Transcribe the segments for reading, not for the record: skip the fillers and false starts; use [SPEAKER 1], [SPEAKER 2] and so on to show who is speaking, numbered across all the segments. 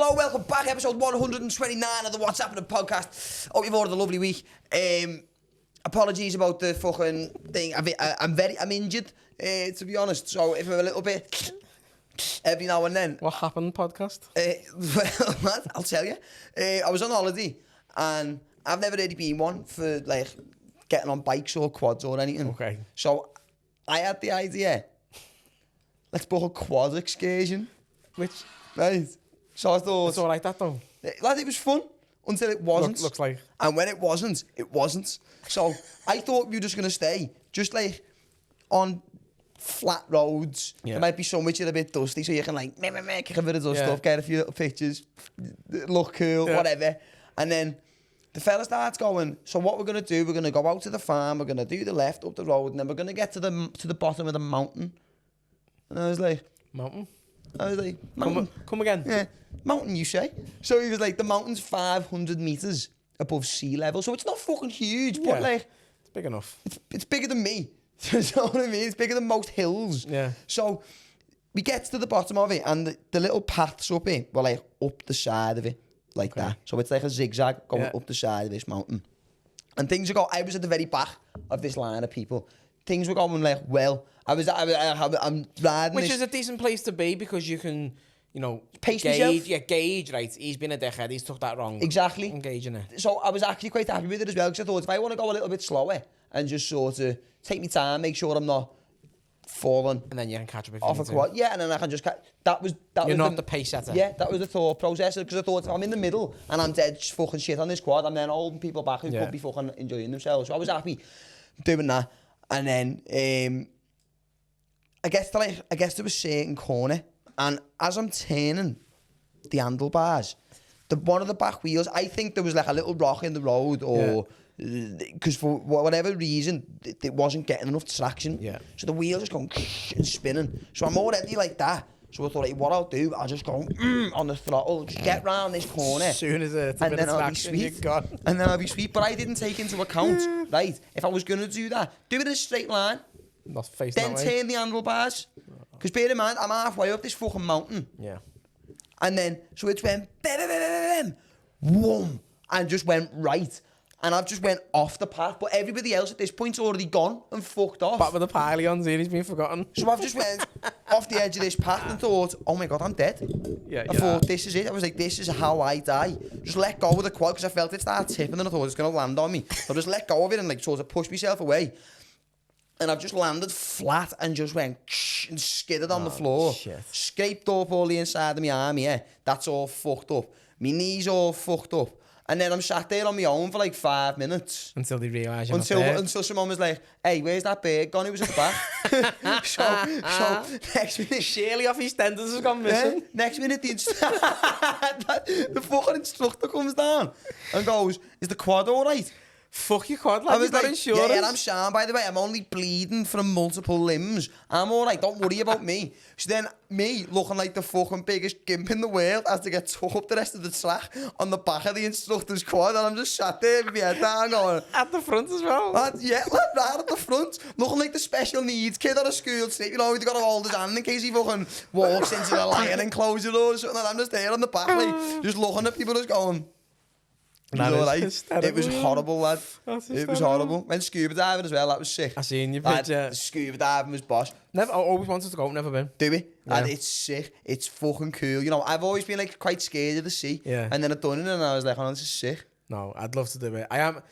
[SPEAKER 1] Hello, welcome back. Episode 129 of the What's Happening podcast. Hope you've all had a lovely week. Apologies about the fucking thing. I'm injured, to be honest. So if I'm a little bit every now and then.
[SPEAKER 2] What happened podcast?
[SPEAKER 1] Well, I'll tell you. I was on holiday and I've never really been one for like getting on bikes or quads or anything.
[SPEAKER 2] Okay.
[SPEAKER 1] So I had the idea. Let's book a quad excursion.
[SPEAKER 2] Which?
[SPEAKER 1] Right. So I thought...
[SPEAKER 2] It's alright that though.
[SPEAKER 1] Lad, it was fun until it wasn't.
[SPEAKER 2] Looks like.
[SPEAKER 1] And when it wasn't, it wasn't. So I thought we were just going to stay just like on flat roads. Yeah. There might be some which are a bit dusty so you can like kick a bit of dust off, get a few little pictures, look cool, whatever. And then the fella starts going, so what we're going to do, we're going to go out to the farm, we're going to do the left up the road, and then we're going to get to the bottom of the mountain. And I was like...
[SPEAKER 2] Mountain?
[SPEAKER 1] I was like... Mountain.
[SPEAKER 2] Come again?
[SPEAKER 1] Yeah. Mountain, you say? So he was like, the mountain's 500 metres above sea level, so it's not fucking huge, but like...
[SPEAKER 2] It's big enough.
[SPEAKER 1] It's bigger than me. You know what I mean? It's bigger than most hills.
[SPEAKER 2] Yeah.
[SPEAKER 1] So we get to the bottom of it, and the little paths up it were like up the side of it, like that. So it's like a zigzag going up the side of this mountain. And things are going... I was at the very back of this line of people. Things were going like, well... I'm riding
[SPEAKER 2] Which is a decent place to be because you can, you know,
[SPEAKER 1] pace myself.
[SPEAKER 2] Yeah, gauge, right? He's been a dickhead, he's took that wrong.
[SPEAKER 1] Exactly.
[SPEAKER 2] Engaging it.
[SPEAKER 1] So I was actually quite happy with it as well because I thought if I want to go a little bit slower and just sort of take my time, make sure I'm not falling.
[SPEAKER 2] And then you can catch up if
[SPEAKER 1] off a quad. Yeah, and then I can just catch.
[SPEAKER 2] You're not the pace setter.
[SPEAKER 1] Yeah, that was the thought process because I thought if I'm in the middle and I'm dead fucking shit on this quad, I'm then holding people back who could be fucking enjoying themselves. So I was happy doing that. And then... I guess there was a certain corner, and as I'm turning the handlebars, one of the back wheels, I think there was like a little rock in the road, or because for whatever reason it wasn't getting enough traction. Yeah. So the wheel just going and spinning. So I'm already like that. So I thought, hey, what I'll do, I'll just go on the throttle, just get round this corner.
[SPEAKER 2] As soon as it's a bit of traction, you're gone.
[SPEAKER 1] And then I'll be sweet. But I didn't take into account, right? If I was going to do that, do it in a straight line.
[SPEAKER 2] Not face
[SPEAKER 1] then
[SPEAKER 2] that way.
[SPEAKER 1] turn the handlebars. Because bear in mind, I'm halfway up this fucking mountain.
[SPEAKER 2] Yeah.
[SPEAKER 1] And then, so it went, whoom, and just went right. And I've just went off the path. But everybody else at this point's already gone and fucked off.
[SPEAKER 2] Back with the pylons here, he's been forgotten.
[SPEAKER 1] So I've just went off the edge of this path and thought, oh my God, I'm dead.
[SPEAKER 2] Yeah,
[SPEAKER 1] I thought, this is it. I was like, this is how I die. Just let go of the quad because I felt it start tipping and I thought it's going to land on me. So I just let go of it and like sort of push myself away. And I've just landed flat and just went and skidded on the floor.
[SPEAKER 2] Shit.
[SPEAKER 1] Scraped up all the inside of my arm, yeah. That's all fucked up. My knees all fucked up. And then I'm sat there on my own for like 5 minutes.
[SPEAKER 2] Until they realise you're not there.
[SPEAKER 1] Until someone was like, hey, where's that bird gone? He was at the back. so next minute...
[SPEAKER 2] Surely off his tendons has gone missing.
[SPEAKER 1] Next minute, the fucking instructor comes down and goes, is the quad all right?
[SPEAKER 2] Fuck your quad, like, you've got insurance.
[SPEAKER 1] Yeah, and I'm sound, by the way. I'm only bleeding from multiple limbs. I'm all right. Don't worry about me. So then me, looking like the fucking biggest gimp in the world, has to get took up the rest of the track on the back of the instructor's quad, and I'm just sat there with my head down going...
[SPEAKER 2] At the front as well?
[SPEAKER 1] Right at the front. Looking like the special needs kid on a school trip. You know, he's got to hold his hand in case he fucking walks into the lion enclosure or something. And I'm just there on the back, like, just looking at people just going... It was horrible, lad. It was horrible. Went scuba diving as well, that was sick.
[SPEAKER 2] I seen you,
[SPEAKER 1] lad, scuba diving was boss.
[SPEAKER 2] I always wanted to go, never been.
[SPEAKER 1] Do we? Yeah. And it's sick. It's fucking cool. You know, I've always been like quite scared of the sea. Yeah. And then I've done it and I was like, oh, this is sick.
[SPEAKER 2] No, I'd love to do it. I'm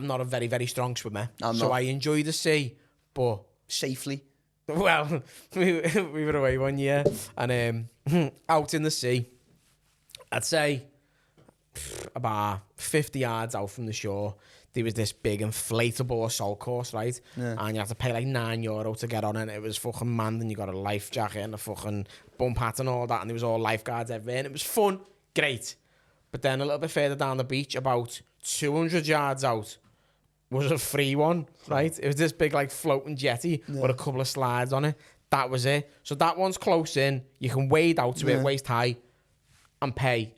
[SPEAKER 2] not a very, very strong swimmer. So I enjoy the sea, but...
[SPEAKER 1] Safely.
[SPEAKER 2] Well, we were away one year and out in the sea, I'd say... about 50 yards out from the shore, there was this big inflatable assault course, right? Yeah. And you had to pay like €9 to get on it. It was fucking manned, and you got a life jacket and a fucking bump hat and all that, and there was all lifeguards everywhere, and it was fun, great. But then a little bit further down the beach, about 200 yards out, was a free one, right? It was this big like floating jetty with a couple of slides on it. That was it. So that one's close in. You can wade out to it waist high and pay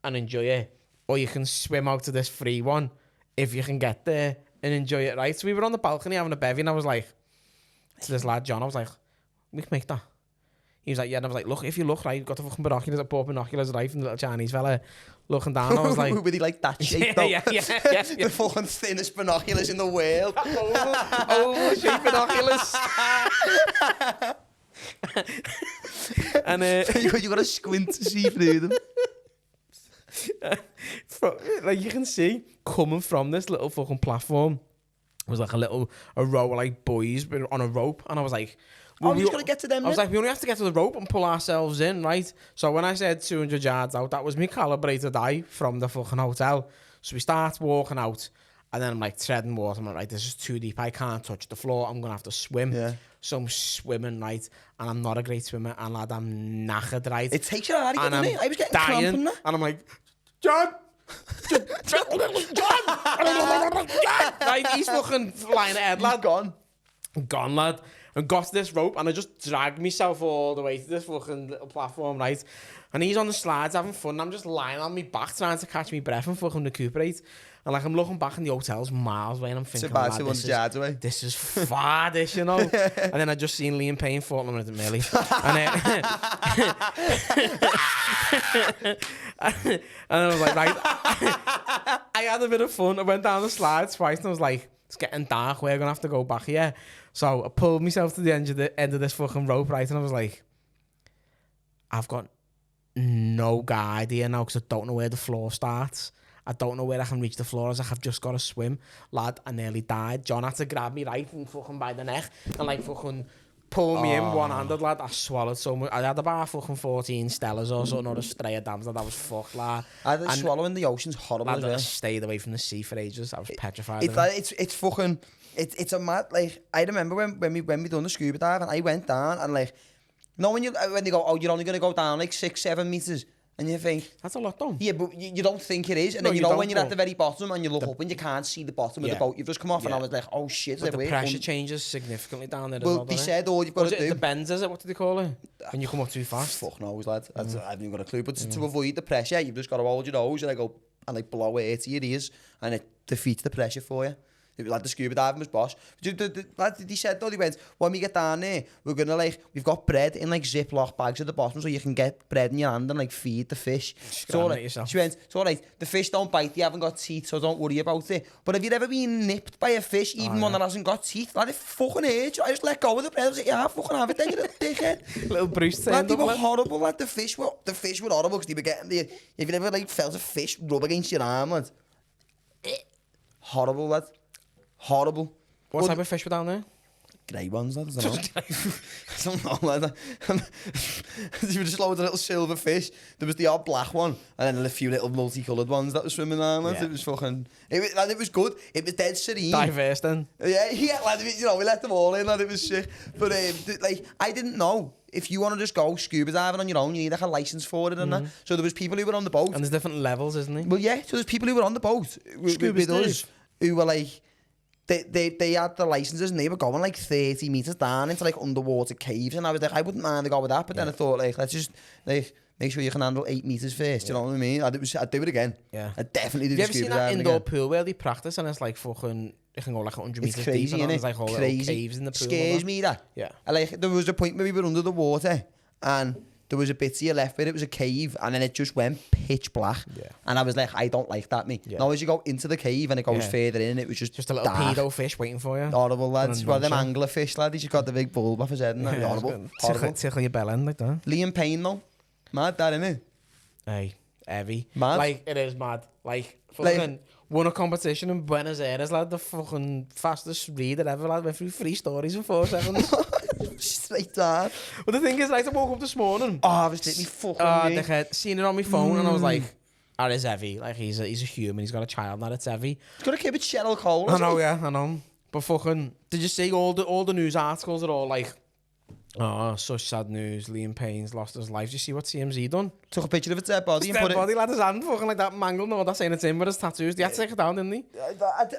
[SPEAKER 2] and enjoy it. Or you can swim out to this free one if you can get there and enjoy it, right? So we were on the balcony having a bevy, and I was like, to this lad, John, I was like, we can make that. He was like, yeah, and I was like, look, if you look right, you've got the fucking binoculars, I bought binoculars right from the little Chinese fella looking down. I was like,
[SPEAKER 1] with he like that shape though.
[SPEAKER 2] yeah.
[SPEAKER 1] The fucking thinnest binoculars in the world.
[SPEAKER 2] oval shape binoculars. And
[SPEAKER 1] you got to squint to see through them.
[SPEAKER 2] Like you can see, coming from this little fucking platform was like a row of like boys on a rope, and I was like,
[SPEAKER 1] well, we just got to get to them.
[SPEAKER 2] I was like, we only have to get to the rope and pull ourselves in, right? So when I said 200 yards out, that was me calibrated eye from the fucking hotel. So we start walking out, and then I'm like treading water. I'm like, right, this is too deep. I can't touch the floor. I'm gonna have to swim. Yeah. So I'm swimming, right? And I'm not a great swimmer, and lad, I'm knackered, right?
[SPEAKER 1] It takes you out of it, doesn't it? I was getting
[SPEAKER 2] dying,
[SPEAKER 1] cramp from that.
[SPEAKER 2] And I'm like, John! Right, he's fucking flying ahead, lad. Gone, lad. And got to this rope, and I just dragged myself all the way to this fucking little platform, right? And he's on the slides having fun, and I'm just lying on my back trying to catch my breath and fucking recuperate. And like I'm looking back, and the hotel's miles away, and I'm thinking,
[SPEAKER 1] about 200 yards away.
[SPEAKER 2] This is far, this, you know. And then I just seen Liam Payne falling on it, Millie. And I was like, right. I had a bit of fun. I went down the slides twice, and I was like, it's getting dark. We're gonna have to go back here. So I pulled myself to the end of this fucking rope, right? And I was like, I've got no idea now because I don't know where the floor starts. I don't know where I can reach the floor. I was like, I've just got to swim. Lad, I nearly died. John had to grab me right and fucking by the neck and like fucking pull me in one-handed, lad. I swallowed so much. I had about fucking 14 Stellas or something, or a stray of dams. That was fucked, lad.
[SPEAKER 1] I had to swallow in the ocean's horrible as well.
[SPEAKER 2] I stayed away from the sea for ages. I was petrified.
[SPEAKER 1] It's fucking... It's a mad... Like, I remember when we done the scuba dive and I went down and like... You know when they go, oh, you're only going to go down like 6-7 metres. And you think...
[SPEAKER 2] That's a lot done.
[SPEAKER 1] Yeah, but you don't think it is. And then you know when you're at the very bottom and you look up and you can't see the bottom of the boat you've just come off and I was like, oh shit.
[SPEAKER 2] But the pressure changes significantly down there as
[SPEAKER 1] well, they said all you've got to do...
[SPEAKER 2] The bends, is it? What do they call it? When you come up too fast?
[SPEAKER 1] Fuck knows, lad. I haven't even got a clue. But to avoid the pressure, you've just got to hold your nose and go and like blow air to your ears and it defeats the pressure for you. Like the scuba diving was boss. He said though, he went, when we get down there, we're gonna like, we've got bread in like Ziploc bags at the bottom so you can get bread in your hand and like feed the fish. So she went, it's alright, the fish don't bite, you haven't got teeth, so don't worry about it. But have you ever been nipped by a fish, even one that hasn't got teeth? Like, it fucking hurts. I just let go of the bread. I was like, yeah, fucking have it then, you little dickhead.
[SPEAKER 2] Little Bruce turned
[SPEAKER 1] up. They were horrible, like the fish were horrible because they were getting the, if you ever like felt a fish rub against your arm, lad. Horrible, lad. Horrible.
[SPEAKER 2] What type of fish were down there?
[SPEAKER 1] Grey ones, lad. I don't know, lad. They were just loads of little silver fish. There was the odd black one, and then a few little multicoloured ones that were swimming down, lad. Yeah. It was fucking... It was good. It was dead serene.
[SPEAKER 2] Diverse, then.
[SPEAKER 1] Yeah, lad. You know, we let them all in, lad. It was sick. But, like, I didn't know. If you want to just go scuba diving on your own, you need like a license for it and that. So there was people who were on the boat.
[SPEAKER 2] And there's different levels, isn't there?
[SPEAKER 1] Well, yeah. So there's people who were on the boat with us who were like... They had the licenses and they were going like 30 metres down into like underwater caves, and I was like, I wouldn't mind to go with that, but then I thought like, let's just like make sure you can handle 8 metres first, you know what I mean? I'd do it again.
[SPEAKER 2] Yeah.
[SPEAKER 1] I'd definitely do the scuba diving again.
[SPEAKER 2] You ever seen that indoor pool where they practice and it's like fucking, you can go like 100 metres deep and there's like all little caves in the pool.
[SPEAKER 1] Scares me that.
[SPEAKER 2] Yeah.
[SPEAKER 1] Like, there was a point where we were under the water and there was a bit to your left where it was a cave and then it just went pitch black. Yeah. And I was like, I don't like that, mate. Yeah. Now as you go into the cave and it goes further in, it was just
[SPEAKER 2] a little pedo fish waiting for you.
[SPEAKER 1] Horrible, lads. Well, them angler fish, lad. He's just got the big bulb off his head and that. Horrible.
[SPEAKER 2] Tickle your bell end like that.
[SPEAKER 1] Liam Payne, though. Mad, that, innit?
[SPEAKER 2] Hey, heavy.
[SPEAKER 1] Mad.
[SPEAKER 2] Like, it is mad. Like, fucking won a competition in Buenos Aires, lad. The fucking fastest reader ever, lad. Went through 3 stories in 4 seconds.
[SPEAKER 1] Straight down.
[SPEAKER 2] But the thing is, like, I woke up this morning.
[SPEAKER 1] Oh, I was taking me fucking
[SPEAKER 2] dickhead. Seen it on my phone and I was like, that is heavy. Like, he's a human. He's got a child. That it's heavy.
[SPEAKER 1] He's got a kid with Cheryl Cole.
[SPEAKER 2] I know, yeah, I know. But fucking, did you see all the news articles are all like, oh, such sad news. Liam Payne's lost his life. Did you see what TMZ done?
[SPEAKER 1] Took a picture of its dead body and put it...
[SPEAKER 2] Dead body, lad, his hand fucking like that mangled. No, that's saying it's in with his tattoos. They had to take it down, didn't they?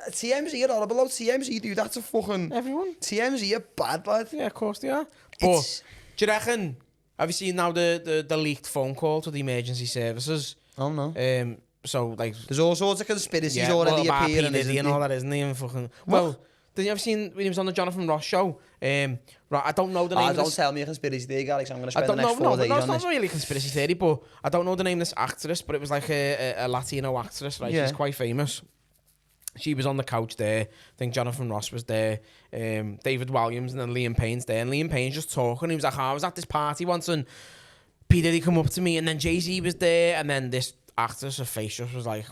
[SPEAKER 1] TMZ are horrible. TMZ do that to fucking...
[SPEAKER 2] Everyone.
[SPEAKER 1] TMZ are bad, lad.
[SPEAKER 2] Yeah, of course they are. But, do you reckon... Have you seen now the leaked phone call to the emergency services?
[SPEAKER 1] Oh, no.
[SPEAKER 2] So, like...
[SPEAKER 1] There's all sorts of conspiracies already appearing,
[SPEAKER 2] Diddy and all that, isn't there? And fucking... Well, Did you ever seen when he was on the Jonathan Ross show? Right, I don't know the name.
[SPEAKER 1] Don't tell me a conspiracy theory, Alex. I'm going to spend the next 4 days on this.
[SPEAKER 2] It's not really a conspiracy theory, but I don't know the name of this actress, but it was like a Latino actress, right? She's quite famous. She was on the couch there. I think Jonathan Ross was there. David Williams and then Liam Payne's there. And Liam Payne's just talking. He was like, I was at this party once and P. Diddy come up to me and then Jay-Z was there. And then this actress, her face just was like,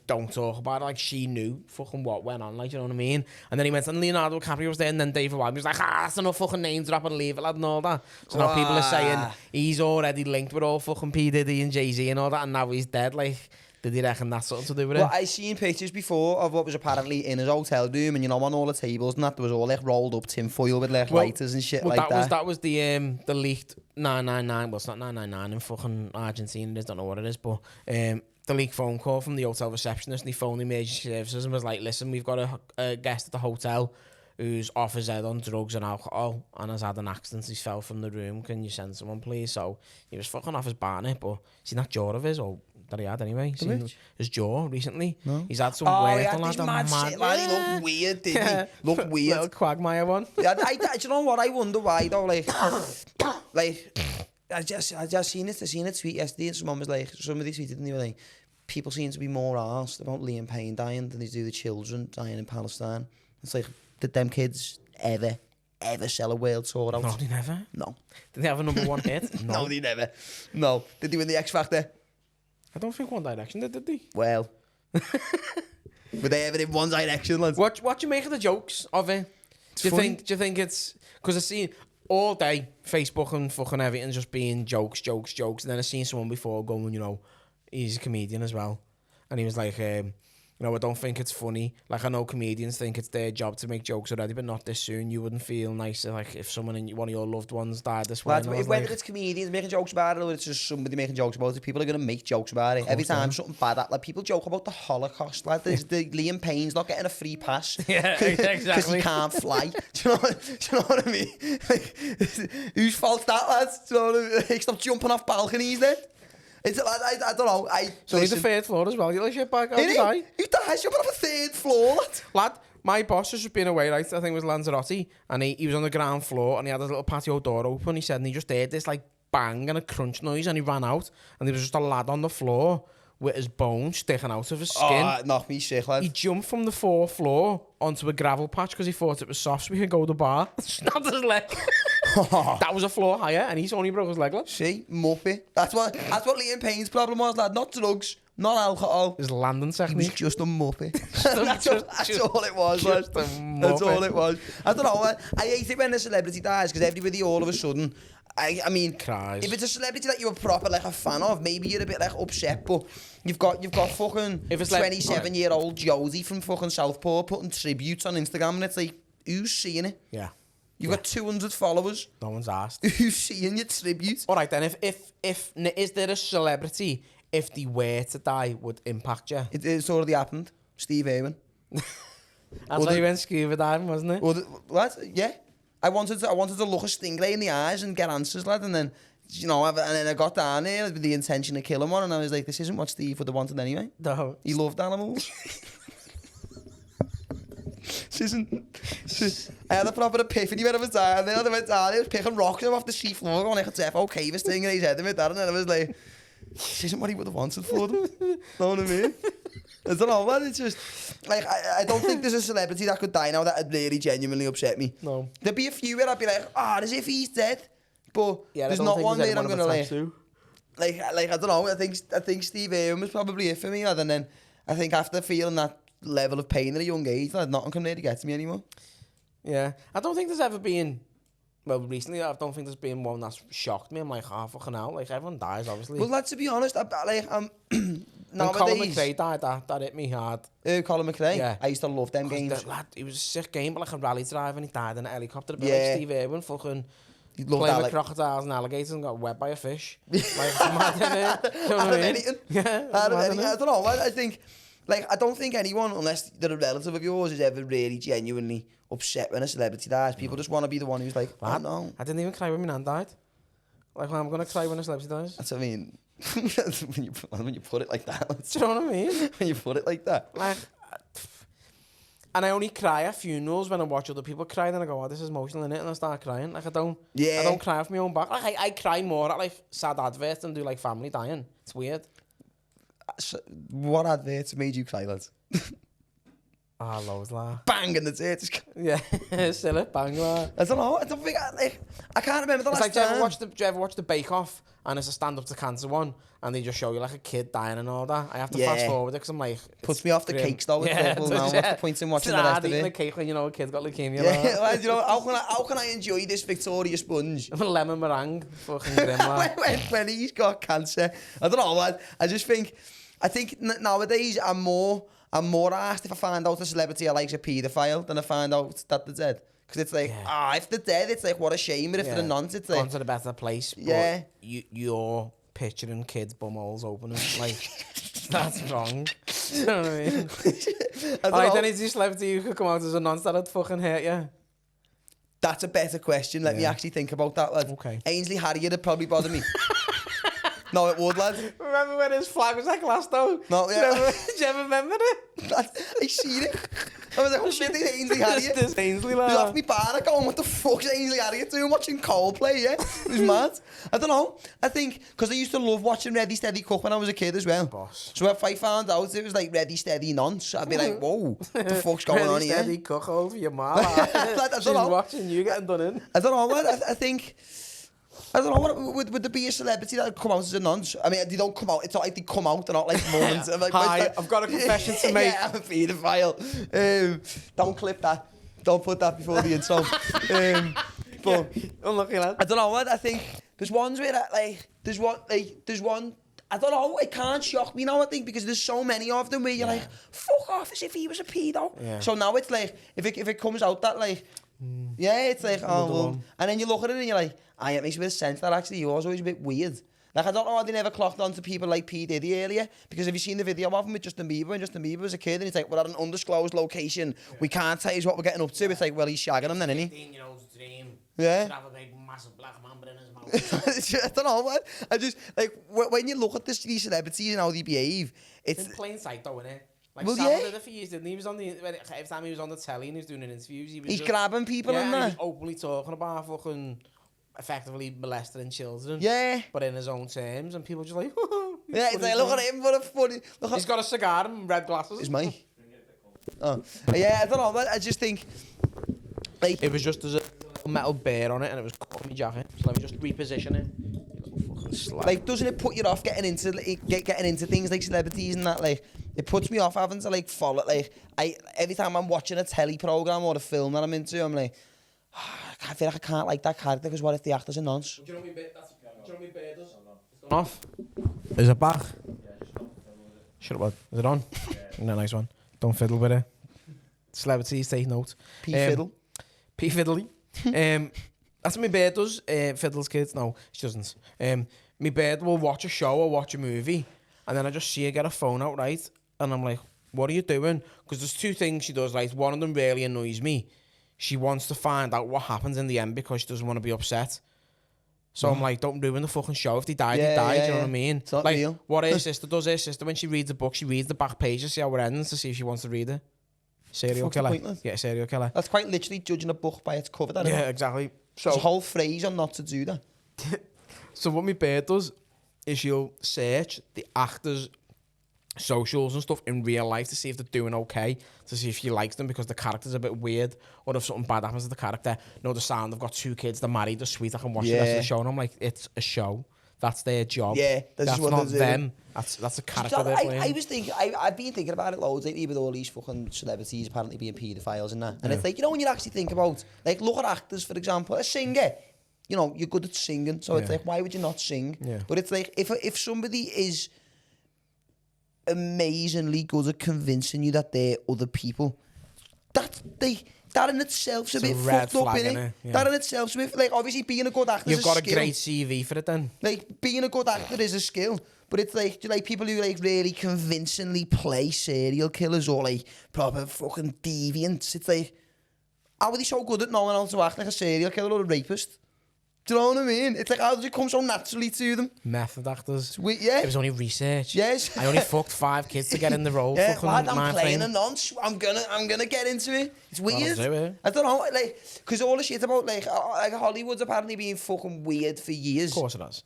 [SPEAKER 2] don't talk about it. Like, she knew fucking what went on, like, you know what I mean? And then he went, and Leonardo DiCaprio was there, and then David Williams was like, that's enough fucking name drop and leave it, lad, and all that. So now people are saying he's already linked with all fucking P. Diddy and Jay-Z and all that, and now he's dead, like, did he reckon that's something to do with it?
[SPEAKER 1] Well, I seen pictures before of what was apparently in his hotel room, and you know, on all the tables and that, there was all like rolled up tin foil with like lighters and shit like that.
[SPEAKER 2] That was the leaked 999, well, it's not 999 in fucking Argentina, I don't know what it is, but the leaked phone call from the hotel receptionist, and he phoned emergency services and was like, listen, we've got a guest at the hotel who's off his head on drugs and alcohol and has had an accident. He fell from the room. Can you send someone, please? So he was fucking off his barnet, but seen that jaw of his, or that he had anyway. Seen his jaw recently. No. He's had some work on that.
[SPEAKER 1] Mad shit, lad. He looked weird, didn't he? Looked weird.
[SPEAKER 2] Little Quagmire one.
[SPEAKER 1] Yeah, do you know what? I wonder why though. Like, I just seen it tweet yesterday, and someone was like, somebody tweeted, and they were like, people seem to be more arsed about Liam Payne dying than they do the children dying in Palestine. It's like, did them kids ever sell a world tour out?
[SPEAKER 2] No, they never.
[SPEAKER 1] No.
[SPEAKER 2] Did they have a number one hit?
[SPEAKER 1] No, they never. No. Did they win the X Factor?
[SPEAKER 2] I don't think One Direction did they?
[SPEAKER 1] Well. Were they ever in One Direction, lads?
[SPEAKER 2] What do you make of the jokes of it? Do you think it's... Because I see all day Facebook and fucking everything just being jokes. And then I seen someone before going, you know, he's a comedian as well. And he was like, you know, I don't think it's funny. Like, I know comedians think it's their job to make jokes already, but not this soon. You wouldn't feel nice like if someone in one of your loved ones died this way.
[SPEAKER 1] Whether it's comedians making jokes about it or it's just somebody making jokes about it, people are going to make jokes about it. Every time something bad happens, like people joke about the Holocaust. Like, the Liam Payne's not getting a free pass.
[SPEAKER 2] Yeah, exactly.
[SPEAKER 1] Because he can't fly. Do you know what I mean? Like, whose fault's that, lads? Do you know what I mean? Like, stop jumping off balconies then. It's I don't know.
[SPEAKER 2] So he's the third floor as well. You like shit back outside?
[SPEAKER 1] Who dies jumping off a third floor?
[SPEAKER 2] Lad, my boss has just been away, right? I think it was Lanzarote, and he was on the ground floor, and he had his little patio door open. He said, and he just heard this like bang and a crunch noise, and he ran out, and there was just a lad on the floor with his bone sticking out of his skin.
[SPEAKER 1] Oh, it knocked me sick, lad.
[SPEAKER 2] He jumped from the 4th floor onto a gravel patch because he thought it was soft, so we could go to the bar. Snapped his leg. That was a floor higher, and he's only broke his leg, lad.
[SPEAKER 1] See, muppet. That's what Liam Payne's problem was, lad. Not drugs, not alcohol.
[SPEAKER 2] His landing technique.
[SPEAKER 1] He was just a muppet. That's all it was, lad. That's all it was. I don't know. I hate it when a celebrity dies because everybody all of a sudden. I mean,
[SPEAKER 2] cries.
[SPEAKER 1] If it's a celebrity that you're proper like a fan of, maybe you're a bit like upset, but you've got fucking 27-year-old Josie from fucking Southport putting tributes on Instagram, and it's like, who's seeing it?
[SPEAKER 2] Yeah.
[SPEAKER 1] You've got 200 followers.
[SPEAKER 2] No one's asked.
[SPEAKER 1] Who's seeing your tribute?
[SPEAKER 2] All right then, if is there a celebrity, if they were to die, would impact you?
[SPEAKER 1] It's already happened. Steve Irwin.
[SPEAKER 2] That's why he went scuba diving, wasn't it?
[SPEAKER 1] Lad, yeah. I wanted to look a stingray in the eyes and get answers, lad, and then, you know, and then I got down there with the intention of killing one, and I was like, this isn't what Steve would have wanted anyway.
[SPEAKER 2] No.
[SPEAKER 1] He loved animals. I had a proper epiphany when I was down there. I went down there, I was picking rocks off the sea floor, going like a defo cave stingray's head with that, and then I was like, this isn't what he would have wanted for them. Know what I mean? I don't know, man. It's just like I don't think there's a celebrity that could die now that would really genuinely upset me.
[SPEAKER 2] No.
[SPEAKER 1] There'd be a few where I'd be like, as if he's dead. But there's not one there I'm gonna like I don't know. I think Steve Irwin was probably it for me, and then I think after feeling that level of pain at a young age, nothing can really get to me anymore.
[SPEAKER 2] Yeah, I don't think there's ever been. Well, recently, I don't think there's been one that's shocked me. I'm like, fucking hell. Like, everyone dies, obviously.
[SPEAKER 1] Well, to be honest, nowadays...
[SPEAKER 2] When Colin McRae died, that hit me hard.
[SPEAKER 1] Colin McRae?
[SPEAKER 2] Yeah.
[SPEAKER 1] I used to love them games.
[SPEAKER 2] Lad, he was a sick game, but like a rally drive, and he died in a helicopter. But like Steve Irwin, fucking... playing with crocodiles and alligators and got wet by a fish. Like, mad, you know what I mean?
[SPEAKER 1] Anything.
[SPEAKER 2] Yeah.
[SPEAKER 1] I don't know. I think... Like, I don't think anyone, unless they're a relative of yours, is ever really genuinely upset when a celebrity dies. People just want to be the one who's like, oh no.
[SPEAKER 2] I didn't even cry when my nan died. Like, I'm going to cry when a celebrity dies.
[SPEAKER 1] That's what I mean. when you put it like that.
[SPEAKER 2] Do you know what I mean?
[SPEAKER 1] When you put it like that.
[SPEAKER 2] Like, And I only cry at funerals when I watch other people cry, then I go, oh, this is emotional, innit? And I start crying. Like, I don't cry off my own back. Like, I cry more at, like, sad adverts than do, like, family dying. It's weird.
[SPEAKER 1] So, what adverts made you cry, lads?
[SPEAKER 2] Loads, lah.
[SPEAKER 1] Bang, and that's it.
[SPEAKER 2] Yeah, silly, bang, lah.
[SPEAKER 1] I don't know. I don't think I can't remember the last time.
[SPEAKER 2] Do you ever watch the Bake Off? And it's a stand-up to cancer one, and they just show you like a kid dying and all that. I have to fast forward it because I'm like...
[SPEAKER 1] Puts me off the cakes though. It's well, now. What's the point in watching the rest of it?
[SPEAKER 2] The cake when you know a kid's got leukemia.
[SPEAKER 1] Yeah, like, you know, how can I enjoy this Victoria sponge?
[SPEAKER 2] Lemon meringue. Fucking grim,
[SPEAKER 1] when he's got cancer. I don't know, lad. I think nowadays I'm more asked if I find out a celebrity I like's a paedophile than I find out that they're dead. Because it's like, if they're dead, it's like, what a shame. But if they're not, it's like...
[SPEAKER 2] Gone to the better place. But you're picturing kids' bumholes opening. Like, that's wrong. You know what I mean? Alright, then is this celebrity who could come out as a nonce that'd fucking hurt you?
[SPEAKER 1] That's a better question. Let me actually think about that, lad.
[SPEAKER 2] Okay.
[SPEAKER 1] Ainsley Harriott would probably bother me. No, it would, lad.
[SPEAKER 2] Remember when his flag was like last though?
[SPEAKER 1] No, yeah.
[SPEAKER 2] Do you ever remember it?
[SPEAKER 1] I seen it. I was like, oh shit, it's Ainsley Harriott.
[SPEAKER 2] This Ainsley, lad.
[SPEAKER 1] He was off me bar, I going, what the fuck's Ainsley Harriott doing watching Coldplay, yeah? It was mad. I don't know. I think, because I used to love watching Ready Steady Cook when I was a kid as well.
[SPEAKER 2] Boss.
[SPEAKER 1] So if I found out it was like Ready Steady Nonce, I'd be like, whoa, what the fuck's going on here?
[SPEAKER 2] Ready Steady Cook over your ma.
[SPEAKER 1] I don't know.
[SPEAKER 2] Watching you getting done in.
[SPEAKER 1] I don't know, man. I don't know, would there be a celebrity that would come out as a nonce? I mean, they don't come out, it's not like they come out, they're not like moments. Like,
[SPEAKER 2] hi, I've got a confession to make.
[SPEAKER 1] Yeah, I'm a paedophile. Don't clip that. Don't put that before the intro. But
[SPEAKER 2] unlucky lad.
[SPEAKER 1] I don't know, I think there's ones where there's one, I don't know, it can't shock me now, I think, because there's so many of them where you're like, fuck off, as if he was a pedo. Yeah. So now it's like, if it comes out that like, it's like, and then you look at it and you're like, it makes a bit of sense that actually he was always a bit weird. Like, I don't know how they never clocked on to people like P. Diddy earlier, because have you seen the video of him with Justin Bieber, when Justin Bieber was a kid, and he's like, we're at an undisclosed location, we can't tell you what we're getting up to. It's like, well, he's shagging him then, isn't he?
[SPEAKER 2] 15-year-old's dream.
[SPEAKER 1] Yeah.
[SPEAKER 2] To have a big, massive black mamba in his mouth.
[SPEAKER 1] I don't know, man. I just, like, when you look at these celebrities and how they behave, it's
[SPEAKER 2] in plain sight though, isn't it? Like,
[SPEAKER 1] well,
[SPEAKER 2] Sam did it for years, didn't he? He was on every time he was on the telly and he was doing an interviews,
[SPEAKER 1] he's grabbing people and that.
[SPEAKER 2] He's openly talking about fucking effectively molesting children.
[SPEAKER 1] Yeah.
[SPEAKER 2] But in his own terms, and people just like,
[SPEAKER 1] yeah, it's like, look at him, what a funny.
[SPEAKER 2] He's got a cigar and red glasses.
[SPEAKER 1] It's me. Oh. Yeah, I don't know, I just think, like,
[SPEAKER 2] it was just as a metal bear on it and it was caught in my jacket. So let me just reposition it.
[SPEAKER 1] Like, doesn't it put you off getting into things like celebrities and that? Like, it puts me off having to like follow. Like, every time I'm watching a telly program or a film that I'm into, I'm like, I feel like I can't like that character because what if the actor's a nonce?
[SPEAKER 2] Do you know what my bear does? It's gone off. Is it back? Shut up. Is it on? No, nice one. Don't fiddle with it. Celebrities, take note.
[SPEAKER 1] Fiddle.
[SPEAKER 2] P fiddly. That's what my bear does. Fiddles kids. No, she doesn't. My bear will watch a show or watch a movie, and then I just see her get a phone out, right? And I'm like, what are you doing? Because there's two things she does, right? One of them really annoys me. She wants to find out what happens in the end because she doesn't want to be upset. So I'm like, don't ruin the fucking show. If they die, they die. Do you know what I mean?
[SPEAKER 1] It's not
[SPEAKER 2] like,
[SPEAKER 1] real.
[SPEAKER 2] What her sister does, when she reads the book, she reads the back page to see how it ends, to see if she wants to read it. Serial killer. Yeah, serial killer.
[SPEAKER 1] That's quite literally judging a book by its cover.
[SPEAKER 2] Yeah, exactly.
[SPEAKER 1] So there's a whole phrase on not to do that.
[SPEAKER 2] So what my bear does is she'll search the actors' socials and stuff in real life to see if they're doing okay, to see if she likes them because the character's a bit weird, or if something bad happens to the character. No, the sound, they've got 2 kids, they're married, they're sweet, I can watch the rest of the show. And I'm like, it's a show. That's their job.
[SPEAKER 1] Yeah,
[SPEAKER 2] that's not them. That's a character they're playing.
[SPEAKER 1] I was thinking, I've been thinking about it loads lately with all these fucking celebrities apparently being paedophiles and that. And it's like, you know, when you actually think about, like, look at actors, for example, a singer. You know, you're good at singing, so it's like, why would you not sing? Yeah. But it's like, if somebody is amazingly good at convincing you that they're other people, that in itself's a bit fucked up, innit? Yeah. That in itself's a bit, like, obviously being a good actor is a skill.
[SPEAKER 2] You've got a great CV for it then.
[SPEAKER 1] Like, being a good actor is a skill, but it's like, people who like really convincingly play serial killers or like proper fucking deviants, it's like, how are they so good at knowing how to act like a serial killer or a rapist? Do you know what I mean? It's like, how does it come so naturally to them?
[SPEAKER 2] Method actors.
[SPEAKER 1] Yeah.
[SPEAKER 2] It was only research.
[SPEAKER 1] Yes.
[SPEAKER 2] I only fucked 5 kids to get in the role.
[SPEAKER 1] Yeah,
[SPEAKER 2] Fucking
[SPEAKER 1] lad, I'm playing
[SPEAKER 2] mainframe.
[SPEAKER 1] a nonce. I'm gonna get into it. It's weird.
[SPEAKER 2] Do it.
[SPEAKER 1] I don't know, like, because all the shit about, like Hollywood's apparently been fucking weird for years.
[SPEAKER 2] Of course it has.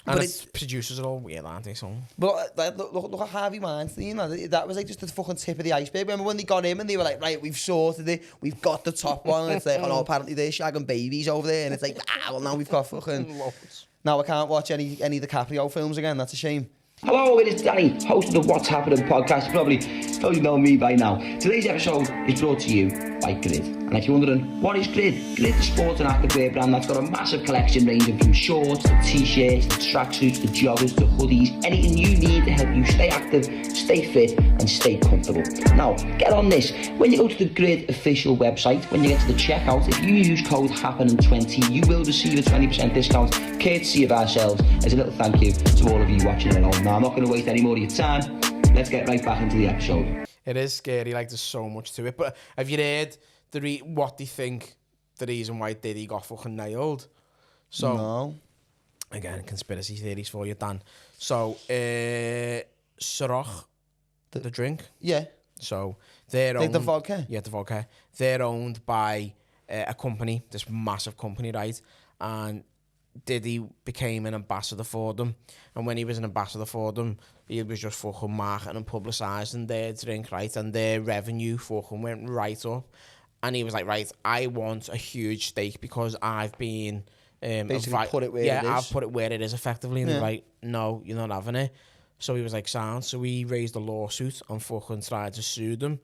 [SPEAKER 2] And
[SPEAKER 1] But
[SPEAKER 2] its producers are all weird, aren't they? So.
[SPEAKER 1] But like, look at Harvey Weinstein. That was like just the fucking tip of the iceberg. Remember when they got him and they were like, right, we've sorted it. We've got the top one. And it's like, oh no, apparently they're shagging babies over there. And it's like, well, now we've got fucking... Now I can't watch any of the DiCaprio films again. That's a shame.
[SPEAKER 3] Hello, it is Danny, host of the What's Happening podcast. You probably know me by now. Today's episode is brought to you by Grid. And if you're wondering, what is Grid? Grid's a sports and activewear brand that's got a massive collection ranging from shorts to t-shirts, to tracksuits, to joggers, to hoodies, anything you need to help you stay active, stay fit and stay comfortable. Now, get on this. When you go to the Grid official website, when you get to the checkout, if you use code Happenin20, you will receive a 20% discount, courtesy of ourselves, as a little thank you to all of you watching at home. Now, I'm not going to waste any more of your time. Let's get right back into the episode.
[SPEAKER 2] It is scary, like there's so much to it. But have you heard what they think the reason why Diddy got fucking nailed? So,
[SPEAKER 1] No.
[SPEAKER 2] Again, conspiracy theories for you, Dan. So, Ciroc, the drink.
[SPEAKER 1] Yeah.
[SPEAKER 2] So, they're
[SPEAKER 1] Like
[SPEAKER 2] owned...
[SPEAKER 1] the vodka?
[SPEAKER 2] Yeah, the vodka. They're owned by a company, this massive company, right? And Diddy became an ambassador for them. And when he was an ambassador for them, he was just fucking marketing and publicising their drink, right? And their revenue fucking went right up. And he was like, right, I want a huge stake because I've been...
[SPEAKER 1] Basically put it where it is.
[SPEAKER 2] Yeah, I've put it where it is effectively. And
[SPEAKER 1] Yeah.
[SPEAKER 2] they're like, no, you're not having it. So he was like, sound. So he raised a lawsuit and fucking tried to sue them.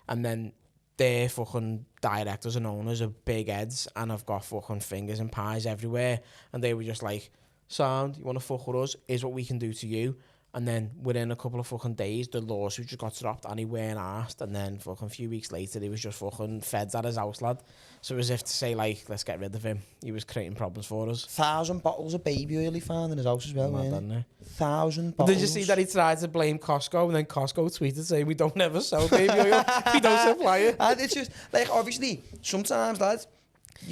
[SPEAKER 2] And then their fucking directors and owners are big heads and have got fucking fingers and pies everywhere. And they were just like, sound, you want to fuck with us? Here's what we can do to you. And then within a couple of fucking days, the lawsuit just got dropped and he weren't asked. And then fucking a few weeks later, he was just fucking feds at his house, lad. So it was as if to say, like, let's get rid of him. He was creating problems for us.
[SPEAKER 1] 1,000 bottles of baby oil he found in his house as well,
[SPEAKER 2] Mad,
[SPEAKER 1] man.
[SPEAKER 2] isn't it?
[SPEAKER 1] 1,000
[SPEAKER 2] But
[SPEAKER 1] bottles.
[SPEAKER 2] did you see that he tried to blame Costco and then Costco tweeted saying, we don't ever sell baby oil. We don't supply it.
[SPEAKER 1] And it's just, like, obviously, sometimes, lads,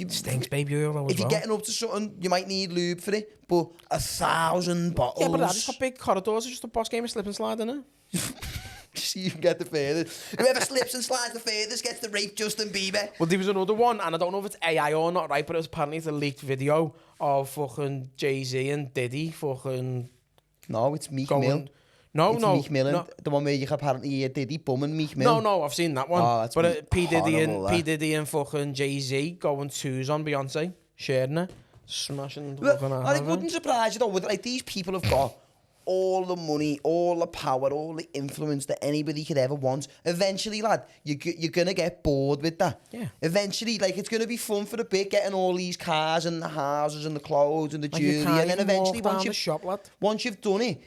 [SPEAKER 2] Stinks baby oil though as
[SPEAKER 1] if you're
[SPEAKER 2] well.
[SPEAKER 1] getting up to something, you might need lube for it, but 1,000 bottles.
[SPEAKER 2] Yeah, but I just got big corridors. It's just a boss game of slip and slide, isn't it?
[SPEAKER 1] So you can get the furthest. Whoever slips and slides the furthest gets to rape Justin Bieber.
[SPEAKER 2] Well, there was another one, and I don't know if it's AI or not, right? But it was apparently a leaked video of fucking Jay-Z and Diddy fucking
[SPEAKER 1] No, it's Meek
[SPEAKER 2] going...
[SPEAKER 1] Mill.
[SPEAKER 2] No,
[SPEAKER 1] It's
[SPEAKER 2] no.
[SPEAKER 1] Meek Mill,
[SPEAKER 2] no.
[SPEAKER 1] the one where you can apparently hear Diddy bumming Meek Mill.
[SPEAKER 2] No, I've seen that one.
[SPEAKER 1] Oh, that's
[SPEAKER 2] but P.
[SPEAKER 1] horrible,
[SPEAKER 2] Diddy and fucking Jay-Z going twos on Beyonce, sharing it, smashing the fucking out
[SPEAKER 1] Well,
[SPEAKER 2] of
[SPEAKER 1] it
[SPEAKER 2] it.
[SPEAKER 1] wouldn't surprise you though, with like these people have got all the money, all the power, all the influence that anybody could ever want. Eventually, lad, you're gonna get bored with that.
[SPEAKER 2] Yeah.
[SPEAKER 1] Eventually, like, it's gonna be fun for a bit, getting all these cars and the houses and the clothes and the
[SPEAKER 2] Like, you
[SPEAKER 1] jewellery,
[SPEAKER 2] can't
[SPEAKER 1] and then
[SPEAKER 2] even
[SPEAKER 1] eventually,
[SPEAKER 2] walk down the shop, lad.
[SPEAKER 1] once you've done it,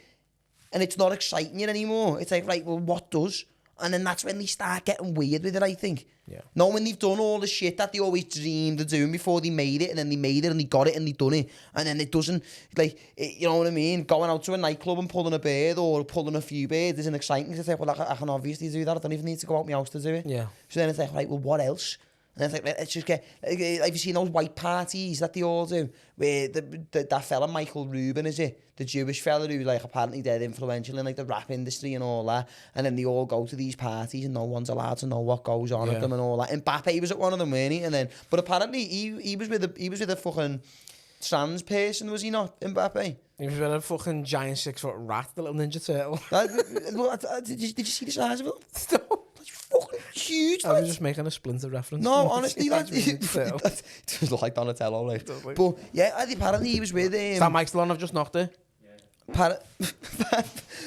[SPEAKER 1] and it's not exciting you anymore, it's like, right, well, what does? And then that's when they start getting weird with it, I think.
[SPEAKER 2] Yeah.
[SPEAKER 1] No, when they've done all the shit that they always dreamed of doing before they made it, and then they made it and they got it and they done it, and then it doesn't, like, you know what I mean? Going out to a nightclub and pulling a bird or pulling a few birds isn't exciting. It's like, well, I can obviously do that. I don't even need to go out my house to do it.
[SPEAKER 2] Yeah.
[SPEAKER 1] So then it's like, right, well, what else? And it's like, let's just get... Have you seen those white parties that they all do? Where that fella, Michael Rubin, is it? The Jewish fella who's, like, apparently dead influential in, like, the rap industry and all that. And then they all go to these parties and no one's allowed to know what goes on at them and all that. And Mbappe was at one of them, weren't he? And then... But apparently he was with a fucking trans person, was he not, Mbappe?
[SPEAKER 2] He was with a fucking giant 6-foot rat, the little Ninja Turtle.
[SPEAKER 1] Did you see the size of him?
[SPEAKER 2] No.
[SPEAKER 1] Fucking huge,
[SPEAKER 2] I was just making a Splinter reference.
[SPEAKER 1] No, honestly, that
[SPEAKER 2] Turtle.
[SPEAKER 1] it was like Donatello, like.
[SPEAKER 2] Does, like.
[SPEAKER 1] But yeah, apparently he was with him.
[SPEAKER 2] Is that Mike still on? I've just knocked it.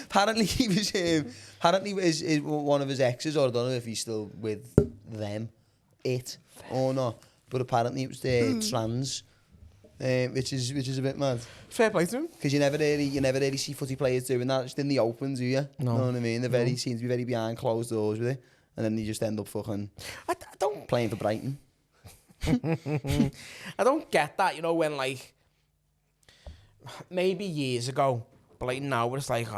[SPEAKER 1] Apparently he was him. Apparently is one of his exes, or I don't know if he's still with them, or not. But apparently it was the trans, which is a bit mad.
[SPEAKER 2] Fair play to him.
[SPEAKER 1] Because you never really see footy players doing that just in the open, do you?
[SPEAKER 2] No.
[SPEAKER 1] Know what I mean? They seem to be very behind closed doors with it, and then they just end up fucking
[SPEAKER 2] I don't
[SPEAKER 1] playing for Brighton.
[SPEAKER 2] I don't get that, you know, when, like, maybe years ago, but like now it's like,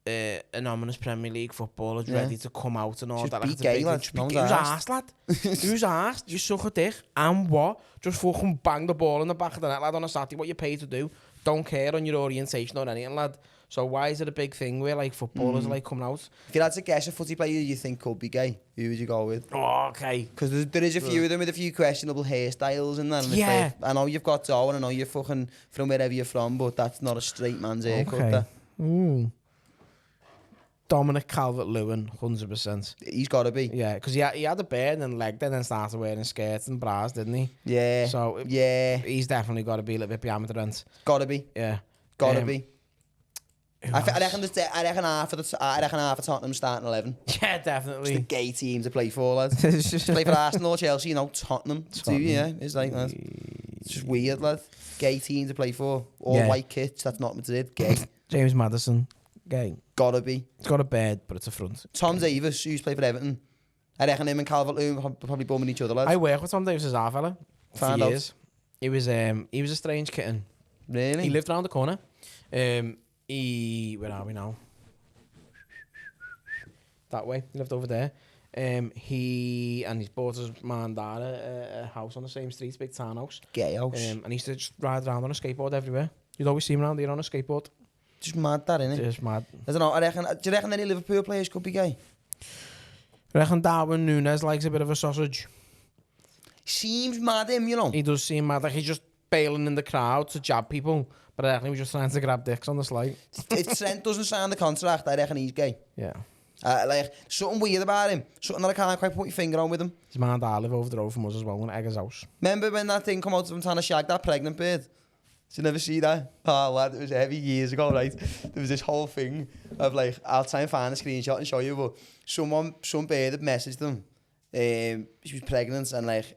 [SPEAKER 2] anonymous Premier League footballers ready to come out and all
[SPEAKER 1] Just
[SPEAKER 2] that.
[SPEAKER 1] be
[SPEAKER 2] Like,
[SPEAKER 1] gay, lad.
[SPEAKER 2] Who's arsed, lad? Who's arsed? You suck a dick. And what? Just fucking bang the ball in the back of the net, lad, on a Saturday. What you paid to do. Don't care on your orientation or anything, lad. So why is it a big thing where, like, footballers are, like, coming out?
[SPEAKER 1] If you had to guess a footy player you think could be gay, who would you go with?
[SPEAKER 2] Oh, okay.
[SPEAKER 1] Because there is a few of them with a few questionable hairstyles and that. And
[SPEAKER 2] Yeah.
[SPEAKER 1] I know you've got Doe and I know you're fucking from wherever you're from, but that's not a straight man's haircut.
[SPEAKER 2] Okay.
[SPEAKER 1] That.
[SPEAKER 2] Ooh. Dominic Calvert-Lewin, 100%.
[SPEAKER 1] He's got to be.
[SPEAKER 2] Yeah, because he had a beard and legged and then started wearing skirts and bras, didn't he?
[SPEAKER 1] Yeah.
[SPEAKER 2] So,
[SPEAKER 1] yeah.
[SPEAKER 2] He's definitely got to be a little bit behind the rent.
[SPEAKER 1] Got to be.
[SPEAKER 2] Yeah.
[SPEAKER 1] Got to be. I reckon half of Tottenham starting 11.
[SPEAKER 2] Yeah, definitely.
[SPEAKER 1] It's the gay team to play for, lads. Play for Arsenal or Chelsea, you know, Tottenham. Yeah, it's like that. It's just weird, lad. Gay team to play for. All white kits, that's not Madrid. Gay.
[SPEAKER 2] James Maddison, gay.
[SPEAKER 1] Gotta be.
[SPEAKER 2] It's got a beard, but it's a front.
[SPEAKER 1] Tom Davis, who's played for Everton. I reckon him and Calvert-Lewin probably bumming each other, lads.
[SPEAKER 2] I work with Tom Davis as our fella for
[SPEAKER 1] Found out.
[SPEAKER 2] years. He was a strange kitten.
[SPEAKER 1] Really?
[SPEAKER 2] He lived around the corner. Where are we now? That way. He lived over there. He's bought his man and dad a house on the same street, big townhouse.
[SPEAKER 1] Gay house.
[SPEAKER 2] And he used to just ride around on a skateboard everywhere. You'd always see him around here on a skateboard.
[SPEAKER 1] Just mad, that, innit?
[SPEAKER 2] Just mad.
[SPEAKER 1] I don't know, do you reckon any Liverpool players could be gay?
[SPEAKER 2] I reckon Darwin Núñez likes a bit of a sausage.
[SPEAKER 1] Seems mad, him, you know.
[SPEAKER 2] He does seem mad, like he's just bailing in the crowd to jab people. But I reckon he was just trying to grab dicks on the slide.
[SPEAKER 1] If Trent doesn't sign the contract, I reckon he's gay.
[SPEAKER 2] Yeah.
[SPEAKER 1] Like, something weird about him. Something that I can't quite put your finger on with him.
[SPEAKER 2] His man and dad live over the road from us as well, in Eggers' house.
[SPEAKER 1] Remember when that thing come out of him trying to shag that pregnant bird? Did you never see that? Oh, lad, it was heavy years ago, right? There was this whole thing of, like, I'll try and find a screenshot and show you, but some bird had messaged them. She was pregnant, and, like,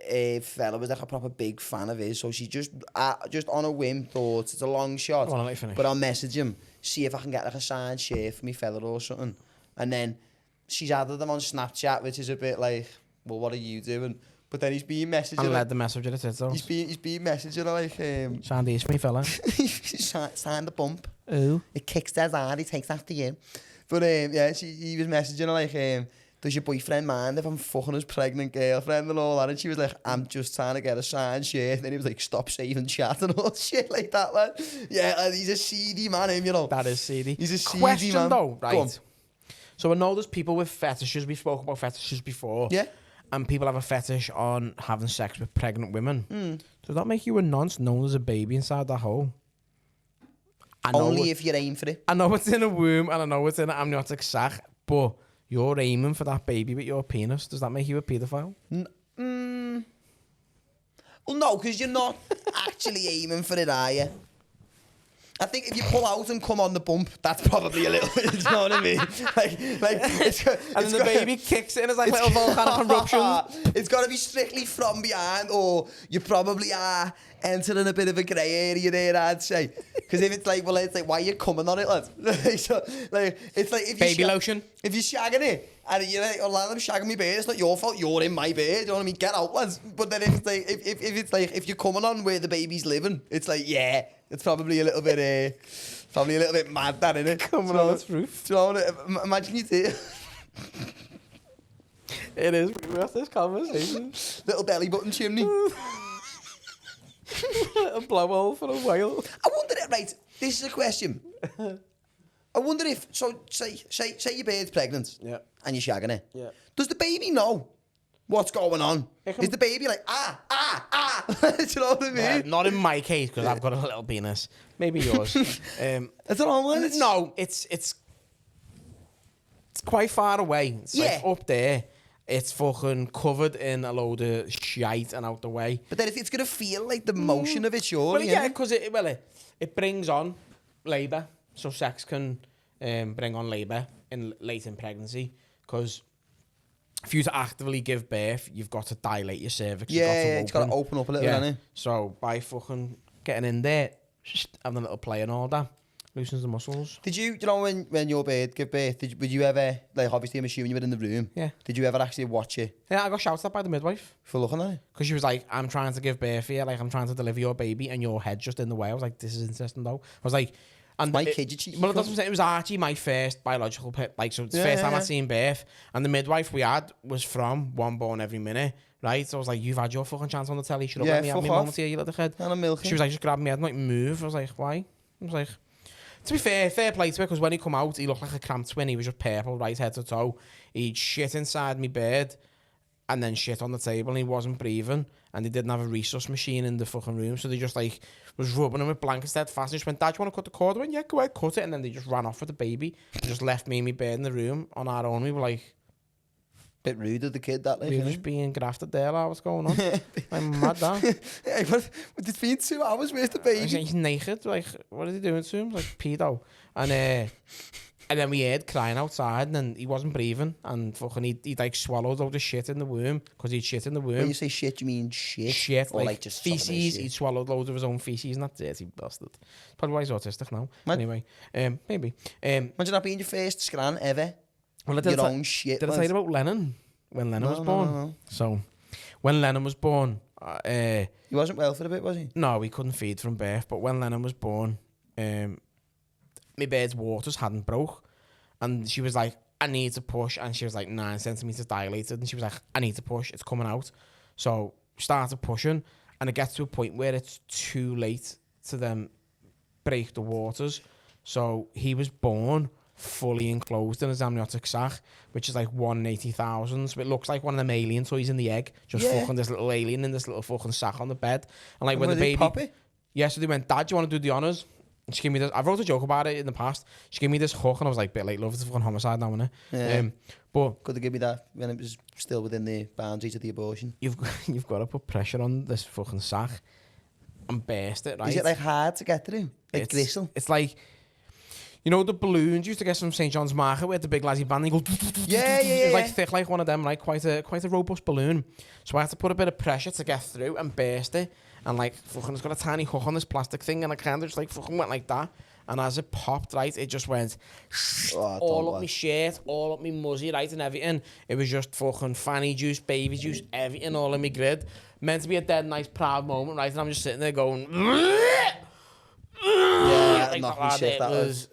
[SPEAKER 1] a fella was, like, a proper big fan of his, so she just on a whim thought, it's a long shot,
[SPEAKER 2] Go on, I'll let you finish.
[SPEAKER 1] but I'll message him, see if I can get, like, a signed shirt for me fella or something. And then she's added them on Snapchat, which is a bit like, well, what are you doing? But then he's being messaging.
[SPEAKER 2] And led the message at it, though.
[SPEAKER 1] He's being messaging like
[SPEAKER 2] Sound easy for me, fella.
[SPEAKER 1] sign the bump.
[SPEAKER 2] Ooh.
[SPEAKER 1] It kicks dead hard, he takes after you. But yeah, he was messaging her like, does your boyfriend mind if I'm fucking his pregnant girlfriend and all that? And she was like, I'm just trying to get a signed shirt. And then he was like, stop saving chat and all shit like that, lad. Yeah, he's a seedy man, him, you know.
[SPEAKER 2] That is seedy.
[SPEAKER 1] He's a seedy
[SPEAKER 2] Question,
[SPEAKER 1] man.
[SPEAKER 2] though, right? So I know there's people with fetishes. We spoke about fetishes before.
[SPEAKER 1] Yeah.
[SPEAKER 2] And people have a fetish on having sex with pregnant women. Does that make you a nonce knowing there's a baby inside that hole?
[SPEAKER 1] Only if you aim for it.
[SPEAKER 2] I know it's in a womb and I know it's in an amniotic sac, but you're aiming for that baby with your penis. Does that make you a paedophile?
[SPEAKER 1] Well, no, because you're not actually aiming for it, are you? I think if you pull out and come on the bump, that's probably a little bit, you know what I mean?
[SPEAKER 2] And then the baby kicks it and it's like little volcanic eruption.
[SPEAKER 1] It's got to be strictly from behind, or you probably are entering a bit of a grey area there, I'd say. Because if it's like, well, it's like, why are you coming on it, lad? So, like, it's like, if
[SPEAKER 2] baby lotion. If
[SPEAKER 1] you're shagging it, and you're like, oh, lad, I'm shagging my beard, it's not your fault, you're in my beard, you know what I mean? Get out, lads. But then if it's like, if it's like, if you're coming on where the baby's living, it's like, yeah, it's probably a little bit, mad, that, innit?
[SPEAKER 2] Coming on its roof.
[SPEAKER 1] Do you know, imagine you do.
[SPEAKER 2] It is. We have this conversation.
[SPEAKER 1] Little belly button chimney.
[SPEAKER 2] A blowhole for a whale.
[SPEAKER 1] I wonder if, right, this is a question. I wonder if, so say your bird's pregnant.
[SPEAKER 2] Yeah.
[SPEAKER 1] And you're shagging it.
[SPEAKER 2] Yeah.
[SPEAKER 1] Does the baby know what's going on? Is the baby like, do you know what I mean?
[SPEAKER 2] Not in my case, because I've got a little penis. Maybe yours.
[SPEAKER 1] I don't know, man.
[SPEAKER 2] No, it's quite far away. It's like up there. It's fucking covered in a load of shite and out the way.
[SPEAKER 1] But then it's going to feel like the motion of it, surely.
[SPEAKER 2] Well, yeah, because it brings on labour. So sex can bring on labour late in pregnancy. Because for you to actively give birth, you've got to dilate your cervix.
[SPEAKER 1] It's got to open up a little, hasn't it?
[SPEAKER 2] So by fucking getting in there, having a little play and all that, loosens the muscles.
[SPEAKER 1] Did you know when your bird gave birth, would you ever, like, obviously I'm assuming you were in the room.
[SPEAKER 2] Yeah.
[SPEAKER 1] Did you ever actually watch it?
[SPEAKER 2] Yeah, I got shouted at by the midwife.
[SPEAKER 1] For looking at it?
[SPEAKER 2] Because she was like, I'm trying to give birth here, like I'm trying to deliver your baby and your head's just in the way. I was like, this is interesting though. I was like, And
[SPEAKER 1] my kid, you cheating.
[SPEAKER 2] Well, that's what I'm saying. It was actually my first biological like, so it's the first time I'd seen birth. And the midwife we had was from one born every minute, right? So I was like, you've had your fucking chance on the telly. Should have let me have my mum to you little kid.
[SPEAKER 1] And I'm milking.
[SPEAKER 2] She was like, just grab me head and like move. I was like, why? I was like, to be fair play to it, because when he come out, he looked like a cramped twin. He was just purple, right head to toe. He'd shit inside me bed and then shit on the table, and he wasn't breathing, and they didn't have a resus machine in the fucking room, so they just like was rubbing him with blankets dead fast. And just went, Dad, you want to cut the cord? I went, yeah, go ahead, cut it. And then they just ran off with the baby. They just left me in my bed in the room on our own. We were like,
[SPEAKER 1] bit rude of the kid, that like.
[SPEAKER 2] We were just being grafted there, like, what's going on? I'm mad, that.
[SPEAKER 1] Hey, but it's been 2 hours, where's the baby?
[SPEAKER 2] He's naked, like, what are they doing to him? Like, pedo. And then we heard crying outside, and then he wasn't breathing, and fucking he'd like swallowed all the shit in the womb, because he'd shit in the womb.
[SPEAKER 1] When you say shit, you mean shit?
[SPEAKER 2] Shit,
[SPEAKER 1] or
[SPEAKER 2] like
[SPEAKER 1] just
[SPEAKER 2] feces. He'd swallowed loads of his own feces, and that dirty bastard. Probably why he's autistic now. Anyway, maybe.
[SPEAKER 1] Imagine that being your first scran ever.
[SPEAKER 2] Well,
[SPEAKER 1] your own shit.
[SPEAKER 2] Did I tell you about Lennon? When Lennon was born? No. So, when Lennon was born...
[SPEAKER 1] he wasn't well for a bit, was he?
[SPEAKER 2] No, he couldn't feed from birth, but when Lennon was born, my bird's waters hadn't broke. And she was like, I need to push. And she was like 9 centimeters dilated. And she was like, I need to push. It's coming out. So started pushing. And it gets to a point where it's too late to then break the waters. So he was born fully enclosed in his amniotic sac, which is like 1 in 80,000. So it looks like one of them alien toys in the egg. Just fucking this little alien in this little fucking sack on the bed. And like when the baby...
[SPEAKER 1] Pop it?
[SPEAKER 2] Yeah, so they went, Dad, do you want to do the honours? And she gave me this. I wrote a joke about it in the past. She gave me this hook, and I was like, bit like love, it's a fucking homicide now, innit?
[SPEAKER 1] Yeah.
[SPEAKER 2] But
[SPEAKER 1] could they give me that when it was still within the boundaries of the abortion?
[SPEAKER 2] You've got to put pressure on this fucking sack and burst it, right?
[SPEAKER 1] Is it like hard to get through? Like gristle?
[SPEAKER 2] It's like, you know, the balloons you used to get from St. John's Market with the big lazy band. They go.
[SPEAKER 1] Yeah.
[SPEAKER 2] It's like thick, like one of them, right? Quite a robust balloon. So I had to put a bit of pressure to get through and burst it. And like fucking, it's got a tiny hook on this plastic thing, and I kind of just like fucking went like that. And as it popped, right, it just went all up my shirt, all up my muzzy, right, and everything. It was just fucking fanny juice, baby juice, everything all in my grid. Meant to be a dead nice proud moment, right? And I'm just sitting there going,
[SPEAKER 1] yeah,
[SPEAKER 2] like
[SPEAKER 1] that.
[SPEAKER 2] It was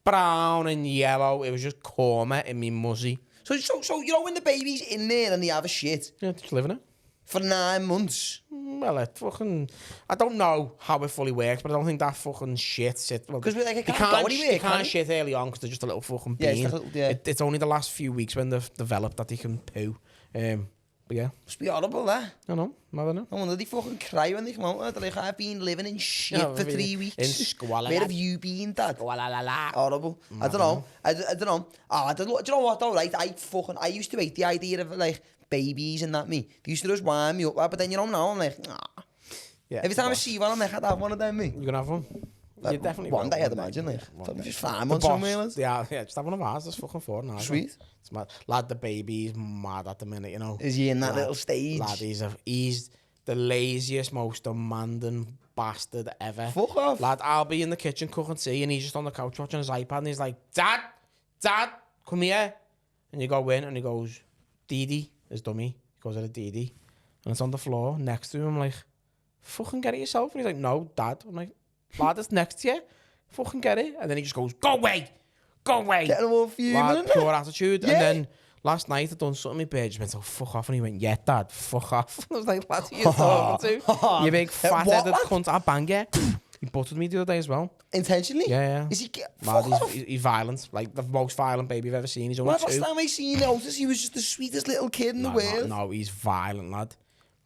[SPEAKER 2] brown and yellow. It was just coma in me muzzy.
[SPEAKER 1] So you know when the baby's in there and they have a shit?
[SPEAKER 2] Yeah, just living it.
[SPEAKER 1] For 9 months?
[SPEAKER 2] Well, it fucking... I don't know how it fully works, but I don't think that fucking shit...
[SPEAKER 1] Because like, it can't go anywhere,
[SPEAKER 2] they can't shit early on because they're just a little fucking bean. It's only the last few weeks when they've developed that they can poo. But yeah.
[SPEAKER 1] Must be horrible, that.
[SPEAKER 2] I know. I don't know.
[SPEAKER 1] I wonder they fucking cry when they come out. They're like, I've been living in shit for 3 weeks.
[SPEAKER 2] In squalor.
[SPEAKER 1] Where have you been, Dad?
[SPEAKER 2] Squalor.
[SPEAKER 1] Horrible. I don't know. I don't know. Do you know what though, right? I used to hate the idea of like babies and that me. They used to just wind me up, but then you know now I'm like, nah. Yeah, every time I see one, I'm like, I'd have one of them, me.
[SPEAKER 2] You gonna have one?
[SPEAKER 1] Like, definitely one day, I'd imagine, like, just find one somewhere.
[SPEAKER 2] Yeah, just have one of ours. That's fucking fun now.
[SPEAKER 1] Sweet.
[SPEAKER 2] It's mad. Lad, the baby's mad at the minute, you know.
[SPEAKER 1] Is he in that little stage?
[SPEAKER 2] Lad, he's the laziest, most demanding bastard ever.
[SPEAKER 1] Fuck off.
[SPEAKER 2] Lad, I'll be in the kitchen cooking tea, and he's just on the couch watching his iPad, and he's like, Dad, come here. And you go in, and he goes, Diddy, his dummy. He goes at a Diddy, and it's on the floor next to him. I'm like, fucking get it yourself. And he's like, no, Dad. I'm like, lad, it's next to you. Fucking get it. And then he just goes, go away.
[SPEAKER 1] Get him all fuming.
[SPEAKER 2] Pure attitude. Yeah. And then last night I done something, my bird just went, oh, fuck off. And he went, yeah, Dad, fuck off. And I was like, lad, who are you talking to? You big fat-headed cunt. I bang you. He buttered me the other day as well.
[SPEAKER 1] Intentionally?
[SPEAKER 2] Yeah.
[SPEAKER 1] Is he...
[SPEAKER 2] Lad, he's violent. Like, the most violent baby I've ever seen. He's only 2.
[SPEAKER 1] Last time I seen Otis, he was just the sweetest little kid in the world.
[SPEAKER 2] No, he's violent, lad.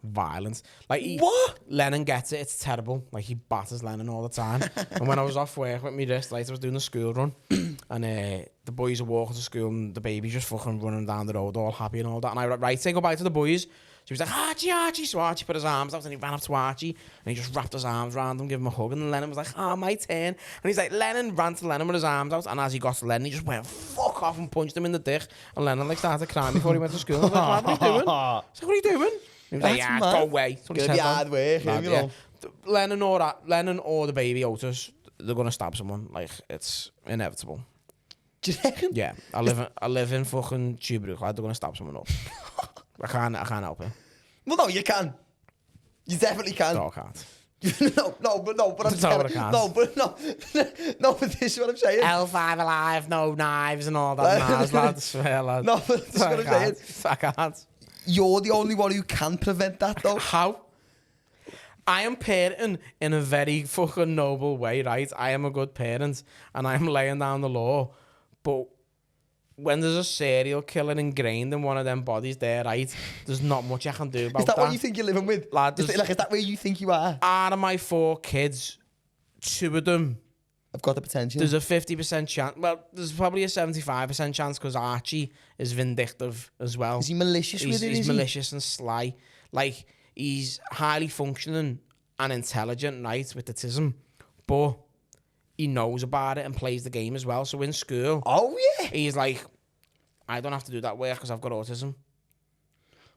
[SPEAKER 2] Violence. Like
[SPEAKER 1] what?
[SPEAKER 2] Lennon gets it. It's terrible. Like he batters Lennon all the time. And when I was off work with me wrist, like I was doing the school run, and the boys are walking to school, and the baby's just fucking running down the road, all happy and all that. And I went, right, say goodbye to the boys. She was like, Archie. So Archie put his arms out, and he ran up to Archie, and he just wrapped his arms around him, gave him a hug, and then Lennon was like, my turn. And he's like, Lennon ran to Lennon with his arms out, and as he got to Lennon, he just went fuck off and punched him in the dick. And Lennon like started crying before he went to school. I was like, what are you doing? I was like, what are you doing? He was like, yeah, go away.
[SPEAKER 1] It's gonna be hard work, you know.
[SPEAKER 2] Lennon or the baby Otis, they're gonna stab someone. Like, it's inevitable.
[SPEAKER 1] Do you reckon?
[SPEAKER 2] Yeah, I live in fucking Childbirth. They're gonna stab someone up. I can't help it.
[SPEAKER 1] Well, no, you can. You definitely can.
[SPEAKER 2] No, I can't.
[SPEAKER 1] but I'm
[SPEAKER 2] That's not what I
[SPEAKER 1] saying,
[SPEAKER 2] can't.
[SPEAKER 1] no, but this is what I'm saying.
[SPEAKER 2] L5 alive, no knives and all that. Mars, lad, I swear, lad.
[SPEAKER 1] No, but this is what I'm saying.
[SPEAKER 2] I can't.
[SPEAKER 1] You're the only one who can prevent that, though.
[SPEAKER 2] How? I am parenting in a very fucking noble way, right? I am a good parent and I'm laying down the law. But when there's a serial killer ingrained in one of them bodies there, right, there's not much I can do about that.
[SPEAKER 1] Is that what you think you're living with?
[SPEAKER 2] Lad,
[SPEAKER 1] is that where you think you are?
[SPEAKER 2] Out of my 4 kids, 2 of them,
[SPEAKER 1] I've got the potential.
[SPEAKER 2] there's a 50% chance. Well, there's probably a 75% chance because Archie is vindictive as well.
[SPEAKER 1] Is he malicious with it?
[SPEAKER 2] He's malicious and sly. Like, he's highly functioning and intelligent, right, with autism, but he knows about it and plays the game as well. So in school, he's like, I don't have to do that work because I've got autism.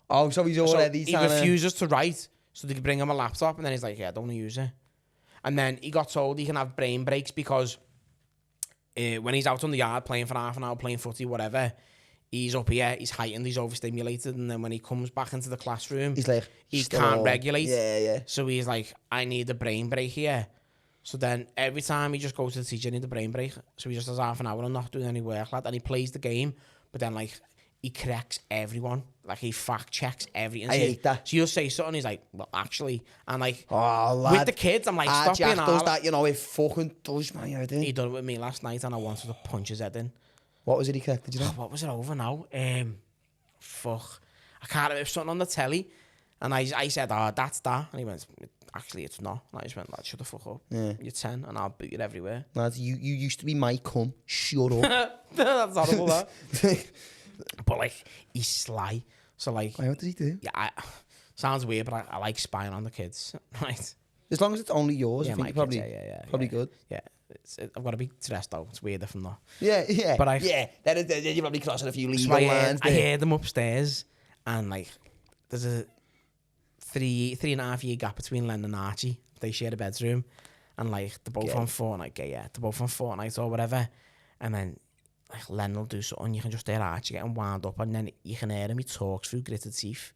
[SPEAKER 1] Oh, so he's already
[SPEAKER 2] he refuses to write, so they can bring him a laptop, and then he's like, yeah, I don't want to use it. And then he got told he can have brain breaks because when he's out on the yard playing for half an hour, playing footy, whatever, he's up here, he's heightened, he's overstimulated, and then when he comes back into the classroom,
[SPEAKER 1] he's like,
[SPEAKER 2] he can't regulate.
[SPEAKER 1] Yeah.
[SPEAKER 2] So he's like, I need a brain break here. So then every time he just goes to the teacher, I need a brain break. So he just has half an hour and not doing any work, lad. And he plays the game, but then like he corrects everyone. Like he fact checks everything.
[SPEAKER 1] I hate that.
[SPEAKER 2] So you'll say something, he's like, well, actually, and like
[SPEAKER 1] lad,
[SPEAKER 2] with the kids, I'm like, stop being
[SPEAKER 1] does that, you know, it fucking does my head in.
[SPEAKER 2] He done it with me last night, and I wanted to punch his head in.
[SPEAKER 1] What was it he corrected, you know?
[SPEAKER 2] What was it over now? Fuck. I can't remember, something on the telly. And I said, oh, that's that. And he went, actually, it's not. And I just went, lad, shut the fuck up. Yeah. You're 10 and I'll boot you everywhere.
[SPEAKER 1] Lads, you used to be my cum. Shut up.
[SPEAKER 2] That's horrible, that. But, like, he's sly. So, like...
[SPEAKER 1] Why, what does he do?
[SPEAKER 2] Yeah, sounds weird, but I like spying on the kids. Right?
[SPEAKER 1] As long as it's only yours,
[SPEAKER 2] yeah,
[SPEAKER 1] I think
[SPEAKER 2] kids,
[SPEAKER 1] probably, probably good.
[SPEAKER 2] Yeah. I've got to be stressed out. It's weird if I'm not.
[SPEAKER 1] Yeah.
[SPEAKER 2] But
[SPEAKER 1] then you're probably crossing a few legal lines.
[SPEAKER 2] I heard them upstairs, and like, there's a 3.5 year gap between Len and Archie. They share a bedroom, and like they're both on Fortnite. They're both on Fortnite or whatever. And then like Len will do something. You can just hear Archie getting wound up, and then you can hear him. He talks through gritted teeth.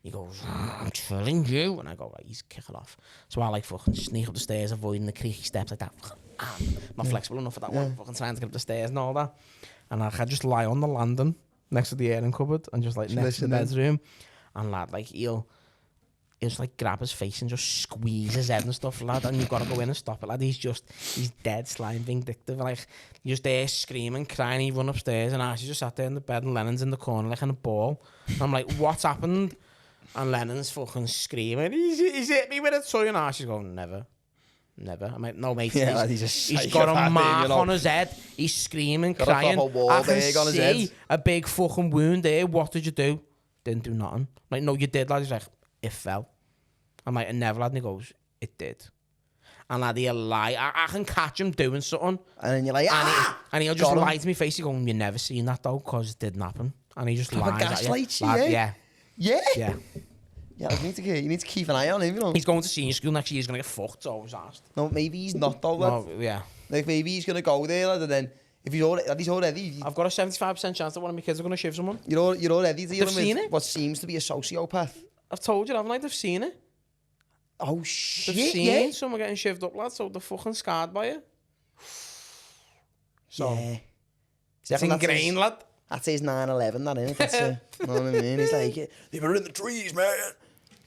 [SPEAKER 2] He goes, I'm telling you. And I go, right, he's kicking off. So I like fucking sneak up the stairs, avoiding the creaky steps like that. Not flexible enough for that one. Fucking trying to get up the stairs and all that. And I just lie on the landing next to the airing cupboard and just like next to the bedroom. And lad, like he'll just like grab his face and just squeeze his head and stuff, lad. And you've got to go in and stop it, lad. He's dead, sly and vindictive. Like, you're just there screaming, crying. He run upstairs and Archie just sat there in the bed and Lennon's in the corner like in a ball. And I'm like, what's happened? And Lennon's fucking screaming. He's hit me with a toy, and Archie's going, never. I'm like, no, mate.
[SPEAKER 1] Yeah,
[SPEAKER 2] he's got a mark on his head. He's screaming,
[SPEAKER 1] got
[SPEAKER 2] crying.
[SPEAKER 1] I can see
[SPEAKER 2] a big fucking wound there. What did you do? Didn't do nothing. I'm like, no, you did, lad. He's like, it fell. I'm like, it never, lad. And he goes, it did. And lad, he'll lie. I can catch him doing something.
[SPEAKER 1] And then you're like,
[SPEAKER 2] and he'll just lie to me face. He's going, you never seen that though, because it didn't happen. And he just lies.
[SPEAKER 1] Gaslights you,
[SPEAKER 2] yeah.
[SPEAKER 1] Yeah?
[SPEAKER 2] Yeah.
[SPEAKER 1] Yeah, you need to keep an eye on him, you know.
[SPEAKER 2] He's going to senior school next year. He's going to get fucked, so I was asked.
[SPEAKER 1] No, maybe he's not, though, lad.
[SPEAKER 2] No, yeah.
[SPEAKER 1] Like, maybe he's going to go there, lad, and then if he's already...
[SPEAKER 2] I've got a 75% chance that one of my kids are going to shiv someone.
[SPEAKER 1] You're already dealing
[SPEAKER 2] seen
[SPEAKER 1] with
[SPEAKER 2] it?
[SPEAKER 1] what seems to be a sociopath.
[SPEAKER 2] I've told you, haven't I? They've seen it.
[SPEAKER 1] Oh, shit,
[SPEAKER 2] They've seen someone getting shivved up, lad, so they're fucking scarred by it. So,
[SPEAKER 1] yeah.
[SPEAKER 2] It's ingrained, lad.
[SPEAKER 1] That's his 9/11, that, innit? That's you know what I mean? He's like, they were in the trees, man.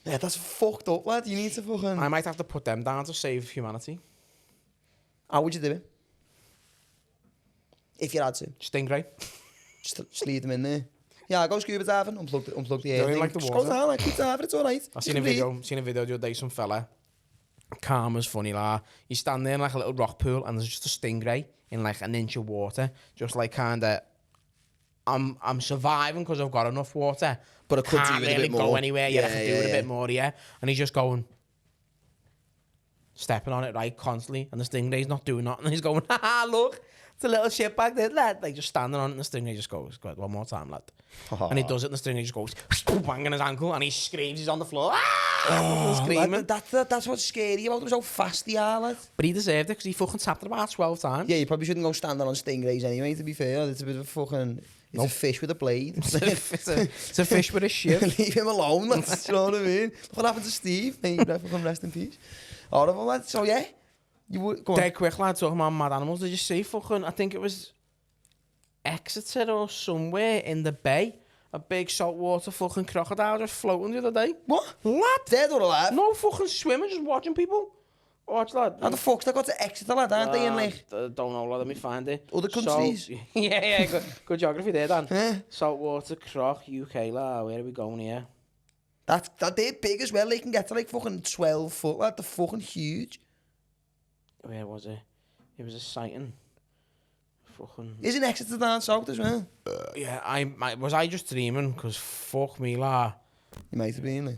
[SPEAKER 1] Yeah, that's fucked up, lad. You need to fucking...
[SPEAKER 2] I might have to put them down to save humanity.
[SPEAKER 1] How would you do it? If you had to.
[SPEAKER 2] Stingray.
[SPEAKER 1] Just leave them in there. Yeah, go scuba diving, unplug the air thing.
[SPEAKER 2] Like the
[SPEAKER 1] just
[SPEAKER 2] water.
[SPEAKER 1] go down, like, keep diving, it's alright.
[SPEAKER 2] I seen a video the other day, some fella, calm as funny, like, you stand there in like a little rock pool and there's just a stingray in like an inch of water, just like kinda, I'm surviving because I've got enough water,
[SPEAKER 1] but I could do
[SPEAKER 2] can't
[SPEAKER 1] it a
[SPEAKER 2] really
[SPEAKER 1] bit more.
[SPEAKER 2] go anywhere, I can do it a bit more, yeah. And he's just going, stepping on it, right, constantly, and the stingray's not doing nothing, and he's going, haha, look, it's a little shit back there, lad. Like, just standing on it, and the stingray just goes, go ahead, one more time, lad. And he does it, and the stingray just goes, banging his ankle, and he screams, he's on the floor, screaming.
[SPEAKER 1] Lad, that's what's scary about them, how fast they are, lad.
[SPEAKER 2] But he deserved it, because he fucking tapped it about 12 times.
[SPEAKER 1] Yeah, you probably shouldn't go standing on stingrays anyway, to be fair. It's a bit of a fucking... It's a fish with a blade.
[SPEAKER 2] It's a fish with a shiv.
[SPEAKER 1] Leave him alone, lads. You know what I mean? What happened to Steve? Hey, fucking rest in peace. Horrible, lad. So, yeah. You would... Go on.
[SPEAKER 2] Dead quick, lad, talking about mad animals. Did you see fucking... I think it was Exeter or somewhere in the bay. A big saltwater fucking crocodile just floating the other day.
[SPEAKER 1] What?
[SPEAKER 2] Lad?
[SPEAKER 1] Dead or alive?
[SPEAKER 2] No fucking swimming, just watching people. Watch, lad.
[SPEAKER 1] How the fuck's that got to Exeter, lad, aren't they in, like...
[SPEAKER 2] Don't know, lad, let me find it.
[SPEAKER 1] Other countries?
[SPEAKER 2] So, yeah, good geography there, Dan. Saltwater croc, UK, lad. Where are we going here?
[SPEAKER 1] They're big as well. They can get to, like, fucking 12 foot, lad. They're fucking huge.
[SPEAKER 2] Where was it? It was a sighting. Fucking...
[SPEAKER 1] Isn't Exeter down south as well?
[SPEAKER 2] Yeah, was I just dreaming? Because fuck me, la.
[SPEAKER 1] You might have been, like.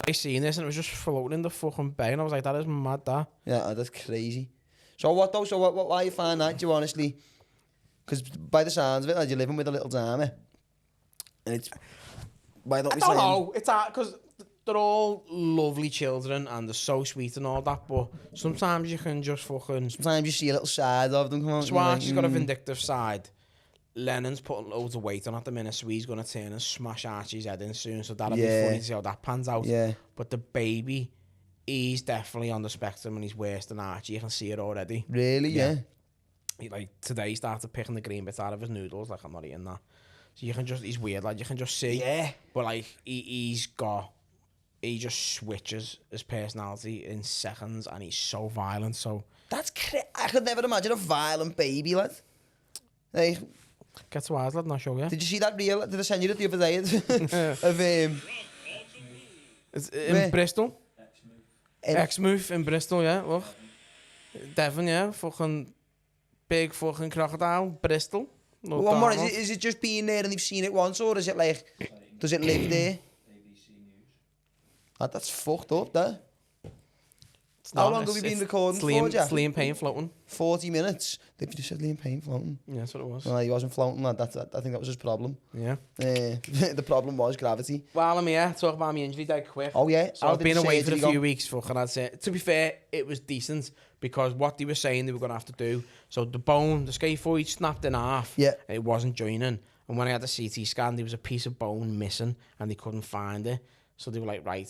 [SPEAKER 2] I seen this and it was just floating in the fucking bay and I was like, that is mad, that.
[SPEAKER 1] Yeah, that's crazy. So what though? So why you find that, do you honestly? Because by the sounds of it, like, you're living with a little dame. And it's... Why don't we say...
[SPEAKER 2] I don't know. It's because they're all lovely children and they're so sweet and all that, but sometimes you can just fucking...
[SPEAKER 1] Sometimes you see a little side of them come on.
[SPEAKER 2] Swan, she's got a vindictive side. Lennon's putting loads of weight on at the minute, so he's going to turn and smash Archie's head in soon, so that'll be funny to see how that pans out.
[SPEAKER 1] Yeah.
[SPEAKER 2] But the baby, he's definitely on the spectrum and he's worse than Archie. You can see it already.
[SPEAKER 1] Really? Yeah.
[SPEAKER 2] He, like, today he started picking the green bits out of his noodles, like, I'm not eating that. So you can just... He's weird, like, you can just see.
[SPEAKER 1] Yeah.
[SPEAKER 2] But, like, he just switches his personality in seconds and he's so violent, so...
[SPEAKER 1] That's I could never imagine a violent baby, lad. Like...
[SPEAKER 2] Get to ours, lad, and I'll show you.
[SPEAKER 1] Did you see that reel? Did I send you it the other day? Of,
[SPEAKER 2] It's in Bristol. Exmouth in Bristol, yeah, look. Devon, yeah, fucking big fucking crocodile, Bristol.
[SPEAKER 1] Well, more, is it just being there and they've seen it once, or is it like, does it live there?
[SPEAKER 4] ABC News.
[SPEAKER 1] That's fucked up, that. How long have we been recording for, Jack?
[SPEAKER 2] It's Liam Payne floating.
[SPEAKER 1] 40 minutes. They've just said Liam Payne floating.
[SPEAKER 2] Yeah, that's what it was.
[SPEAKER 1] Well, he wasn't floating, lad. I think that was his problem.
[SPEAKER 2] Yeah.
[SPEAKER 1] The problem was gravity.
[SPEAKER 2] Well, I'm here, talk about my injury dead quick.
[SPEAKER 1] Oh, yeah?
[SPEAKER 2] So I've been away for a few weeks, fucking, I'd say. To be fair, it was decent, because what they were saying they were going to have to do, so the bone, the scaphoid snapped in half.
[SPEAKER 1] Yeah.
[SPEAKER 2] It wasn't joining. And when I had the CT scan, there was a piece of bone missing, and they couldn't find it. So they were like, right,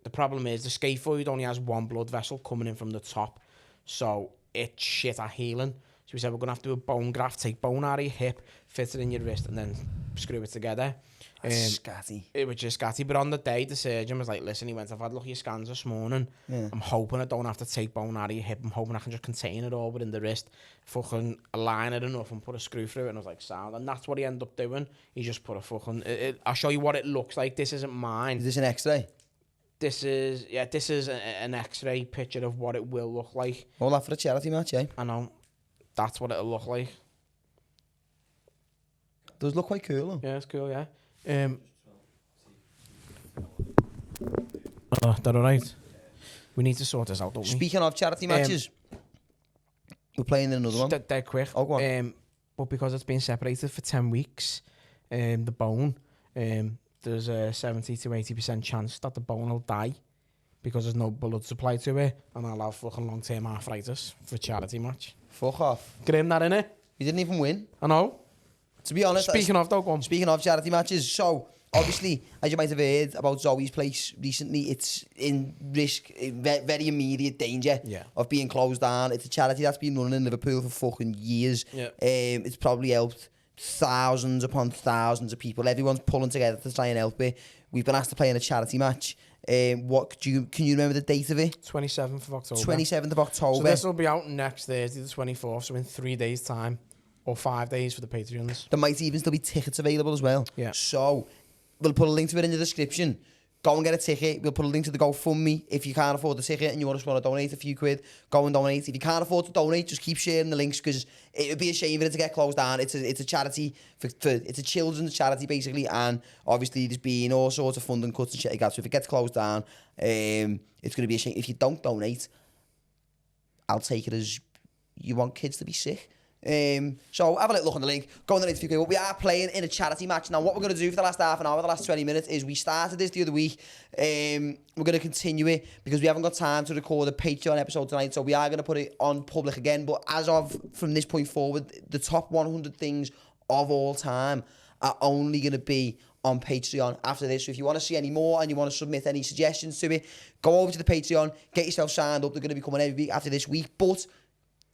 [SPEAKER 2] the problem is the scaphoid only has one blood vessel coming in from the top, so it's shit at healing. So we said, we're going to have to do a bone graft, take bone out of your hip, fit it in your wrist, and then screw it together.
[SPEAKER 1] Scatty.
[SPEAKER 2] It was just scatty, but on the day, the surgeon was like, listen, he went, I've had a look at your scans this morning. Yeah. I'm hoping I don't have to take bone out of your hip. I'm hoping I can just contain it all within the wrist, fucking align it enough and put a screw through it. And I was like, sound. And that's what he ended up doing. He just put a fucking... I'll show you what it looks like. This isn't mine.
[SPEAKER 1] Is this an X-ray?
[SPEAKER 2] This is an X-ray picture of what it will look like.
[SPEAKER 1] All that for a charity match, eh?
[SPEAKER 2] I know. That's what it'll look like.
[SPEAKER 1] Does look quite cool, though.
[SPEAKER 2] Yeah, it's cool, yeah. Oh, that alright? We need to sort this out, don't we?
[SPEAKER 1] Speaking of charity matches, we're playing in another one.
[SPEAKER 2] Dead quick.
[SPEAKER 1] Oh, go on.
[SPEAKER 2] But because it's been separated for 10 weeks, the bone, there's a 70 to 80% chance that the bone will die because there's no blood supply to it, and I'll have fucking long-term arthritis for a charity match.
[SPEAKER 1] Fuck off.
[SPEAKER 2] Grim that, innit?
[SPEAKER 1] You didn't even win.
[SPEAKER 2] I know.
[SPEAKER 1] To be honest...
[SPEAKER 2] Speaking of, though, go on.
[SPEAKER 1] Speaking of charity matches, so... Obviously, as you might have heard about Zoe's place recently, it's in risk, very immediate danger of being closed down. It's a charity that's been running in Liverpool for fucking years.
[SPEAKER 2] Yeah.
[SPEAKER 1] It's probably helped thousands upon thousands of people. Everyone's pulling together to try and help it. We've been asked to play in a charity match. Can you remember the date of it?
[SPEAKER 2] 27th of October.
[SPEAKER 1] 27th of October.
[SPEAKER 2] So this will be out next Thursday, the 24th, so in 3 days' time. Or 5 days for the Patreons.
[SPEAKER 1] There might even still be tickets available as well.
[SPEAKER 2] Yeah.
[SPEAKER 1] So... we'll put a link to it in the description. Go and get a ticket. We'll put a link to the GoFundMe. If you can't afford the ticket and you just want to donate a few quid, go and donate. If you can't afford to donate, just keep sharing the links, because it would be a shame for it to get closed down. It's a charity, it's a children's charity basically, and obviously there's been all sorts of funding cuts and shit like that. So if it gets closed down, it's going to be a shame. If you don't donate, I'll take it as you want kids to be sick. So have a little look on the link, go on the link if you go. We are playing in a charity match. Now what we're going to do for the last half an hour, the last 20 minutes, is we started this the other week. We're going to continue it because we haven't got time to record a Patreon episode tonight, so we are going to put it on public again. But as of from this point forward, the top 100 things of all time are only going to be on Patreon after this. So if you want to see any more and you want to submit any suggestions to it, go over to the Patreon, get yourself signed up. They're going to be coming every week after this week. But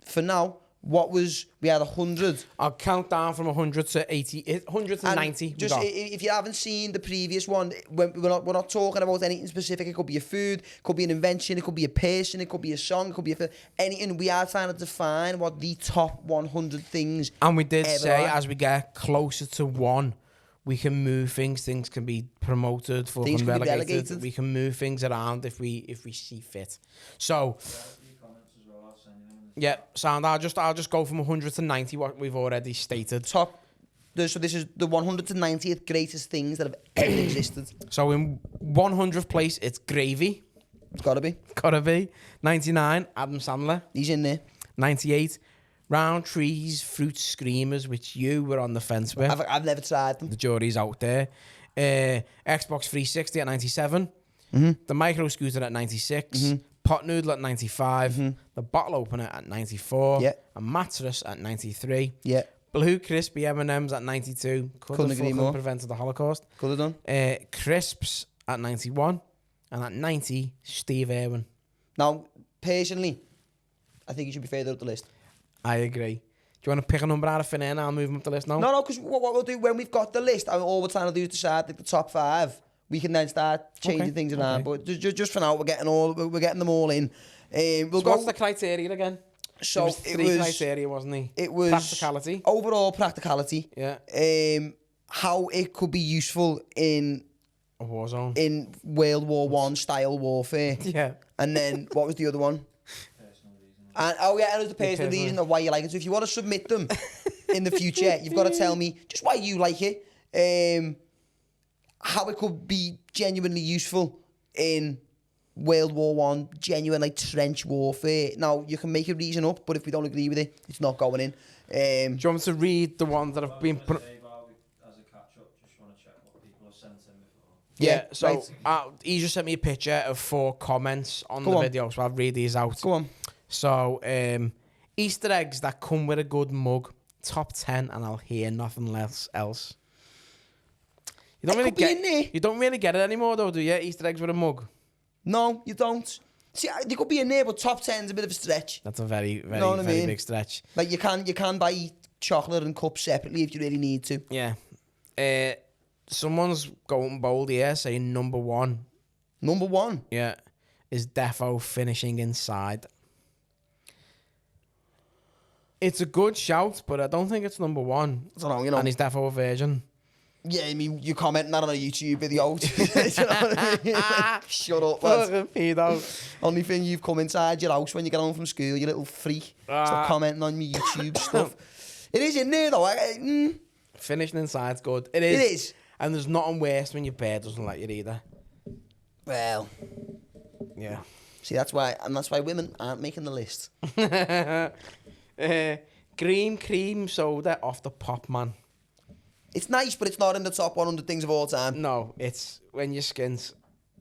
[SPEAKER 1] for now, we had 100.
[SPEAKER 2] I'll count down from 100 to 80, 100 to 90.
[SPEAKER 1] Just if you haven't seen the previous one, we're not talking about anything specific. It could be a food, it could be an invention, it could be a person, it could be a song, it could be anything. We are trying to define what the top 100 things.
[SPEAKER 2] And we did say
[SPEAKER 1] are.
[SPEAKER 2] As we get closer to one, we can move things. Things can be promoted,
[SPEAKER 1] Things can be delegated.
[SPEAKER 2] We can move things around if we see fit. So. Yeah, sound. I'll just go from 100 to 90. What we've already stated.
[SPEAKER 1] So this is the 100 to 90th greatest things that have ever existed.
[SPEAKER 2] So in 100th place, it's Gravy.
[SPEAKER 1] It's gotta be.
[SPEAKER 2] 99, Adam Sandler.
[SPEAKER 1] He's in there.
[SPEAKER 2] 98, Round Trees, Fruit Screamers, which you were on the fence with.
[SPEAKER 1] I've never tried them.
[SPEAKER 2] The jury's out there. Xbox 360 at 97. Mm-hmm. The Micro Scooter at 96. Mm-hmm. Pot Noodle at 95. Mm-hmm. The Bottle Opener at 94.
[SPEAKER 1] Yeah.
[SPEAKER 2] A Mattress at 93.
[SPEAKER 1] Yeah.
[SPEAKER 2] Blue Crispy M&M's at 92.
[SPEAKER 1] Couldn't agree more.
[SPEAKER 2] Prevented the Holocaust.
[SPEAKER 1] Could have done.
[SPEAKER 2] Crisps at 91. And at 90, Steve Irwin.
[SPEAKER 1] Now, personally, I think you should be further up the list.
[SPEAKER 2] I agree. Do you want to pick a number out of thin air and I'll move them up the list now?
[SPEAKER 1] No, because what we'll do, when we've got the list, and all we're trying to do is decide the top 5, we can then start changing things around. But just for now, we're getting them all in.
[SPEAKER 2] What's the criteria again?
[SPEAKER 1] So
[SPEAKER 2] it was three criteria, wasn't he?
[SPEAKER 1] It was
[SPEAKER 2] practicality.
[SPEAKER 1] Overall practicality.
[SPEAKER 2] Yeah.
[SPEAKER 1] How it could be useful in
[SPEAKER 2] a war zone.
[SPEAKER 1] In World War One style warfare.
[SPEAKER 2] Yeah.
[SPEAKER 1] And then what was the other one? Personal reason. And it was the personal reason of why you like it. So if you want to submit them in the future, you've got to tell me just why you like it. How it could be genuinely useful in World War One, genuine like trench warfare. Now you can make a reason up, but if we don't agree with it, it's not going in.
[SPEAKER 2] Do you want me to read the ones that have been put?
[SPEAKER 4] As a catch up, just want to check what people have sent in before.
[SPEAKER 2] Yeah, so
[SPEAKER 1] right.
[SPEAKER 2] He just sent me a picture of 4 comments on the video, so I'll read these out.
[SPEAKER 1] Go on.
[SPEAKER 2] So, Easter eggs that come with a good mug, top 10, and I'll hear nothing else. You don't really get it anymore, though, do you? Easter eggs with a mug.
[SPEAKER 1] No, you don't. See, they could be in there, but top 10's a bit of a stretch.
[SPEAKER 2] That's a very, very, very big stretch.
[SPEAKER 1] Like you can buy chocolate and cups separately if you really need to.
[SPEAKER 2] Yeah. Someone's going bold here, saying number 1.
[SPEAKER 1] Number 1?
[SPEAKER 2] Yeah. Is defo finishing inside. It's a good shout, but I don't think it's number 1.
[SPEAKER 1] I don't know,
[SPEAKER 2] And he's defo a virgin.
[SPEAKER 1] Yeah, I mean, you're commenting that on a YouTube video. Do you know what I mean? Like, shut up, lad. Only thing you've come inside your house when you get home from school, you little freak. Stop commenting on my YouTube stuff. It is in there, though.
[SPEAKER 2] Finishing inside's good. It is.
[SPEAKER 1] It is.
[SPEAKER 2] And there's nothing worse when your bear doesn't like you either.
[SPEAKER 1] Well.
[SPEAKER 2] Yeah.
[SPEAKER 1] See, that's why women aren't making the list.
[SPEAKER 2] Green cream soda off the pop, man.
[SPEAKER 1] It's nice, but it's not in the top 100 things of all time.
[SPEAKER 2] No, it's when your skin's...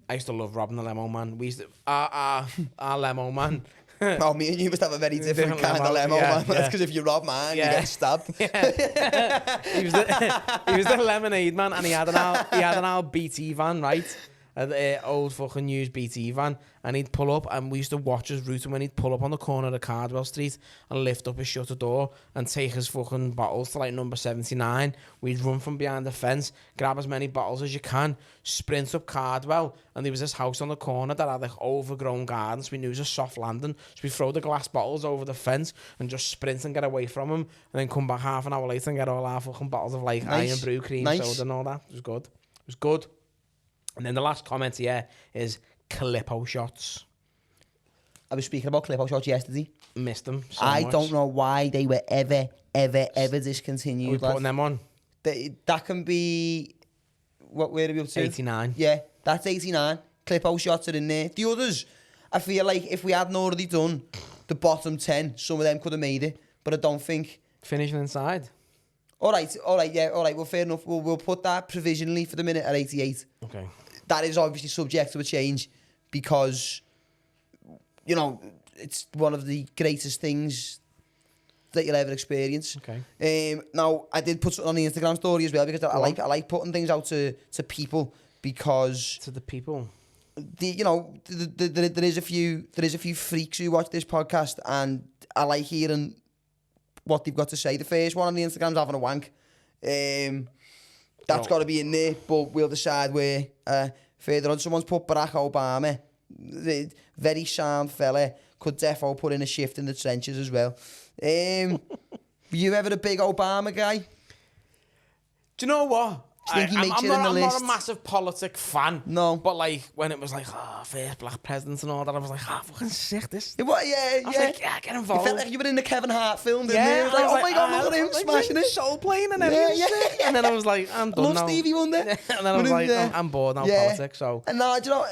[SPEAKER 2] I used to love robbing the lemo man. We used to... Our lemo man.
[SPEAKER 1] Oh, me and you must have a very different kind of lemo, man. That's because if you rob mine, you get stabbed.
[SPEAKER 2] Yeah. he was the lemonade man, and he had an old BT van, right? An old fucking used BT van, and he'd pull up, and we used to watch his route, and when he'd pull up on the corner of Cardwell Street and lift up his shutter door and take his fucking bottles to like number 79, we'd run from behind the fence, grab as many bottles as you can, sprint up Cardwell, and there was this house on the corner that had like overgrown gardens. We knew it was a soft landing, so we'd throw the glass bottles over the fence and just sprint and get away from him, and then come back half an hour later and get all our fucking bottles of like Iron Brew cream soda and all that. It was good. And then the last comment here is Calippo shots.
[SPEAKER 1] I was speaking about Calippo shots yesterday.
[SPEAKER 2] Missed them so
[SPEAKER 1] I
[SPEAKER 2] much.
[SPEAKER 1] don't know why they were ever discontinued.
[SPEAKER 2] Are we putting them on?
[SPEAKER 1] That can be... Where are we up to?
[SPEAKER 2] 89.
[SPEAKER 1] Yeah, that's 89. Calippo shots are in there. The others, I feel like if we hadn't already done the bottom 10, some of them could have made it. But I don't think...
[SPEAKER 2] Finishing inside.
[SPEAKER 1] All right, well, fair enough. We'll put that provisionally for the minute at 88.
[SPEAKER 2] Okay.
[SPEAKER 1] That is obviously subject to a change because, you know, it's one of the greatest things that you'll ever experience.
[SPEAKER 2] Okay.
[SPEAKER 1] Now, I did put something on the Instagram story as well because I like putting things out to people because
[SPEAKER 2] To the people.
[SPEAKER 1] there is a few freaks who watch this podcast and I like hearing what they've got to say. The first one on the Instagram's having a wank. That's got to be in there, but we'll decide where. Further on, someone's put Barack Obama, the very sound fella, could defo put in a shift in the trenches as well. Were you ever a big Obama guy?
[SPEAKER 2] Do you know what?
[SPEAKER 1] Do you think he makes it in the list?
[SPEAKER 2] I'm not a massive politic fan.
[SPEAKER 1] No.
[SPEAKER 2] But like, when it was like, first black presidents and all that, I was like, fucking sick, this.
[SPEAKER 1] Yeah, I
[SPEAKER 2] was like, yeah, get involved.
[SPEAKER 1] You felt like you were in the Kevin Hart film, didn't you?
[SPEAKER 2] Yeah.
[SPEAKER 1] It was like, oh my God, look at him
[SPEAKER 2] like,
[SPEAKER 1] smashing it.
[SPEAKER 2] Soul playing and everything.
[SPEAKER 1] Yeah.
[SPEAKER 2] And then I was like, I'm done
[SPEAKER 1] Love
[SPEAKER 2] now.
[SPEAKER 1] Stevie Wonder.
[SPEAKER 2] And then I was like, I'm bored now of politics, so.
[SPEAKER 1] And no, do you know,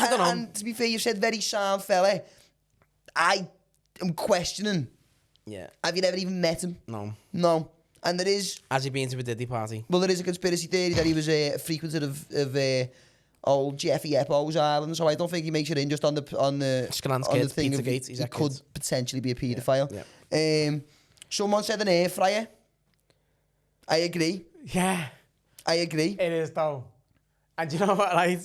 [SPEAKER 2] I don't know.
[SPEAKER 1] And to be fair, you said very sound fella. I am questioning.
[SPEAKER 2] Yeah.
[SPEAKER 1] Have you never even met him?
[SPEAKER 2] No.
[SPEAKER 1] And there is...
[SPEAKER 2] Has he been to a Diddy party?
[SPEAKER 1] Well, there is a conspiracy theory that he was a frequenter of old Jeffy Eppo's island, so I don't think he makes it in just on the thing of he could potentially be a paedophile.
[SPEAKER 2] Yeah.
[SPEAKER 1] Someone said an air fryer. I agree.
[SPEAKER 2] Yeah.
[SPEAKER 1] I agree.
[SPEAKER 2] It is though. And do you know what, right?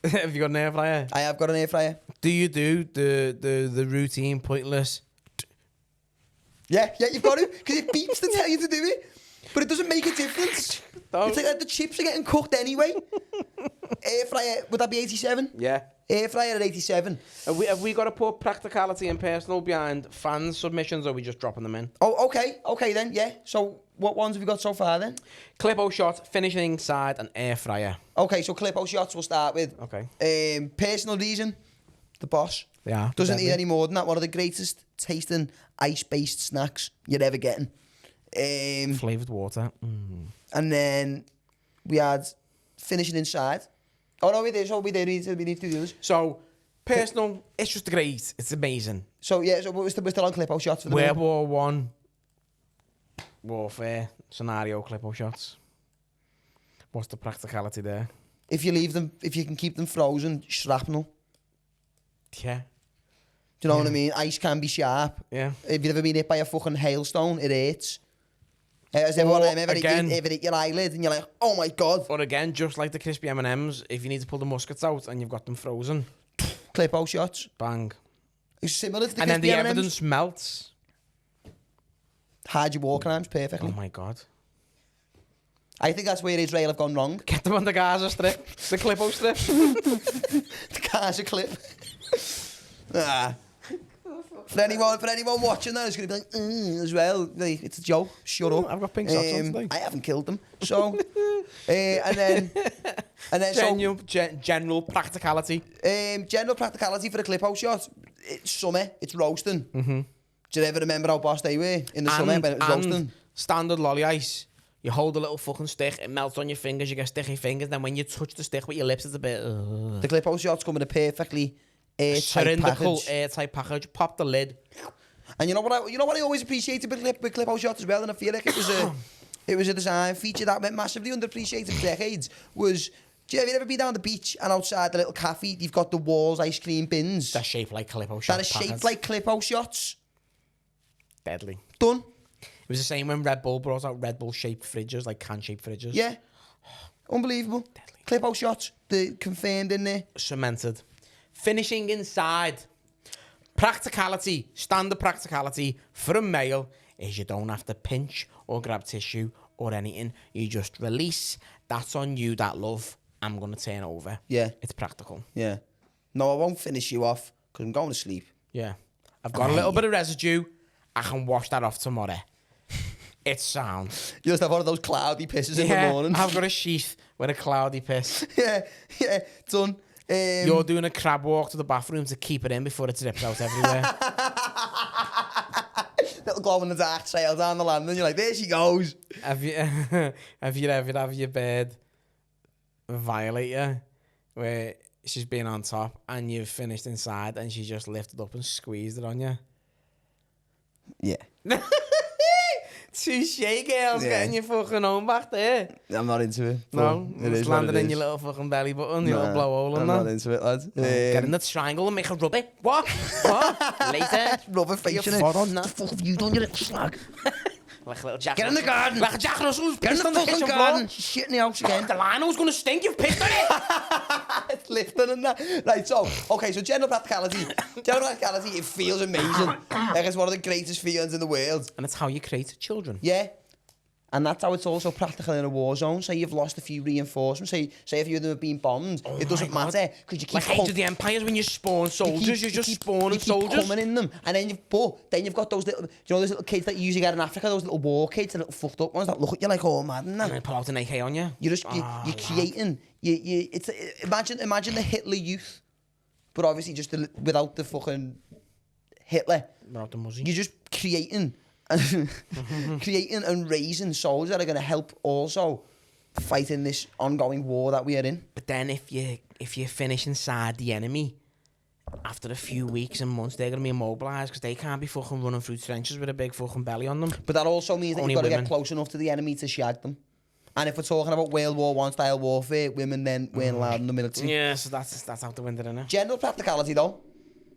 [SPEAKER 2] Have you got an air fryer?
[SPEAKER 1] I have got an air fryer.
[SPEAKER 2] Do you do the routine pointless?
[SPEAKER 1] Yeah, you've got to, because it beeps to tell you to do it, but it doesn't make a difference.
[SPEAKER 2] No.
[SPEAKER 1] It's like the chips are getting cooked anyway. Air fryer, would that be 87?
[SPEAKER 2] Yeah.
[SPEAKER 1] Air fryer at 87.
[SPEAKER 2] Have we got to put practicality and personal behind fans' submissions, or are we just dropping them in?
[SPEAKER 1] Oh, okay then, yeah. So what ones have we got so far then?
[SPEAKER 2] Clipo shot, finishing inside, and air fryer.
[SPEAKER 1] Okay, so Clipo shots we'll start with.
[SPEAKER 2] Okay.
[SPEAKER 1] Personal reason, the boss.
[SPEAKER 2] Yeah.
[SPEAKER 1] Doesn't eat any more than that. One of the greatest tasting ice-based snacks you're ever getting.
[SPEAKER 2] Flavoured water.
[SPEAKER 1] And then we had finishing inside. Oh no, we did. So we need to do those.
[SPEAKER 2] So personal, it's just great. It's amazing.
[SPEAKER 1] So yeah, so we're still on Clipo shots for the
[SPEAKER 2] World War One warfare scenario Clipo shots. What's the practicality there?
[SPEAKER 1] If you can keep them frozen, shrapnel.
[SPEAKER 2] Yeah.
[SPEAKER 1] Do you know what I mean? Ice can be sharp.
[SPEAKER 2] Yeah.
[SPEAKER 1] If you've ever been hit by a fucking hailstone, it hurts. Has everyone ever hit your eyelid and you're like, oh my God.
[SPEAKER 2] Or again, just like the crispy M&Ms, if you need to pull the muskets out and you've got them frozen.
[SPEAKER 1] Clipo shots.
[SPEAKER 2] Bang.
[SPEAKER 1] It's similar to the
[SPEAKER 2] and
[SPEAKER 1] crispy
[SPEAKER 2] then the
[SPEAKER 1] M&Ms.
[SPEAKER 2] evidence melts.
[SPEAKER 1] Hide your walking arms perfectly.
[SPEAKER 2] Oh my God.
[SPEAKER 1] I think that's where Israel have gone wrong.
[SPEAKER 2] Get them on the Gaza strip. The Clipo strip.
[SPEAKER 1] The Gaza clip. For anyone watching that, it's going to be like, as well. Like, it's a joke. Shut up.
[SPEAKER 2] I've got pink socks on today.
[SPEAKER 1] I haven't killed them. So, and then
[SPEAKER 2] general practicality.
[SPEAKER 1] General practicality for the Clipo shot. It's summer. It's roasting. Mm-hmm. Do you ever remember how boss they were in the summer when it was roasting?
[SPEAKER 2] Standard lolly ice. You hold a little fucking stick, it melts on your fingers, you get sticky fingers, then when you touch the stick with your lips, it's a bit...
[SPEAKER 1] The Clipo shots come in a perfectly airtight package.
[SPEAKER 2] Airtight package. Pop the lid.
[SPEAKER 1] And you know what I always appreciated with Clipo shots as well, and I feel like it was a design feature that went massively underappreciated for decades, was... Have you ever been down the beach and outside the little cafe, you've got the walls ice cream bins?
[SPEAKER 2] They're shaped like Clipo shots.
[SPEAKER 1] That are shaped like Clipo shots.
[SPEAKER 2] Deadly.
[SPEAKER 1] Done.
[SPEAKER 2] It was the same when Red Bull brought out Red Bull shaped fridges, like can shaped fridges.
[SPEAKER 1] Yeah. Unbelievable.
[SPEAKER 2] Deadly.
[SPEAKER 1] Clipo shots, the confirmed in there.
[SPEAKER 2] Cemented. Finishing inside. Practicality, standard practicality for a male is you don't have to pinch or grab tissue or anything. You just release. That's on you, that love. I'm going to turn over.
[SPEAKER 1] Yeah.
[SPEAKER 2] It's practical.
[SPEAKER 1] Yeah. No, I won't finish you off because I'm going to sleep.
[SPEAKER 2] Yeah. I've got a little bit of residue. I can wash that off tomorrow. It's sound.
[SPEAKER 1] You just have one of those cloudy pisses in the morning.
[SPEAKER 2] I've got a sheath with a cloudy piss.
[SPEAKER 1] yeah, done.
[SPEAKER 2] You're doing a crab walk to the bathroom to keep it in before it drips out everywhere.
[SPEAKER 1] Little glow in the dark trail down the land, and you're like, there she goes.
[SPEAKER 2] Have you ever have your bird violate you, where she's been on top and you've finished inside and she just lifted up and squeezed it on you?
[SPEAKER 1] Yeah.
[SPEAKER 2] Touche, girls, getting your fucking home back there.
[SPEAKER 1] I'm not into it.
[SPEAKER 2] No,
[SPEAKER 1] it
[SPEAKER 2] it's
[SPEAKER 1] is what
[SPEAKER 2] landed
[SPEAKER 1] it
[SPEAKER 2] in
[SPEAKER 1] is.
[SPEAKER 2] your little fucking belly button, your little blowhole
[SPEAKER 1] I'm
[SPEAKER 2] and
[SPEAKER 1] not
[SPEAKER 2] that.
[SPEAKER 1] into it, lad.
[SPEAKER 2] Get in the triangle and make a rub it. What? Later.
[SPEAKER 1] Rubber face
[SPEAKER 2] Your
[SPEAKER 1] in it.
[SPEAKER 2] foot on
[SPEAKER 1] What
[SPEAKER 2] that.
[SPEAKER 1] the fuck have you done, you little slag?
[SPEAKER 2] Like a little Jack
[SPEAKER 1] Get in the
[SPEAKER 2] Russell.
[SPEAKER 1] garden.
[SPEAKER 2] Like a Jack Russell's
[SPEAKER 1] Get in
[SPEAKER 2] pissed
[SPEAKER 1] the
[SPEAKER 2] on the
[SPEAKER 1] fucking
[SPEAKER 2] kitchen
[SPEAKER 1] garden.
[SPEAKER 2] floor.
[SPEAKER 1] Shit in the house again.
[SPEAKER 2] The lino's gonna stink, you've pissed on it.
[SPEAKER 1] It's lifting and that. Right, so general practicality. General practicality, it feels amazing. Like it's one of the greatest feelings in the world.
[SPEAKER 2] And it's how you create children.
[SPEAKER 1] Yeah. And that's how it's also practical in a war zone. Say you've lost a few reinforcements. Say if you have been bombed, it doesn't matter because you keep
[SPEAKER 2] Like Age of the Empires when you spawn soldiers, you're just spawning soldiers.
[SPEAKER 1] coming in them, and then you've got those little, those little kids that you usually get in Africa, those little war kids, the little fucked up ones that look at you like, oh mad and that.
[SPEAKER 2] And they pull out an AK on you.
[SPEAKER 1] You're creating. Imagine the Hitler Youth, but obviously just without the fucking Hitler.
[SPEAKER 2] Without the muzzy.
[SPEAKER 1] You're just creating and raising soldiers that are going to help also fight in this ongoing war that we are in.
[SPEAKER 2] But then if you finish inside the enemy, after a few weeks and months, they're going to be immobilised because they can't be fucking running through trenches with a big fucking belly on them.
[SPEAKER 1] But that also means that
[SPEAKER 2] Only
[SPEAKER 1] you've got to
[SPEAKER 2] women.
[SPEAKER 1] get close enough to the enemy to shag them. And if we're talking about World War I style warfare, women then weren't allowed in the military.
[SPEAKER 2] Yeah, so that's out the window, innit?
[SPEAKER 1] General practicality though,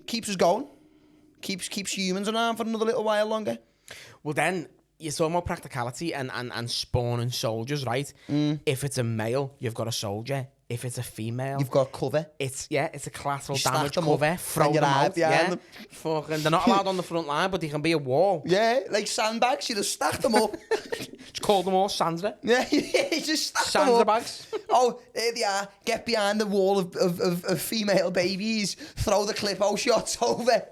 [SPEAKER 1] keeps us going. Keeps humans around for another little while longer.
[SPEAKER 2] Well, then you're talking about practicality and spawning soldiers, right? If it's a male, you've got a soldier. If it's a female,
[SPEAKER 1] You've got cover.
[SPEAKER 2] it's a collateral
[SPEAKER 1] You stack
[SPEAKER 2] damage
[SPEAKER 1] them
[SPEAKER 2] cover.
[SPEAKER 1] up,
[SPEAKER 2] Throw
[SPEAKER 1] and you're
[SPEAKER 2] them
[SPEAKER 1] out
[SPEAKER 2] out,
[SPEAKER 1] behind
[SPEAKER 2] yeah.
[SPEAKER 1] them.
[SPEAKER 2] Fucking, they're not allowed on the front line, but they can be a wall.
[SPEAKER 1] Yeah, like sandbags, you just stack them up.
[SPEAKER 2] Just call them all Sandra.
[SPEAKER 1] Yeah, you just stack them
[SPEAKER 2] Sandra
[SPEAKER 1] up.
[SPEAKER 2] bags.
[SPEAKER 1] Oh, there they are. Get behind the wall of female babies. Throw the clip-o shots over.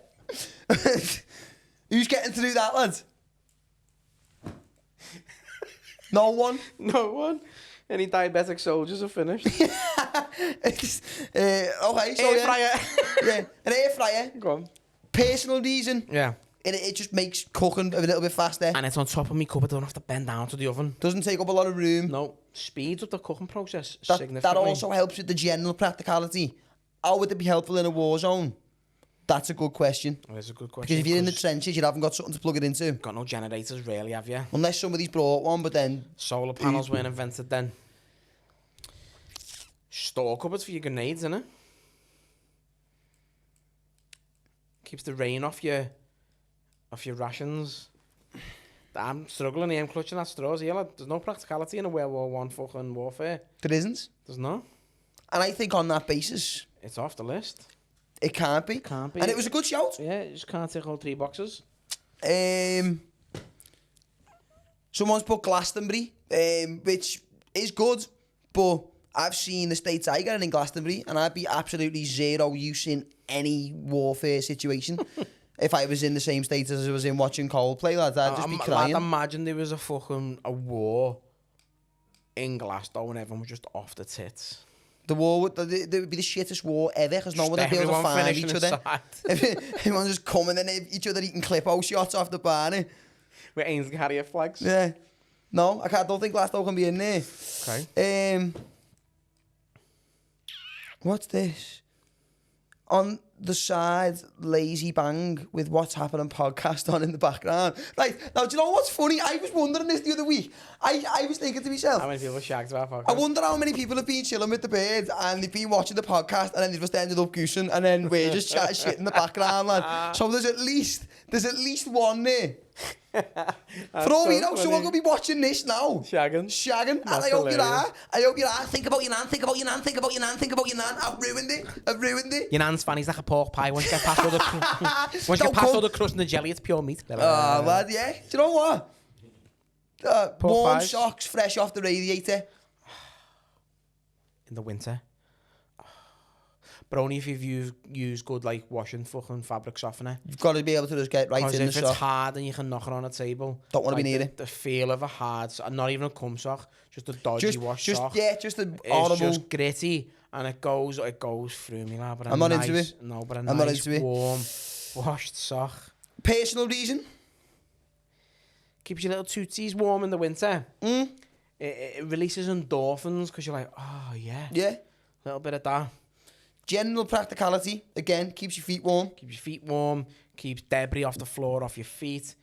[SPEAKER 1] Who's getting to do that, lads? No one?
[SPEAKER 2] No one. Any diabetic soldiers are finished.
[SPEAKER 1] Okay, so
[SPEAKER 2] Air fryer.
[SPEAKER 1] yeah, an air fryer.
[SPEAKER 2] Go on.
[SPEAKER 1] Personal reason.
[SPEAKER 2] Yeah.
[SPEAKER 1] It just makes cooking a little bit faster.
[SPEAKER 2] And it's on top of me cupboard. I don't have to bend down to the oven.
[SPEAKER 1] Doesn't take up a lot of room.
[SPEAKER 2] No. Speeds up the cooking process
[SPEAKER 1] That
[SPEAKER 2] significantly.
[SPEAKER 1] also helps with the general practicality. How would it be helpful in a war zone? That's a good question.
[SPEAKER 2] That's a good question.
[SPEAKER 1] Because if you're in the trenches, you haven't got something to plug it into.
[SPEAKER 2] Got no generators, really, have you?
[SPEAKER 1] Unless somebody's brought one, but then...
[SPEAKER 2] Solar panels weren't invented then. Store cupboards for your grenades, innit? Keeps the rain off your rations. I'm struggling here, I'm clutching at straws here. Like, there's no practicality in a World War I fucking warfare.
[SPEAKER 1] There isn't.
[SPEAKER 2] There's no.
[SPEAKER 1] And I think on that basis,
[SPEAKER 2] It's off the list.
[SPEAKER 1] it can't be.
[SPEAKER 2] Can't be.
[SPEAKER 1] And it was a good shout.
[SPEAKER 2] Yeah, you just can't tick all 3 boxes.
[SPEAKER 1] Someone's put Glastonbury, which is good, but I've seen the States I got in Glastonbury, and I'd be absolutely zero use in any warfare situation. If I was in the same state as I was in watching Coldplay, lads, I'd just be crying.
[SPEAKER 2] I'd imagine there was a war in Glasgow and everyone was just off the tits.
[SPEAKER 1] The war would be the shittest war ever, because no one would be able to
[SPEAKER 2] Everyone
[SPEAKER 1] find
[SPEAKER 2] finishing
[SPEAKER 1] each other.
[SPEAKER 2] aside.
[SPEAKER 1] Everyone's just coming and each other eating clip-o shots off the barney.
[SPEAKER 2] With Ainsley Harrier flags.
[SPEAKER 1] Yeah. No, I don't think Glasgow can be in there.
[SPEAKER 2] Okay.
[SPEAKER 1] What's this? On the side, lazy bang with What's Happening podcast on in the background. Right, now, do you know what's funny? I was wondering this the other week. I was thinking to myself,
[SPEAKER 2] How many people shagged to our podcast?
[SPEAKER 1] I wonder how many people have been chilling with the bird and they've been watching the podcast and then they've just ended up goosing and then we're just chatting shit in the background, lad. So there's at least one there. For all we know, someone could be watching this now.
[SPEAKER 2] Shagging.
[SPEAKER 1] And I hope you are. Think about your nan, think about your nan, think about your nan, think about your nan. I've ruined it.
[SPEAKER 2] Your nan's fanny's like a pork pie. Once you get past all the all the crust and the jelly, it's pure meat.
[SPEAKER 1] Lad, yeah. Do you know what? Warm
[SPEAKER 2] pies.
[SPEAKER 1] socks, fresh off the radiator.
[SPEAKER 2] In the winter. But only if you've used good, like, washing fucking fabric softener.
[SPEAKER 1] You've got to be able to just get right
[SPEAKER 2] Because
[SPEAKER 1] in the
[SPEAKER 2] if it's
[SPEAKER 1] sock.
[SPEAKER 2] hard and you can knock it on a table.
[SPEAKER 1] Don't want to be
[SPEAKER 2] like
[SPEAKER 1] near it.
[SPEAKER 2] The feel of a hard sock, not even a cum sock, just a dodgy wash sock.
[SPEAKER 1] Yeah, just a
[SPEAKER 2] It's
[SPEAKER 1] horrible.
[SPEAKER 2] just gritty and it goes through me, lad. But
[SPEAKER 1] I'm not into it.
[SPEAKER 2] No, but a
[SPEAKER 1] I'm
[SPEAKER 2] nice,
[SPEAKER 1] not into it.
[SPEAKER 2] warm, washed sock.
[SPEAKER 1] Personal reason?
[SPEAKER 2] Keeps your little tootsies warm in the winter. It releases endorphins because you're like, oh, yeah.
[SPEAKER 1] Yeah.
[SPEAKER 2] A little bit of that.
[SPEAKER 1] General practicality, again, keeps your feet warm.
[SPEAKER 2] Keeps your feet warm, keeps debris off the floor, off your feet.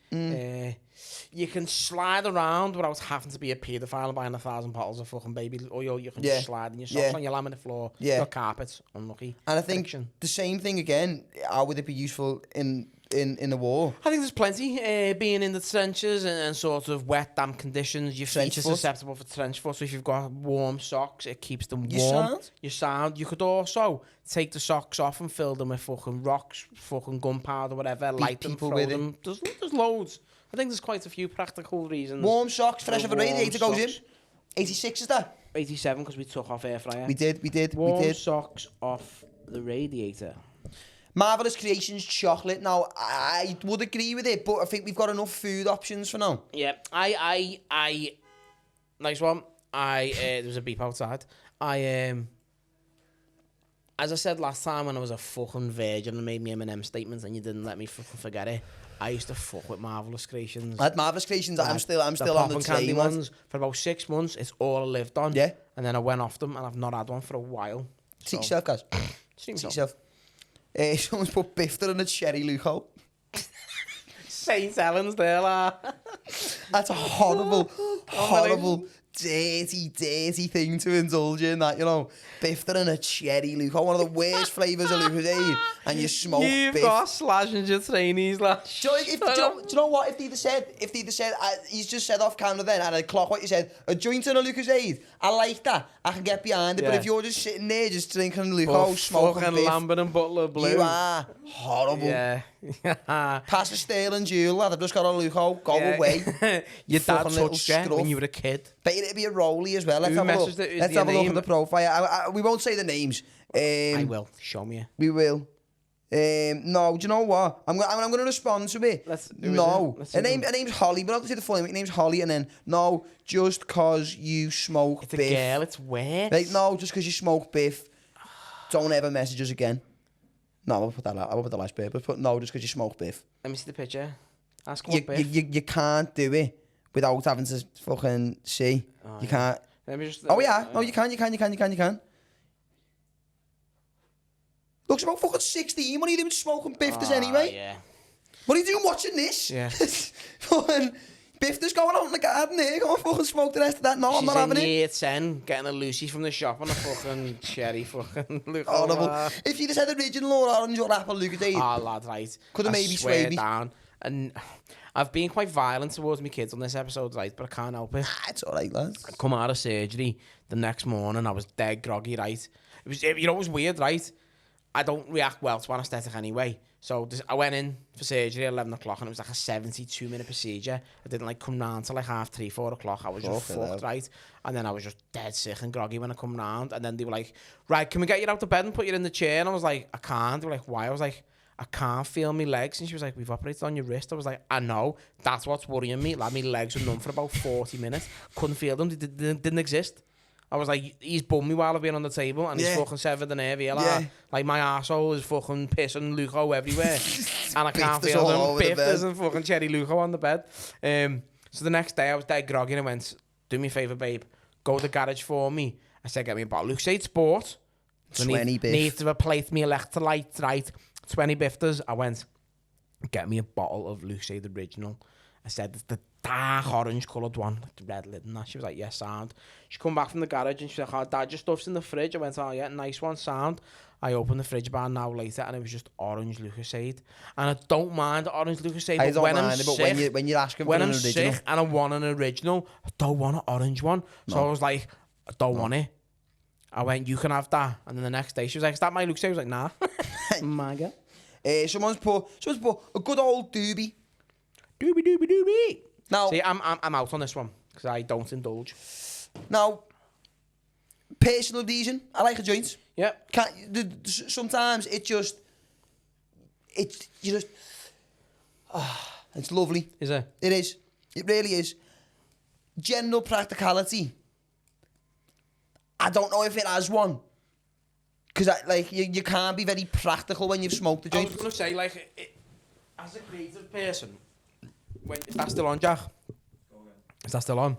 [SPEAKER 2] You can slide around without having to be a paedophile and buying 1,000 bottles of fucking baby oil. You can just slide in your socks on your laminate floor, your carpets, unlucky.
[SPEAKER 1] And I think the same thing again, how would it be useful in the war?
[SPEAKER 2] I think there's plenty. Being in the trenches and sort of wet, damp conditions, your feet are susceptible for trench foot. So if you've got warm socks, it keeps them warm. Your sound. You could also take the socks off and fill them with fucking rocks, fucking gunpowder, whatever. Light them, throw them. There's loads. I think there's quite a few practical reasons.
[SPEAKER 1] Warm socks, fresh off a radiator goes in. 86 is that?
[SPEAKER 2] 87 because we took off air fryer.
[SPEAKER 1] We did.
[SPEAKER 2] Warm socks off the radiator.
[SPEAKER 1] Marvelous Creations chocolate. Now, I would agree with it, but I think we've got enough food options for now.
[SPEAKER 2] Yeah, I nice one. There was a beep outside. As I said last time when I was a fucking virgin and made me M&M statements and you didn't let me fucking forget it, I used to fuck with Marvelous Creations.
[SPEAKER 1] I had Marvelous Creations. I'm still on the
[SPEAKER 2] candy ones. For about 6 months, it's all I lived on.
[SPEAKER 1] Yeah.
[SPEAKER 2] And then I went off them and I've not had one for a while.
[SPEAKER 1] Teach yourself, guys. Teach yourself. Someone's put Bifter in a cherry Luco.
[SPEAKER 2] St. Helens there, la.
[SPEAKER 1] That's a horrible, dirty thing to indulge in, that, you know. Bifter and a cherry Luco, one of the worst flavours of Lucozade, and you smoke
[SPEAKER 2] You've
[SPEAKER 1] biff.
[SPEAKER 2] got slashing your trainees, lad.
[SPEAKER 1] Do you know what? If they'd have said, he's just said off camera then, and I'd clock what you said, a joint and a Lucozade, I like that, I can get behind it, but if you're just sitting there, just drinking Luco, smoking
[SPEAKER 2] fucking
[SPEAKER 1] biff,
[SPEAKER 2] Lambert and Butler Blue.
[SPEAKER 1] you are horrible.
[SPEAKER 2] Yeah.
[SPEAKER 1] Pass a Sterling Jewel, lad, I've just got a Luco, go away.
[SPEAKER 2] Your dad
[SPEAKER 1] Fucking
[SPEAKER 2] touched you when you were a kid.
[SPEAKER 1] Bet it'd be a Rollie as well. Let's
[SPEAKER 2] Who
[SPEAKER 1] have a look.
[SPEAKER 2] messaged
[SPEAKER 1] Let's have a look at the profile. We won't say the names.
[SPEAKER 2] I will. Show me.
[SPEAKER 1] We will. No, do you know what? I'm going to respond to it. Her name's Holly, but I'll say the full name. Her name's Holly, and then no, just cause you smoke
[SPEAKER 2] it's
[SPEAKER 1] biff.
[SPEAKER 2] It's a girl. It's weird.
[SPEAKER 1] Like, no, just cause you smoke biff, don't ever message us again. No, I'll put that out. I'll put the last bit, but no, just cause you smoke biff.
[SPEAKER 2] Let me see the picture. Ask what biff.
[SPEAKER 1] You can't do it without having to fucking see. You can't.
[SPEAKER 2] Let me just.
[SPEAKER 1] No, you can. Looks about fucking 16. What are you doing smoking bifters anyway?
[SPEAKER 2] Yeah.
[SPEAKER 1] What are you doing watching this?
[SPEAKER 2] Yeah.
[SPEAKER 1] Fucking bifters going out in the garden here. Go and fucking smoke the rest of that. No, I'm not having it.
[SPEAKER 2] She's in year 10, getting a Lucy from the shop on a fucking cherry fucking Luke.
[SPEAKER 1] Horrible. If you'd have said original or orange or apple Lucozade.
[SPEAKER 2] Oh, lad, right.
[SPEAKER 1] Could have maybe swayed me.
[SPEAKER 2] Down. And I've been quite violent towards my kids on this episode, right, but I can't help it.
[SPEAKER 1] It's alright, lads.
[SPEAKER 2] I come out of surgery the next morning, I was dead groggy, right? It was weird, right? I don't react well to anaesthetic anyway. So I went in for surgery at 11 o'clock and it was like a 72-minute procedure. I didn't like come round till like 3:30, 4 o'clock. I was just fucked, right? And then I was just dead sick and groggy when I come round. And then they were like, right, can we get you out of bed and put you in the chair? And I was like, I can't. They were like, why? I was like, I can't feel my legs. And she was like, we've operated on your wrist. I was like, I know. That's what's worrying me. Like, my legs were numb for about 40 minutes. Couldn't feel them. They didn't exist. I was like, he's bummed me while I've been on the table and he's fucking severed the nerve here. Like my arsehole is fucking pissing Luco everywhere. And I can't feel them. Bifters and fucking cherry Luco on the bed. So the next day I was dead groggy and I went, do me a favour, babe. Go to the garage for me. I said, get me a bottle of Lucozade Sport.
[SPEAKER 1] 20 biff.
[SPEAKER 2] Need to replace me electrolytes, right? 20 bifters. I went, get me a bottle of Lucozade Original. I said, the dark orange coloured one, like the red lid and that. She was like, yes, sound. She come back from the garage and she's like, oh, Dad, your stuff's in the fridge. I went, oh, yeah, nice one, sound. I opened the fridge bar an hour later and it was just orange Lucozade. And I don't mind the orange Lucozade,
[SPEAKER 1] but
[SPEAKER 2] when I'm
[SPEAKER 1] sick,
[SPEAKER 2] but
[SPEAKER 1] when you're asking for an original.
[SPEAKER 2] When I'm sick and I want an original, I don't want an orange one. No. So I was like, I don't want it. I went, you can have that. And then the next day she was like, is that my Lucozade? I was like, nah. My God. Someone's put
[SPEAKER 1] a good old doobie.
[SPEAKER 2] Doobie.
[SPEAKER 1] Now,
[SPEAKER 2] see, I'm out on this one because I don't indulge.
[SPEAKER 1] Now, personal reason, I like a joint.
[SPEAKER 2] Yeah.
[SPEAKER 1] Sometimes it's lovely.
[SPEAKER 2] Is it?
[SPEAKER 1] It is. It really is. General practicality. I don't know if it has one. Because you can't be very practical when you've smoked the joint.
[SPEAKER 2] I was going to say, like, as a creative person, is that still on, Jack? Is that still on?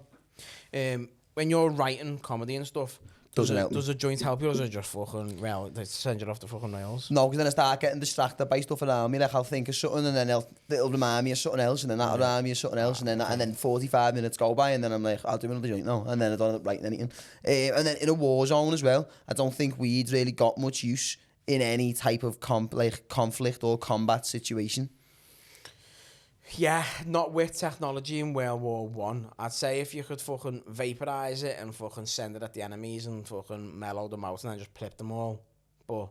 [SPEAKER 2] When you're writing comedy and stuff,
[SPEAKER 1] doesn't help me.
[SPEAKER 2] Does a joint help you, or does it just fucking, well, they send you off the fucking rails?
[SPEAKER 1] No, because then I start getting distracted by stuff around me. Like I'll think of something, and then it'll remind me of something else, and then that'll remind me of something else, and then 45 minutes go by, and then I'm like, I'll do another joint now, and then I don't end up writing anything. And then in a war zone as well, I don't think weed's really got much use in any type of conflict or combat situation.
[SPEAKER 2] Yeah, not with technology in World War One. I'd say if you could fucking vaporize it and fucking send it at the enemies and fucking mellow them out and then just plip them all. But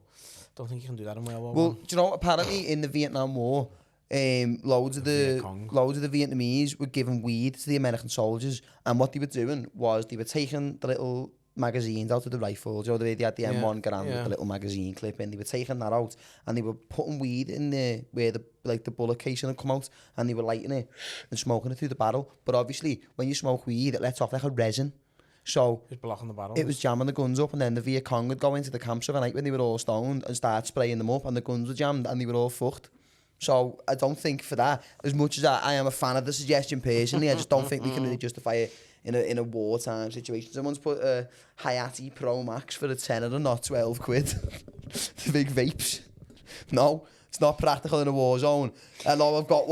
[SPEAKER 2] don't think you can do that in World War One.
[SPEAKER 1] Well, do you know, apparently in the Vietnam War, loads of the Vietnamese were giving weed to the American soldiers, and what they were doing was they were taking the little magazines out of the rifles. You know, they had the M1 Garand with the little magazine clip in. They were taking that out, and they were putting weed in there where the bullet casing had come out, and they were lighting it and smoking it through the barrel. But obviously, when you smoke weed, it lets off like a resin. So
[SPEAKER 2] just blocking the barrel.
[SPEAKER 1] It was jamming the guns up, and then the Viet Cong would go into the camps overnight when they were all stoned and start spraying them up, and the guns were jammed, and they were all fucked. So I don't think for that, as much as I am a fan of the suggestion personally, I just don't think we can really justify it in a wartime situation. Someone's put a Hayati Pro Max for a tenner and not 12 quid. The big vapes. No, it's not practical in a war zone. I know I've got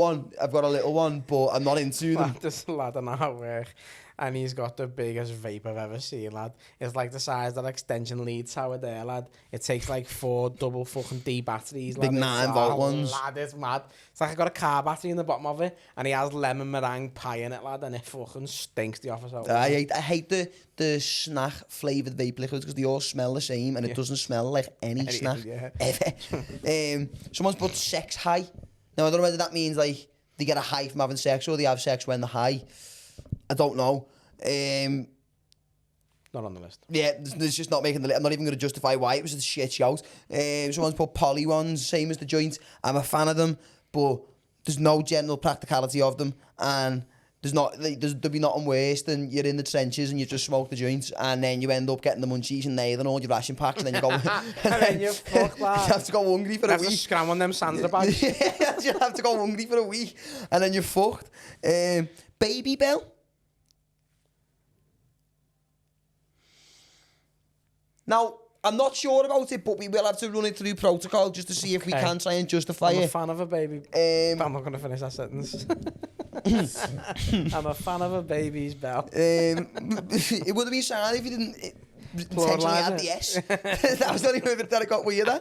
[SPEAKER 1] a little one, but I'm not into them.
[SPEAKER 2] This lad on our work, and he's got the biggest vape I've ever seen, lad. It's like the size of that extension lead tower there, lad. It takes like 4 double fucking D batteries, lad.
[SPEAKER 1] Big 9-volt ones.
[SPEAKER 2] Lad, it's mad. It's like I got a car battery in the bottom of it, and he has lemon meringue pie in it, lad, and it fucking stinks the office out.
[SPEAKER 1] I hate the snack flavoured vape liquids because they all smell the same, and it doesn't smell like any snack ever. Someone's put sex high. Now, I don't know whether that means like they get a high from having sex or they have sex when they're high. I don't know.
[SPEAKER 2] Not on the list.
[SPEAKER 1] Yeah, it's just not making the list. I'm not even going to justify why. It was a shit shout. Someone's put poly ones, same as the joint. I'm a fan of them, but there's no general practicality of them, and there'll be nothing worse than you're in the trenches and you just smoke the joints, and then you end up getting the munchies and nailing all your ration packs, and then you go
[SPEAKER 2] and then you're fucked, lad.
[SPEAKER 1] You have to go hungry for a week.
[SPEAKER 2] You have to scram on them Sandra bags.
[SPEAKER 1] Yeah, you have to go hungry for a week, and then you're fucked. Baby Bell. Now, I'm not sure about it, but we will have to run it through protocol just to see if we can try and justify it.
[SPEAKER 2] I'm a fan of a baby. I'm not going to finish that sentence. I'm a fan of a baby's bell.
[SPEAKER 1] It would have been sad if you didn't intentionally add the S. That was the only way that I got weirder.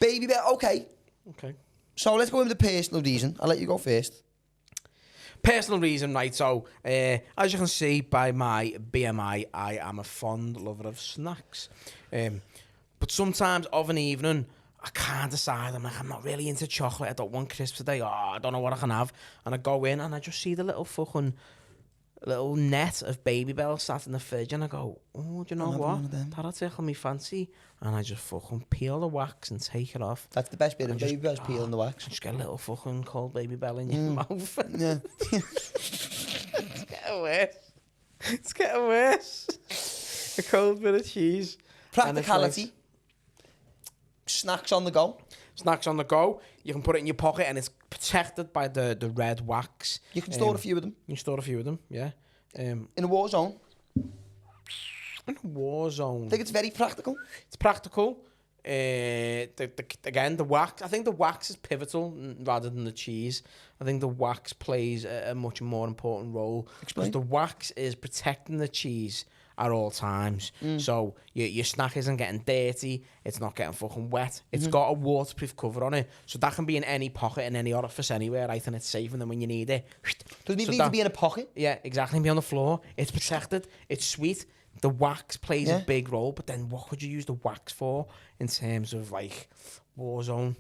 [SPEAKER 1] Baby bell, okay. So let's go with the personal reason. I'll let you go first.
[SPEAKER 2] Personal reason, right? So, as you can see by my BMI, I am a fond lover of snacks. But sometimes of an evening, I can't decide. I'm like, I'm not really into chocolate. I don't want crisps today. Oh, I don't know what I can have. And I go in and I just see the little net of Baby Bell sat in the fridge, and I go, oh, do you know what? That'll tickle me fancy. And I just fucking peel the wax and take it off.
[SPEAKER 1] That's the best bit of Baby Bell's peeling the wax.
[SPEAKER 2] Just get a little fucking cold Baby Bell in your mouth.
[SPEAKER 1] Yeah.
[SPEAKER 2] It's getting worse. It's getting worse. A cold bit of cheese.
[SPEAKER 1] Practicality. Snacks on the go.
[SPEAKER 2] Snacks on the go. You can put it in your pocket and it's protected by the red wax.
[SPEAKER 1] You can store a few of them.
[SPEAKER 2] You can store a few of them, yeah.
[SPEAKER 1] In a war zone.
[SPEAKER 2] In a war zone.
[SPEAKER 1] I think it's very practical.
[SPEAKER 2] It's practical. Again, the wax. I think the wax is pivotal rather than the cheese. I think the wax plays a much more important role.
[SPEAKER 1] Explain.
[SPEAKER 2] Because the wax is protecting the cheese at all times. So your snack isn't getting dirty. It's not getting fucking wet. It's got a waterproof cover on it. So that can be in any pocket, in any orifice, anywhere, right? And it's safe, and then when you need it...
[SPEAKER 1] Doesn't even need to be in a pocket?
[SPEAKER 2] Yeah, exactly. Be on the floor. It's protected. It's sweet. The wax plays a big role, but then what could you use the wax for in terms of, like, war zone?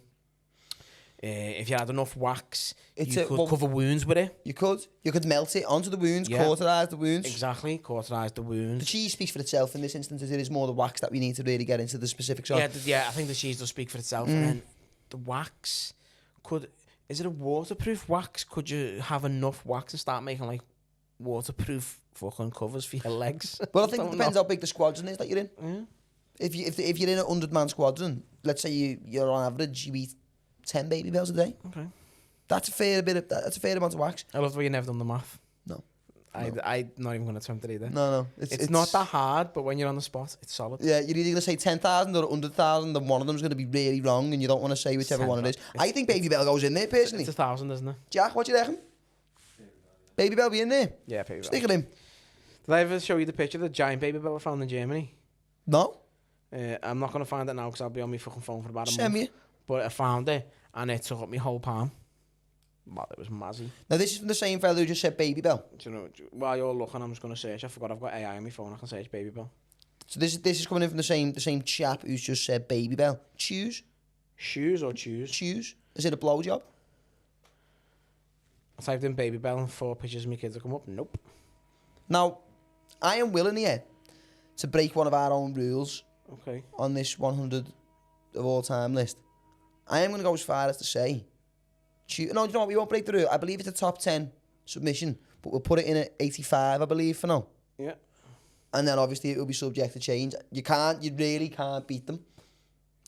[SPEAKER 2] If you had enough wax, you could cover wounds with it.
[SPEAKER 1] You could melt it onto the wounds, cauterise the wounds.
[SPEAKER 2] Exactly, cauterise the wounds.
[SPEAKER 1] The cheese speaks for itself in this instance. It is more the wax that we need to really get into the specifics of.
[SPEAKER 2] Yeah, I think the cheese does speak for itself. And then the wax, is it a waterproof wax? Could you have enough wax to start making, like, waterproof fucking covers for your legs?
[SPEAKER 1] Well, I think it depends how big the squadron is that you're in. Yeah. If you're in a 100-man squadron, let's say you're on average, you eat 10 Baby Bells a day.
[SPEAKER 2] Okay.
[SPEAKER 1] That's a fair amount of wax.
[SPEAKER 2] I love the way you never done the math.
[SPEAKER 1] No.
[SPEAKER 2] I'm not even going to attempt it either.
[SPEAKER 1] No.
[SPEAKER 2] It's not that hard, but when you're on the spot, it's solid.
[SPEAKER 1] Yeah, you're either going to say 10,000 or 100,000, and one of them's going to be really wrong, and you don't want to say whichever one it is. I think Baby Bell goes in there, personally.
[SPEAKER 2] It's 1,000, isn't it?
[SPEAKER 1] Jack, what do you reckon? Baby Bell be in there?
[SPEAKER 2] Yeah, Baby Bell.
[SPEAKER 1] Stick it in.
[SPEAKER 2] Did I ever show you the picture of the giant Baby Bell I found in Germany?
[SPEAKER 1] No?
[SPEAKER 2] I'm not going to find it now because I'll be on my fucking phone for about a
[SPEAKER 1] Send
[SPEAKER 2] month.
[SPEAKER 1] me.
[SPEAKER 2] But I found it, and it took up my whole palm. Well, it was mazzy.
[SPEAKER 1] Now, this is from the same fella who just said Baby Bell.
[SPEAKER 2] Do you know, while you're looking, I'm just going to search. I forgot I've got AI on my phone. I can search Baby Bell.
[SPEAKER 1] So this is coming in from the same chap who's just said Baby Bell. Choose?
[SPEAKER 2] Shoes or choose?
[SPEAKER 1] Choose? Is it a blowjob?
[SPEAKER 2] I typed in Baby Bell and 4 pictures of my kids have come up. Nope.
[SPEAKER 1] Now, I am willing here to break one of our own rules
[SPEAKER 2] Okay.
[SPEAKER 1] on this 100 of all time list. I am going to go as far as to say, no, you know what? We won't break the rule. I believe it's a top 10 submission, but we'll put it in at 85, I believe, for now.
[SPEAKER 2] Yeah.
[SPEAKER 1] And then obviously it will be subject to change. You really can't beat them.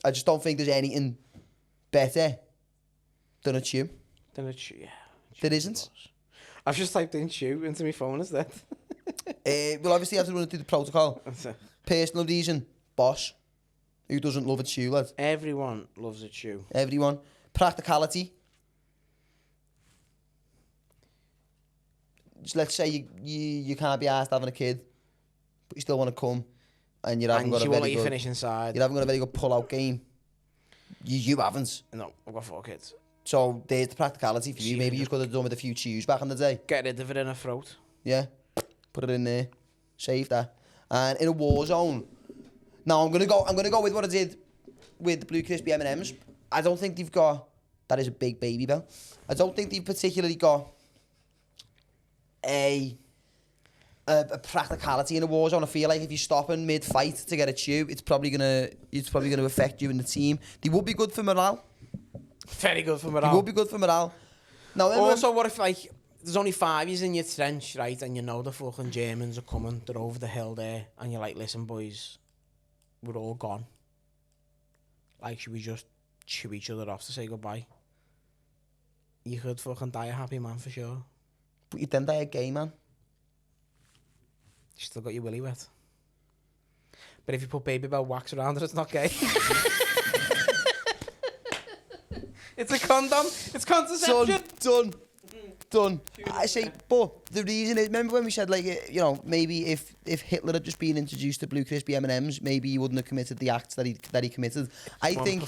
[SPEAKER 1] I just don't think there's anything better than a chew.
[SPEAKER 2] Then it's yeah.
[SPEAKER 1] There isn't.
[SPEAKER 2] I've just typed in chew into my phone instead.
[SPEAKER 1] We'll obviously have to run it through the protocol. Personal reason, boss. Who doesn't love a chew, lad?
[SPEAKER 2] Everyone loves a chew.
[SPEAKER 1] Everyone. Practicality. Just let's say you can't be asked having a kid, but you still want to come, and you haven't got a very good
[SPEAKER 2] finish inside.
[SPEAKER 1] You haven't got a very good pull-out game. You haven't.
[SPEAKER 2] No, I've got 4 kids.
[SPEAKER 1] So there's the practicality for you. Maybe you could have done with a few chews back in the day.
[SPEAKER 2] Get rid of it in a throat.
[SPEAKER 1] Yeah, put it in there, save that. And in a war zone. Now I'm gonna go with what I did with the Blue Crispy M&Ms. I don't think they've got. That is a big Baby Bell. I don't think they've particularly got a practicality in a war zone. I feel like if you're stopping mid-fight to get a chew, it's probably gonna affect you in the team. They would be good for morale.
[SPEAKER 2] Very good for morale.
[SPEAKER 1] They would be good for morale. Now,
[SPEAKER 2] also, what if, like, there's only 5 years in your trench, right, and you know the fucking Germans are coming, they're over the hill there, and you're like, listen, boys, we're all gone. Like, should we just chew each other off to say goodbye? You could fucking die a happy man for sure.
[SPEAKER 1] But you then die a gay man.
[SPEAKER 2] You still got your willy wet. But if you put Baby Bell wax around it, it's not gay. It's a condom. It's contraception. Done. I say, but the reason is, remember when we said, like, you know, maybe if Hitler had just been introduced to Blue Crispy M&Ms, maybe he wouldn't have committed the acts that he committed. I think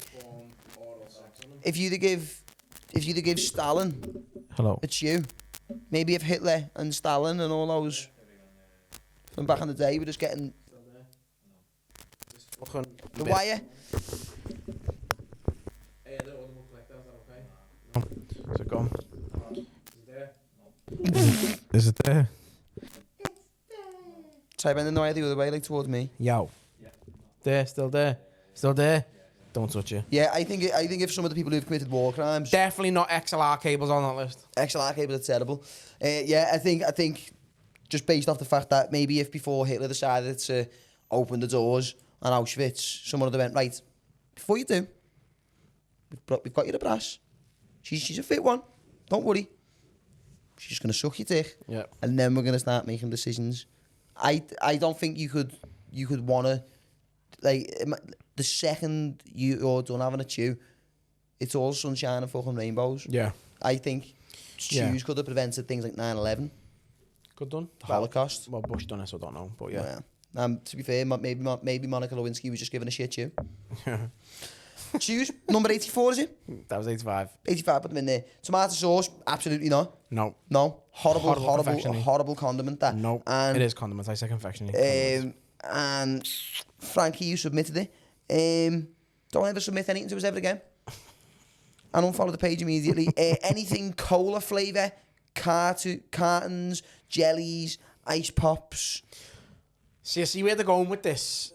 [SPEAKER 2] if you'd give Stalin a chew, maybe if Hitler and Stalin and all those from back in the day were just getting the wire. Is it gone? Is it there?
[SPEAKER 1] Try bending the wire the other way, like towards me.
[SPEAKER 2] Yo. There, still there. Still there. Don't touch it.
[SPEAKER 1] Yeah, I think if some of the people who've committed war crimes,
[SPEAKER 2] Definitely not XLR cables on that list.
[SPEAKER 1] XLR cables are terrible. Yeah, I think just based off the fact that maybe if before Hitler decided to open the doors on Auschwitz, someone would have went, right, before you do, we've got you the brass. She's a fit one. Don't worry. She's just going to suck your dick.
[SPEAKER 2] Yeah.
[SPEAKER 1] And then we're going to start making decisions. I don't think you could want to, like, the second you're done having a chew, it's all sunshine and fucking rainbows.
[SPEAKER 2] Yeah.
[SPEAKER 1] I think chews could have prevented things like 9/11.
[SPEAKER 2] Good done.
[SPEAKER 1] The Holocaust.
[SPEAKER 2] Well, Bush done it, so I don't know, but yeah.
[SPEAKER 1] To be fair, maybe Monica Lewinsky was just giving a shit chew. Chews, number 84, is it?
[SPEAKER 2] That was 85.
[SPEAKER 1] 85, put them in there. Tomato sauce, absolutely not.
[SPEAKER 2] No.
[SPEAKER 1] Horrible condiment, that.
[SPEAKER 2] No,
[SPEAKER 1] and,
[SPEAKER 2] it is condiments. I say confectionery.
[SPEAKER 1] And Frankie, you submitted it. Don't ever submit anything to us ever again. And unfollow the page immediately. Anything cola flavour, cartons, jellies, ice pops.
[SPEAKER 2] See where they're going with this?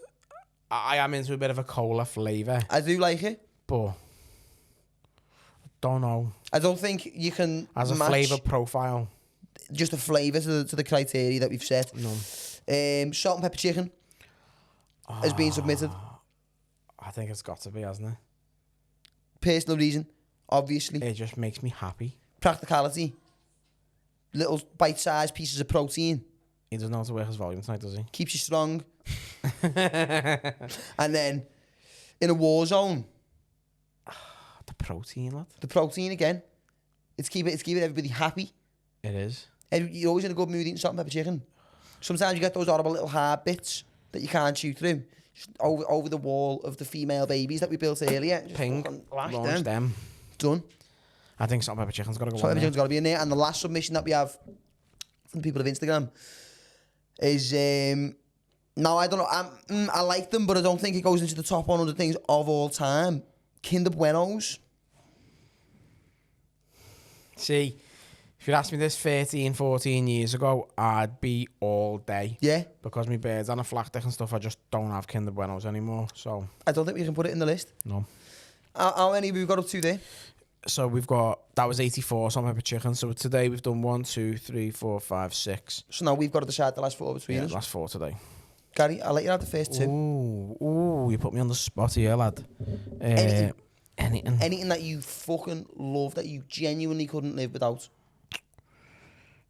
[SPEAKER 2] I am into a bit of a cola flavour.
[SPEAKER 1] I do like it.
[SPEAKER 2] But I don't know.
[SPEAKER 1] I don't think you can
[SPEAKER 2] As a
[SPEAKER 1] match
[SPEAKER 2] flavour profile.
[SPEAKER 1] just a flavour to the criteria that we've set.
[SPEAKER 2] No.
[SPEAKER 1] Salt and pepper chicken has been submitted.
[SPEAKER 2] I think it's got to be, hasn't it?
[SPEAKER 1] Personal reason, obviously.
[SPEAKER 2] It just makes me happy.
[SPEAKER 1] Practicality. little bite-sized pieces of protein.
[SPEAKER 2] He doesn't know how to work his volume tonight, does he?
[SPEAKER 1] Keeps you strong. And then, in a war zone,
[SPEAKER 2] The protein, lad.
[SPEAKER 1] the protein again. It's keeping everybody happy.
[SPEAKER 2] It is.
[SPEAKER 1] You're always in a good mood eating salt and pepper chicken. Sometimes you get those horrible little hard bits that you can't chew through. Just over the wall of the female babies that we built earlier. Just
[SPEAKER 2] Ping,
[SPEAKER 1] fucking lash
[SPEAKER 2] launch them.
[SPEAKER 1] Done.
[SPEAKER 2] I think salt and pepper chicken's got to go
[SPEAKER 1] Salt
[SPEAKER 2] on
[SPEAKER 1] and pepper
[SPEAKER 2] there.
[SPEAKER 1] chicken's got to be in there. And the last submission that we have from the people of Instagram is... now, I don't know. I like them, but I don't think it goes into the top 100 things of all time. Kinder Buenos.
[SPEAKER 2] See, if you'd asked me this 13, 14 years ago, I'd be all day.
[SPEAKER 1] Yeah.
[SPEAKER 2] Because my birds and a flak deck and stuff, I just don't have Kinder Buenos anymore, so...
[SPEAKER 1] I don't think we can put it in the list.
[SPEAKER 2] No.
[SPEAKER 1] How many have we got up to there?
[SPEAKER 2] So we've got... That was 84 salt and pepper chicken. So today we've done 1, 2, 3, 4, 5, 6.
[SPEAKER 1] So now we've got to decide the last 4 between us.
[SPEAKER 2] Last 4 today.
[SPEAKER 1] Gary, I'll let you have the first 2.
[SPEAKER 2] Ooh, you put me on the spot here, lad. Anything.
[SPEAKER 1] Anything that you fucking love that you genuinely couldn't live without.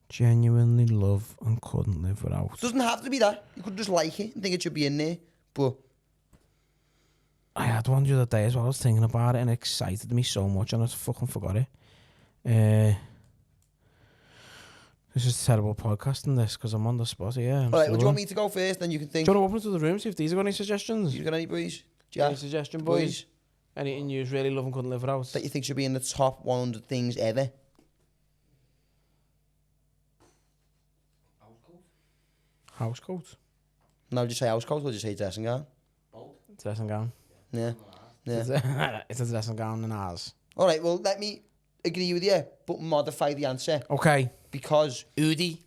[SPEAKER 2] Genuinely love and couldn't live without.
[SPEAKER 1] Doesn't have to be that. You could just like it and think it should be in there. But
[SPEAKER 2] I had one the other day as well. I was thinking about it and it excited me so much and I fucking forgot it. This is terrible podcasting, this, because I'm on the spot here.
[SPEAKER 1] all right, would you want me to go first? Then you can think.
[SPEAKER 2] Do you want to open to the room, see if these have got any suggestions?
[SPEAKER 1] You got any boys?
[SPEAKER 2] Any suggestion, boys? Anything you really love and couldn't live without?
[SPEAKER 1] That you think should be in the top 100 things ever?
[SPEAKER 2] House coat.
[SPEAKER 1] No, just say house coat or just say dressing gown?
[SPEAKER 2] Dressing gown.
[SPEAKER 1] Yeah. Yeah.
[SPEAKER 2] It's a dressing gown and ours.
[SPEAKER 1] All right, well, let me agree with you, but modify the answer.
[SPEAKER 2] Okay.
[SPEAKER 1] Because,
[SPEAKER 2] Udi.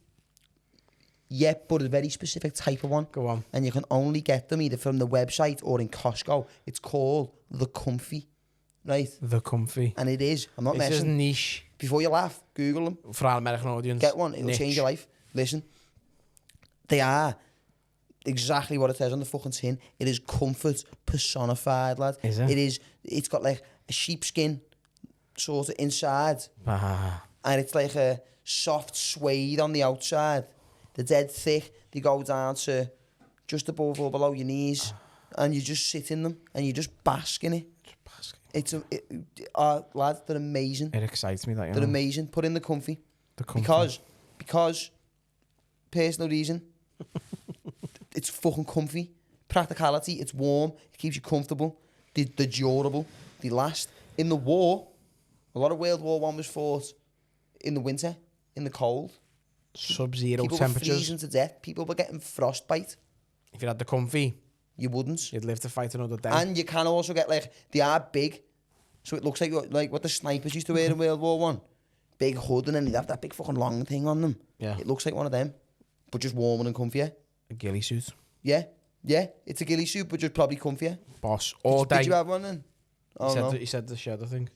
[SPEAKER 1] yeah, but a very specific type of one.
[SPEAKER 2] Go on.
[SPEAKER 1] And you can only get them either from the website or in Costco. It's called the Comfy, right?
[SPEAKER 2] The comfy.
[SPEAKER 1] And it is. I'm not
[SPEAKER 2] It's just
[SPEAKER 1] messing.
[SPEAKER 2] niche.
[SPEAKER 1] Before you laugh, Google them.
[SPEAKER 2] For our American audience.
[SPEAKER 1] Get one. It'll
[SPEAKER 2] Niche.
[SPEAKER 1] change your life. Listen. They are exactly what it says on the fucking tin. It is comfort personified, lad.
[SPEAKER 2] Is it?
[SPEAKER 1] It is. It's got like a sheepskin sort of inside.
[SPEAKER 2] Ah.
[SPEAKER 1] And it's like a soft suede on the outside. They're dead thick. They go down to just above or below your knees. And you just sit in them and you just bask in it. It's lads, they're amazing.
[SPEAKER 2] It excites me that, you
[SPEAKER 1] They're
[SPEAKER 2] know.
[SPEAKER 1] amazing. Put in the comfy.
[SPEAKER 2] The comfy.
[SPEAKER 1] Because personal reason. It's fucking comfy. Practicality, it's warm. It keeps you comfortable. They're durable. They last. In the war, a lot of World War I was fought in the winter, in the cold.
[SPEAKER 2] Sub-zero
[SPEAKER 1] People were
[SPEAKER 2] temperatures.
[SPEAKER 1] freezing to death. People were getting frostbite.
[SPEAKER 2] If you had the comfy,
[SPEAKER 1] You wouldn't.
[SPEAKER 2] you'd live to fight another day.
[SPEAKER 1] And you can also get like, they are big. So it looks like what the snipers used to wear in World War One. Big hood and then they'd have that big fucking long thing on them.
[SPEAKER 2] Yeah.
[SPEAKER 1] It looks like one of them. But just warmer and comfier.
[SPEAKER 2] A ghillie suit.
[SPEAKER 1] Yeah. Yeah. It's a ghillie suit, but just probably comfier.
[SPEAKER 2] Boss. All day.
[SPEAKER 1] Did you have one then? Oh, no.
[SPEAKER 2] He said the shed, I think.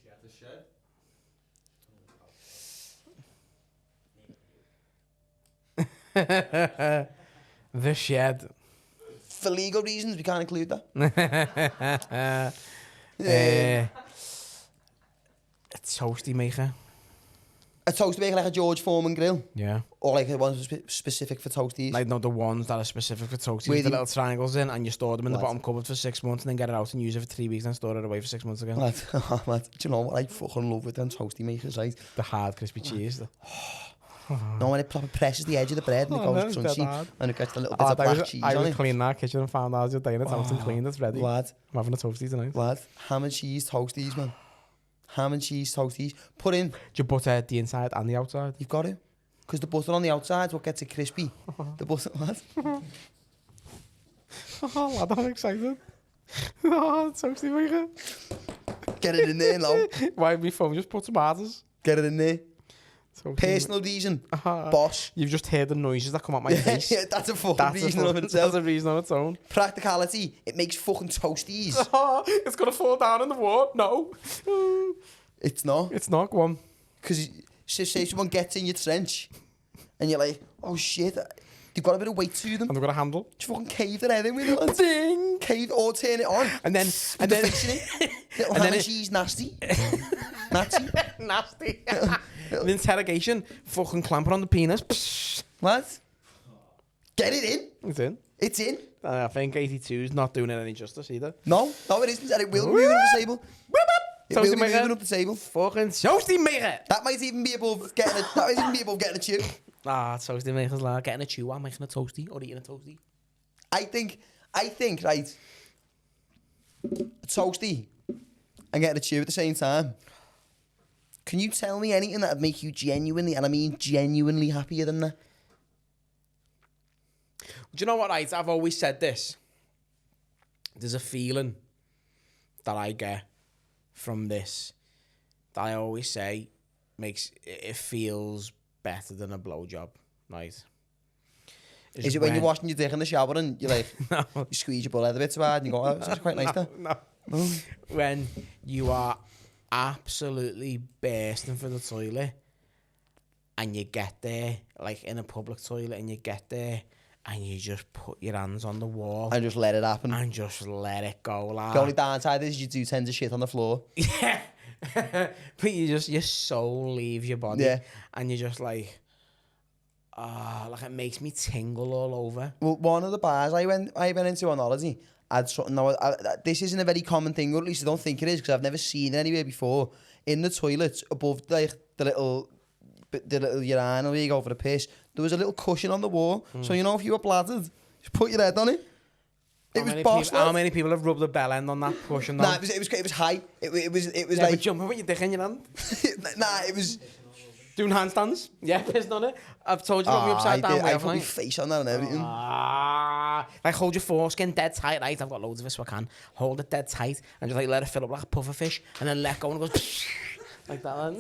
[SPEAKER 2] The shed.
[SPEAKER 1] For legal reasons, we can't include that.
[SPEAKER 2] A toasty maker.
[SPEAKER 1] A toast maker like a George Foreman grill.
[SPEAKER 2] Yeah.
[SPEAKER 1] Or like one specific for toasties.
[SPEAKER 2] Like, no, the ones that are specific for toasties
[SPEAKER 1] Where
[SPEAKER 2] with the
[SPEAKER 1] they-
[SPEAKER 2] little triangles in, and you store them in the
[SPEAKER 1] What?
[SPEAKER 2] bottom cupboard for 6 months and then get it out and use it for 3 weeks and store it away for 6 months again.
[SPEAKER 1] Lad, lad, do you know what I fucking love with them toasty makers, right?
[SPEAKER 2] The hard, crispy cheese.
[SPEAKER 1] No, when it proper presses the edge of the bread and it
[SPEAKER 2] Oh,
[SPEAKER 1] goes
[SPEAKER 2] no, it's dead
[SPEAKER 1] crunchy
[SPEAKER 2] hard.
[SPEAKER 1] and it gets a little bit of black cheese
[SPEAKER 2] I
[SPEAKER 1] on
[SPEAKER 2] was
[SPEAKER 1] it.
[SPEAKER 2] cleaning that kitchen and found out the other day and it's out and clean, it's ready.
[SPEAKER 1] Lad,
[SPEAKER 2] I'm having a toasty tonight.
[SPEAKER 1] lad, ham and cheese toasties, man. Ham and cheese toasties. Put in,
[SPEAKER 2] Do you butter the inside and the outside?
[SPEAKER 1] you've got to. Because the butter on the outside is what gets it crispy. The butter, lad.
[SPEAKER 2] Oh, lad, I'm excited. Oh, toasty maker.
[SPEAKER 1] Get it in there now.
[SPEAKER 2] Why my phone just put tomatoes?
[SPEAKER 1] Get it in there.
[SPEAKER 2] Toasty
[SPEAKER 1] Personal reason. Boss.
[SPEAKER 2] You've just heard the noises that come out my
[SPEAKER 1] Yeah,
[SPEAKER 2] face.
[SPEAKER 1] yeah, that's a fucking
[SPEAKER 2] That's
[SPEAKER 1] reason of
[SPEAKER 2] that's
[SPEAKER 1] itself.
[SPEAKER 2] a reason on its own.
[SPEAKER 1] Practicality, it makes fucking toasties.
[SPEAKER 2] It's gonna fall down in the water. No.
[SPEAKER 1] It's not.
[SPEAKER 2] It's not. Go on.
[SPEAKER 1] Because say someone gets in your trench and you're like, oh shit, They've got a bit of weight to them.
[SPEAKER 2] And they've got a handle.
[SPEAKER 1] Just fucking cave their head in with it, lads.
[SPEAKER 2] Ding!
[SPEAKER 1] Cave or turn it on.
[SPEAKER 2] And then
[SPEAKER 1] Fixing it. Little ham and cheese, nasty. Nazi.
[SPEAKER 2] Nasty. The interrogation, fucking clamp it on the penis.
[SPEAKER 1] What? Get it in.
[SPEAKER 2] It's in.
[SPEAKER 1] It's in.
[SPEAKER 2] I think 82 is not doing it any justice either.
[SPEAKER 1] No, it isn't. And it will be moving up the table. It will be moving up the table.
[SPEAKER 2] Fucking toasty maker.
[SPEAKER 1] That might even be above getting a chew.
[SPEAKER 2] Ah, toasty maker's like getting a chew while making a toasty or eating a toasty.
[SPEAKER 1] I think, right, a toasty and getting a chew at the same time. Can you tell me anything that would make you genuinely, and I mean genuinely, happier than that?
[SPEAKER 2] Do you know what, right? I've always said this. There's a feeling that I get from this that I always say makes it feels better than a blowjob, right?
[SPEAKER 1] Is it when you're washing your dick in the shower and you're like,
[SPEAKER 2] no.
[SPEAKER 1] You squeeze your butt a bit too hard and you go, oh, that's quite nice there?
[SPEAKER 2] No. When you are absolutely bursting for the toilet and you get there, like in a public toilet, and you get there and you just put your hands on the wall
[SPEAKER 1] and just let it happen
[SPEAKER 2] and just let it go, lad.
[SPEAKER 1] The only downside is you do tend to shit on the floor.
[SPEAKER 2] Yeah. But your soul leaves your body,
[SPEAKER 1] yeah.
[SPEAKER 2] And you're just like it makes me tingle all over.
[SPEAKER 1] Well, one of the bars I went into on holiday had something. Now, this isn't a very common thing, or at least I don't think it is, because I've never seen it anywhere before. In the toilets above like the little urinal where you go for the piss, there was a little cushion on the wall. So you know, if you were bladdered, just put your head on it.
[SPEAKER 2] How many people have rubbed the bell end on that cushion?
[SPEAKER 1] Nah, it was high. It was
[SPEAKER 2] yeah, like jumping with your dick in your hand.
[SPEAKER 1] Nah, it was
[SPEAKER 2] doing handstands. Yeah, pissing on it. I've told you about me upside down.
[SPEAKER 1] I put my face on that and everything.
[SPEAKER 2] Like hold your foreskin dead tight, right? I've got loads of it, so I can hold it dead tight and just like let it fill up like a puffer fish, and then let go and it goes like that.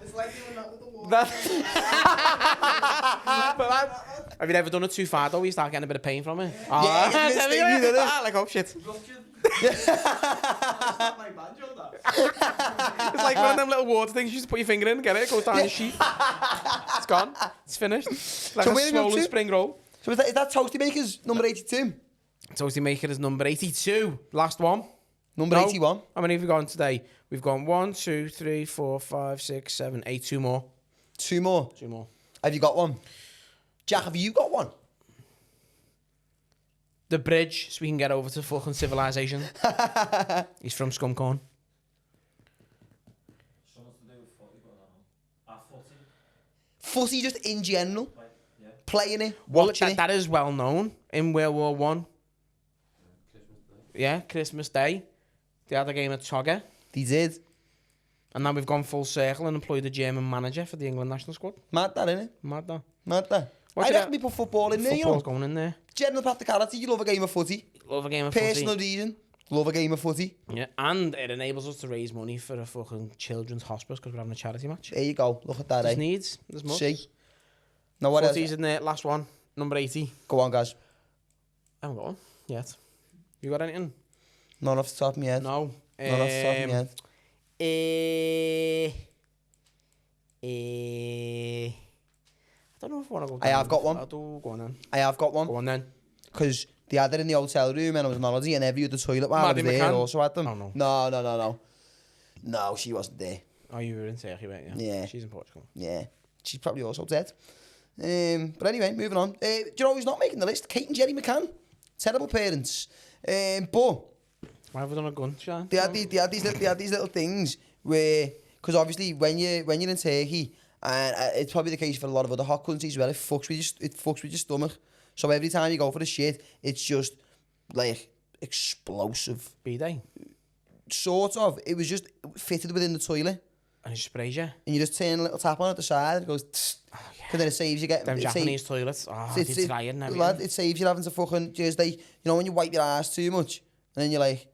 [SPEAKER 1] It's like doing that with the wall.
[SPEAKER 2] Have you ever done it too far though? You start getting a bit of pain from it.
[SPEAKER 1] Yeah,
[SPEAKER 2] like oh shit.
[SPEAKER 4] It's
[SPEAKER 2] It's like one of them little water things you just put your finger in, get it goes down your sheath. It's gone. It's finished. Like
[SPEAKER 1] so
[SPEAKER 2] a swollen spring roll.
[SPEAKER 1] So is that Toasty Maker's number 82?
[SPEAKER 2] Toasty Maker is number 82. Last one.
[SPEAKER 1] Number 81.
[SPEAKER 2] How many have we gone today? We've gone 1, 2, 3, 4, 5, 6, 7, 8. 2 more.
[SPEAKER 1] 2 more.
[SPEAKER 2] 2 more.
[SPEAKER 1] Have you got one? Jack, have you got one?
[SPEAKER 2] The bridge, so we can get over to fucking civilization. He's from Scumcorn.
[SPEAKER 4] Something to do with footy, but I don't know. Footy.
[SPEAKER 1] Footy just in general?
[SPEAKER 4] Yeah.
[SPEAKER 1] Playing it,
[SPEAKER 2] Well,
[SPEAKER 1] watching it?
[SPEAKER 2] that is well known in World War One. Yeah, Christmas Day. They had a game at Togger.
[SPEAKER 1] They did.
[SPEAKER 2] And now we've gone full circle and employed a German manager for the England national squad.
[SPEAKER 1] Mad that, innit?
[SPEAKER 2] Mad that.
[SPEAKER 1] Mad that. I reckon we put football in there, you know.
[SPEAKER 2] Football's going in there.
[SPEAKER 1] General practicality, you love a game of footy.
[SPEAKER 2] Love a game of
[SPEAKER 1] Personal
[SPEAKER 2] footy.
[SPEAKER 1] reason, love a game of footy.
[SPEAKER 2] Yeah, and it enables us to raise money for a fucking children's hospice because we're having a charity match.
[SPEAKER 1] There you go, look at that,
[SPEAKER 2] There's needs, there's much.
[SPEAKER 1] See? Now what else?
[SPEAKER 2] Footy's in there, last one, number 80.
[SPEAKER 1] Go on, guys.
[SPEAKER 2] I haven't got one yet. You got anything?
[SPEAKER 1] None off the top of my head.
[SPEAKER 2] No.
[SPEAKER 1] None off the top of my head.
[SPEAKER 2] I don't know if I want to go.
[SPEAKER 1] I have got one.
[SPEAKER 2] I'll do. Go on then.
[SPEAKER 1] I have got one.
[SPEAKER 2] Go on then.
[SPEAKER 1] Because they had it in the hotel room and I was on holiday and every other toilet while I was there also had them.
[SPEAKER 2] Oh, no.
[SPEAKER 1] No. No, she wasn't there.
[SPEAKER 2] Oh, you were in Turkey, weren't you?
[SPEAKER 1] Yeah.
[SPEAKER 2] She's in Portugal.
[SPEAKER 1] Yeah. She's probably also dead. But anyway, moving on. Do you know who's not making the list? Kate and Jerry McCann. Terrible parents. But
[SPEAKER 2] why have we done a gun shot?
[SPEAKER 1] they had these little things where, because obviously when you're in Turkey, and it's probably the case for a lot of other hot countries as well, it fucks with your stomach. So every time you go for the shit, it's just like explosive.
[SPEAKER 2] B-Day.
[SPEAKER 1] Sort of. It was just fitted within the toilet.
[SPEAKER 2] And it sprays you.
[SPEAKER 1] And you just turn a little tap on at the side and it goes tss.
[SPEAKER 2] Oh, yeah.
[SPEAKER 1] Because then it saves you getting...
[SPEAKER 2] Them Japanese toilets. Oh, it's tired and everything.
[SPEAKER 1] Lad, it saves you having to fucking... Just like, you know when you wipe your ass too much and then you're like,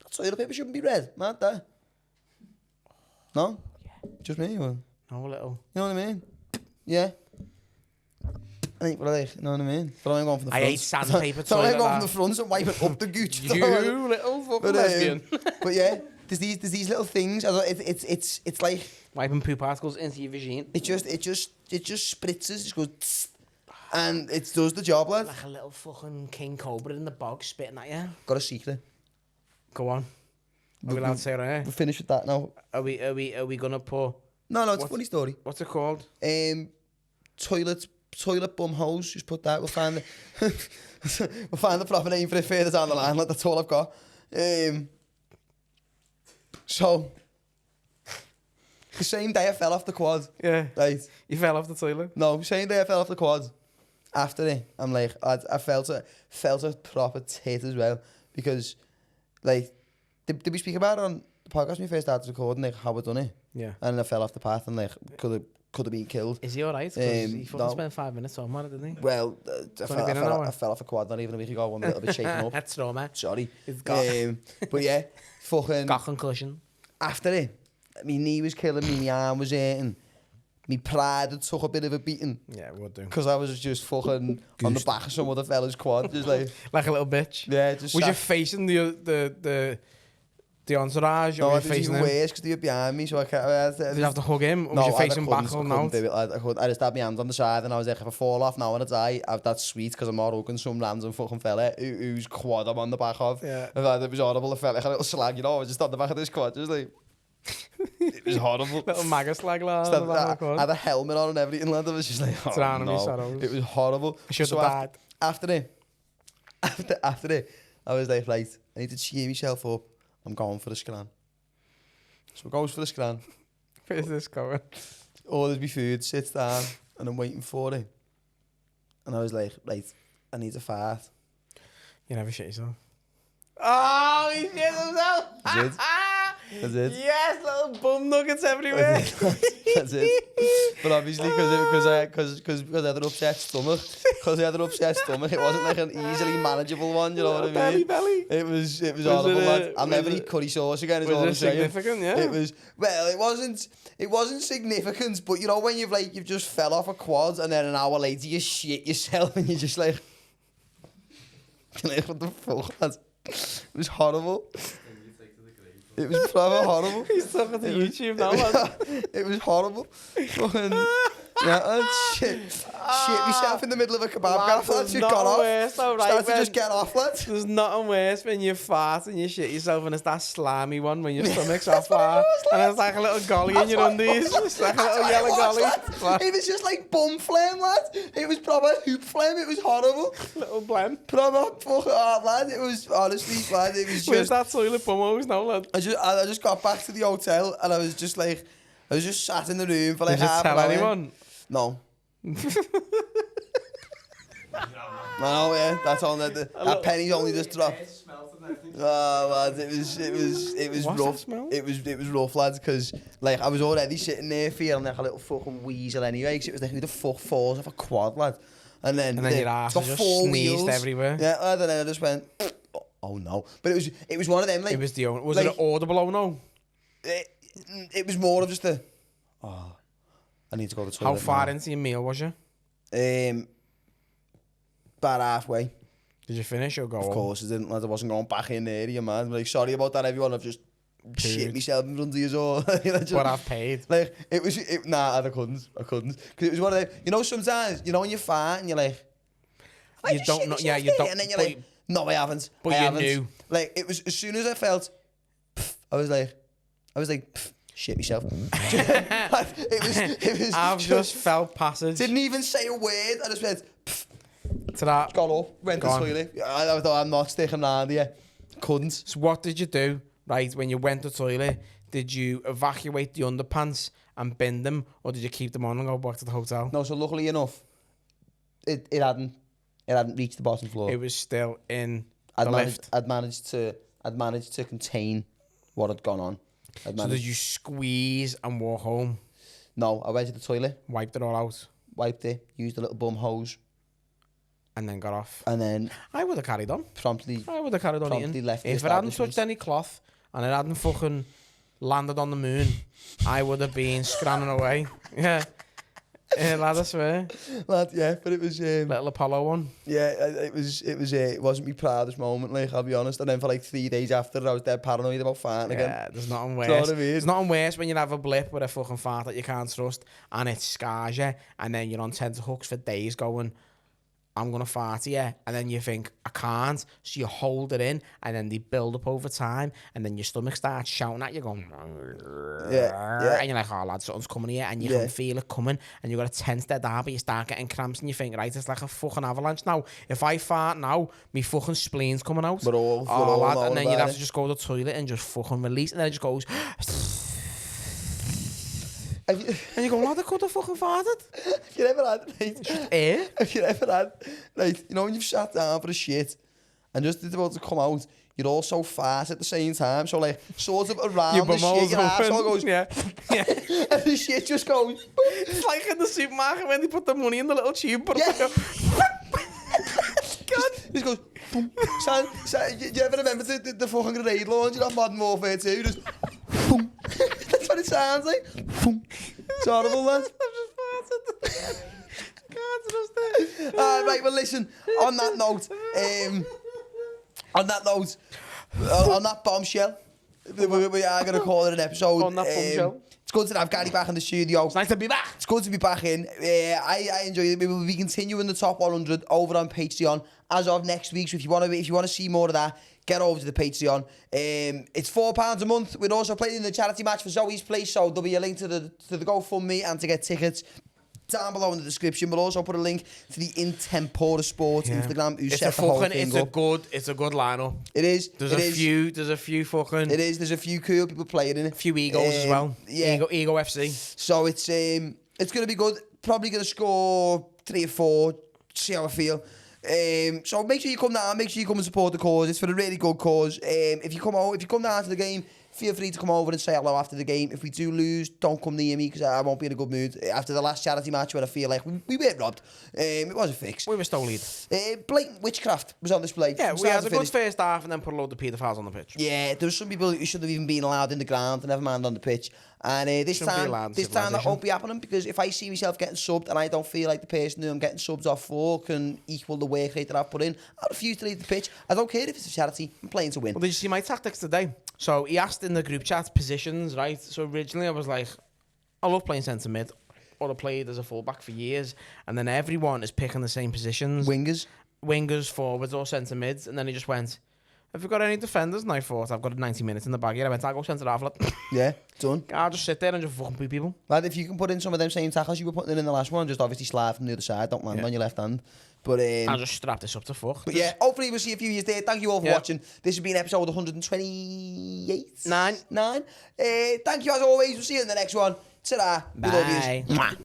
[SPEAKER 1] that toilet paper shouldn't be red. Mad that. No? Yeah. Just me, man.
[SPEAKER 2] No, a little.
[SPEAKER 1] You know what I mean? Yeah. I ain't like, you know what I mean? But I'm going from the front.
[SPEAKER 2] I hate sandpaper
[SPEAKER 1] So
[SPEAKER 2] toilet.
[SPEAKER 1] I'm going from the front and wiping up the gooch.
[SPEAKER 2] You little fucking lesbian.
[SPEAKER 1] But yeah, there's these little things. It's like
[SPEAKER 2] Wiping poo particles into your vagina.
[SPEAKER 1] It just spritzes, it goes tss, and it does the job, lad.
[SPEAKER 2] Like a little fucking king cobra in the bog spitting at you.
[SPEAKER 1] Got a secret.
[SPEAKER 2] Go on. Are we allowed to say it right?
[SPEAKER 1] We're finished with that now.
[SPEAKER 2] Are we gonna put...
[SPEAKER 1] No, it's a funny story.
[SPEAKER 2] What's it called?
[SPEAKER 1] Toilet bum hose. Just put that. We'll find the proper name for it further down the line. Like, that's all I've got. So the same day I fell off the quad.
[SPEAKER 2] Yeah.
[SPEAKER 1] Right.
[SPEAKER 2] You fell off the toilet?
[SPEAKER 1] No, same day I fell off the quad. After it, I'm like, I felt a proper tit as well, because, like, did we speak about it on the podcast when we first started recording, like, how we done it? Yeah. And I fell off the path and, like, could have been killed.
[SPEAKER 2] Is he alright? Because he fucking spent 5 minutes on it, didn't he?
[SPEAKER 1] Well, I fell off a quad not even a week ago. I'm a little bit shaken up.
[SPEAKER 2] That's trauma.
[SPEAKER 1] Sorry.
[SPEAKER 2] It's got
[SPEAKER 1] but yeah, fucking...
[SPEAKER 2] got concussion.
[SPEAKER 1] After it, my knee was killing me, my arm was hurting. My pride had took a bit of a beating.
[SPEAKER 2] Yeah, it would do.
[SPEAKER 1] Because I was just fucking on the back of some other fella's quad, just like...
[SPEAKER 2] like a little bitch?
[SPEAKER 1] Yeah, just...
[SPEAKER 2] Was you facing the entourage?
[SPEAKER 1] No,
[SPEAKER 2] or
[SPEAKER 1] it was even worse because they were behind me, so I can't...
[SPEAKER 2] Did you have to hug him? Or was you facing back or
[SPEAKER 1] no?
[SPEAKER 2] No?
[SPEAKER 1] I just had my hands on the side and I was like, if I fall off now and I die, that's sweet because I'm not hugging some random fucking fella whose quad I'm on the back of. Yeah. It was horrible. I felt like a little slag, you know, I was just on the back of this quad, just like... It was horrible.
[SPEAKER 2] Little MAGA slag, lad.
[SPEAKER 1] I had a helmet on and everything, lad. I was just like, oh no. It was horrible.
[SPEAKER 2] I should have died.
[SPEAKER 1] After it, I was like, right, I need to cheer myself up. I'm going for the scan. So I goes for the scan.
[SPEAKER 2] Where's this going?
[SPEAKER 1] Orders me food, sits down, and I'm waiting for it. And I was like, right, I need to fart.
[SPEAKER 2] You never shit yourself. Oh, he shit himself!
[SPEAKER 1] That's it.
[SPEAKER 2] Yes, little bum nuggets everywhere.
[SPEAKER 1] That's it. But obviously, because I had an upset stomach, it wasn't like an easily manageable one. You know what I mean?
[SPEAKER 2] Belly.
[SPEAKER 1] It was horrible. Lad. I'll never eat curry sauce again. Is all I'm saying.
[SPEAKER 2] Significant? Yeah.
[SPEAKER 1] It was. Well, it wasn't significant. But you know when you've just fell off a quad and then an hour later you shit yourself and you're just like, what the fuck, lad? It was horrible. It was proper horrible.
[SPEAKER 2] He's talking to YouTube now, man.
[SPEAKER 1] It was horrible. Fucking... shit myself in the middle of a kebab gaff, lads. Just got off. Started to just get off, lads.
[SPEAKER 2] There's nothing worse when you fart and you shit yourself and it's that slimy one when your stomach's off far. And it's like a little golly in your undies. It's like a little yellow golly.
[SPEAKER 1] It was just like bum phlegm, lads. It was proper hoop phlegm. It was horrible.
[SPEAKER 2] Little blem.
[SPEAKER 1] Proper fucking hard, lad. It was, honestly, lad, it was just...
[SPEAKER 2] Where's that toilet bum hose now, lad?
[SPEAKER 1] I just got back to the hotel and I was just like... I was just sat in the room for like
[SPEAKER 2] half an hour. Did you tell anyone?
[SPEAKER 1] No. No, yeah, that's all that penny's only just dropped. Oh, lads, it was
[SPEAKER 2] What's
[SPEAKER 1] rough.
[SPEAKER 2] That smell?
[SPEAKER 1] It was rough, lads, because like I was already sitting there feeling like a little fucking weasel anyway. Cause it was like, who the fuck falls off a quad, lad? And then
[SPEAKER 2] your ass just sneezed wheels everywhere.
[SPEAKER 1] Yeah, and then I just went, oh no. But it was one of them like.
[SPEAKER 2] It was the was it an audible oh no?
[SPEAKER 1] It was more of just a. Oh, I need to go to the toilet.
[SPEAKER 2] How far into your meal was you?
[SPEAKER 1] About halfway.
[SPEAKER 2] Did you finish or go?
[SPEAKER 1] Of course I didn't. I wasn't going back in there, you man. Like, sorry about that, everyone. I've just shit myself in front of you all.
[SPEAKER 2] But I've paid.
[SPEAKER 1] Like, nah, I couldn't. Because it was one of them, you know, sometimes, you know, when you fart and you're like,
[SPEAKER 2] you don't know, yeah, you don't.
[SPEAKER 1] And then you're like, no, I haven't.
[SPEAKER 2] But
[SPEAKER 1] I
[SPEAKER 2] you
[SPEAKER 1] haven't.
[SPEAKER 2] knew.
[SPEAKER 1] Like, it was, as soon as I felt, I was like, shit myself. it was.
[SPEAKER 2] I've just felt passage.
[SPEAKER 1] Didn't even say a word. I just went,
[SPEAKER 2] to that.
[SPEAKER 1] Got up, went to the toilet. I thought, I'm not sticking around here. Couldn't.
[SPEAKER 2] So what did you do, right, when you went to the toilet? Did you evacuate the underpants and bin them, or did you keep them on and go back to the hotel?
[SPEAKER 1] No, so luckily enough, it hadn't reached the bottom floor.
[SPEAKER 2] It was still in the lift.
[SPEAKER 1] I'd managed to contain what had gone on.
[SPEAKER 2] So did you squeeze and walk home?
[SPEAKER 1] No, I went to the toilet.
[SPEAKER 2] Wiped it all out?
[SPEAKER 1] Wiped it, used a little bum hose.
[SPEAKER 2] And then got off?
[SPEAKER 1] And then...
[SPEAKER 2] I would have carried on.
[SPEAKER 1] I
[SPEAKER 2] would have carried on eating.
[SPEAKER 1] Left
[SPEAKER 2] if it hadn't touched any cloth and it hadn't fucking landed on the moon, I would have been scranning away. Yeah. Lad, I swear.
[SPEAKER 1] Lad, yeah, but it was...
[SPEAKER 2] Little Apollo one.
[SPEAKER 1] Yeah, it wasn't my proudest moment, like, I'll be honest. And then for like 3 days after, I was dead paranoid about farting again.
[SPEAKER 2] Yeah, there's nothing worse.
[SPEAKER 1] Do you know what I mean?
[SPEAKER 2] There's nothing worse when you have a blip with a fucking fart that you can't trust and it scars you, and then you're on tenterhooks for days going, I'm going to fart here. And then you think, I can't. So you hold it in, and then they build up over time, and then your stomach starts shouting at you, going,
[SPEAKER 1] yeah.
[SPEAKER 2] and you're like, oh, lad, something's coming here, and you can feel it coming, and you've got a tense dead arm, but you start getting cramps, and you think, right, it's like a fucking avalanche now. If I fart now, me fucking spleen's coming out.
[SPEAKER 1] We're all
[SPEAKER 2] lad, and then you'd have
[SPEAKER 1] it.
[SPEAKER 2] to just go to the toilet and just fucking release, and then it just goes... and you go, lad, I could have fucking farted.
[SPEAKER 1] Have you ever had, mate? Have you ever had, like, you know, when you've sat down for a shit and just it's about to come out, you're all so fast at the same time, so like, sort of around the shit, your arsehole goes, and the shit just goes.
[SPEAKER 2] It's like in the supermarket when they put the money in the little tube, but
[SPEAKER 1] God. Just goes, boom. You ever remember the fucking grenade launcher of Modern Warfare 2? Just, boom. That's what it sounds like. Boom. It's horrible, lad. Right, well, listen, on that note, on that bombshell, we are going to call it an episode.
[SPEAKER 2] On that bombshell.
[SPEAKER 1] It's good to have Gary back in the studio.
[SPEAKER 2] It's nice to be back.
[SPEAKER 1] It's good to be back in. I enjoy it. We will be continuing the top 100 over on Patreon as of next week. So if you want to see more of that, get over to the Patreon. It's £4 a month. We're also playing in the charity match for Zoe's place, so there'll be a link to the GoFundMe and to get tickets down below in the description. We'll also put a link to the Intempora Sports Instagram who set the whole thing up.
[SPEAKER 2] It's a good lineup.
[SPEAKER 1] It is.
[SPEAKER 2] There's a few fucking.
[SPEAKER 1] It is. There's a few cool people playing in it.
[SPEAKER 2] A few egos as well.
[SPEAKER 1] Yeah.
[SPEAKER 2] Ego FC.
[SPEAKER 1] So it's gonna be good. Probably gonna score 3 or 4. See how I feel. So make sure you come down. Make sure you come and support the cause. It's for a really good cause. If you come down to the game, feel free to come over and say hello after the game. If we do lose, don't come near me because I won't be in a good mood. After the last charity match where I feel like we were robbed. It was a fix.
[SPEAKER 2] We were still lead.
[SPEAKER 1] Blatant witchcraft was on display.
[SPEAKER 2] Yeah, we had a good first half and then put a load of paedophiles on the pitch.
[SPEAKER 1] Yeah, there were some people who should have even been allowed in the ground and never mind on the pitch. And this time that won't be happening because if I see myself getting subbed and I don't feel like the person who I'm getting subbed off for can equal the work rate that I've put in, I refuse to leave the pitch. I don't care if it's a charity. I'm playing to win.
[SPEAKER 2] Well, did you see my tactics today? So he asked in the group chat positions, right? So originally I was like, I love playing centre mid, or I played as a fullback for years, and then everyone is picking the same positions. Wingers, forwards, or centre mids, and then he just went, have you got any defenders? And I thought, I've got 90 minutes in the bag here. I went, I'll go centre half.
[SPEAKER 1] Yeah, done.
[SPEAKER 2] I'll just sit there and just fucking beat people.
[SPEAKER 1] Lad, if you can put in some of them same tackles you were putting in the last one, just obviously slide from the other side, don't land on your left hand. But
[SPEAKER 2] I'll just strap this up to fuck.
[SPEAKER 1] But yeah, hopefully we'll see a few years there. Thank you all for watching. This has been episode 128? 9. Thank you as always. We'll see you in the next one. Ta-da.
[SPEAKER 2] Bye.
[SPEAKER 1] We love yous.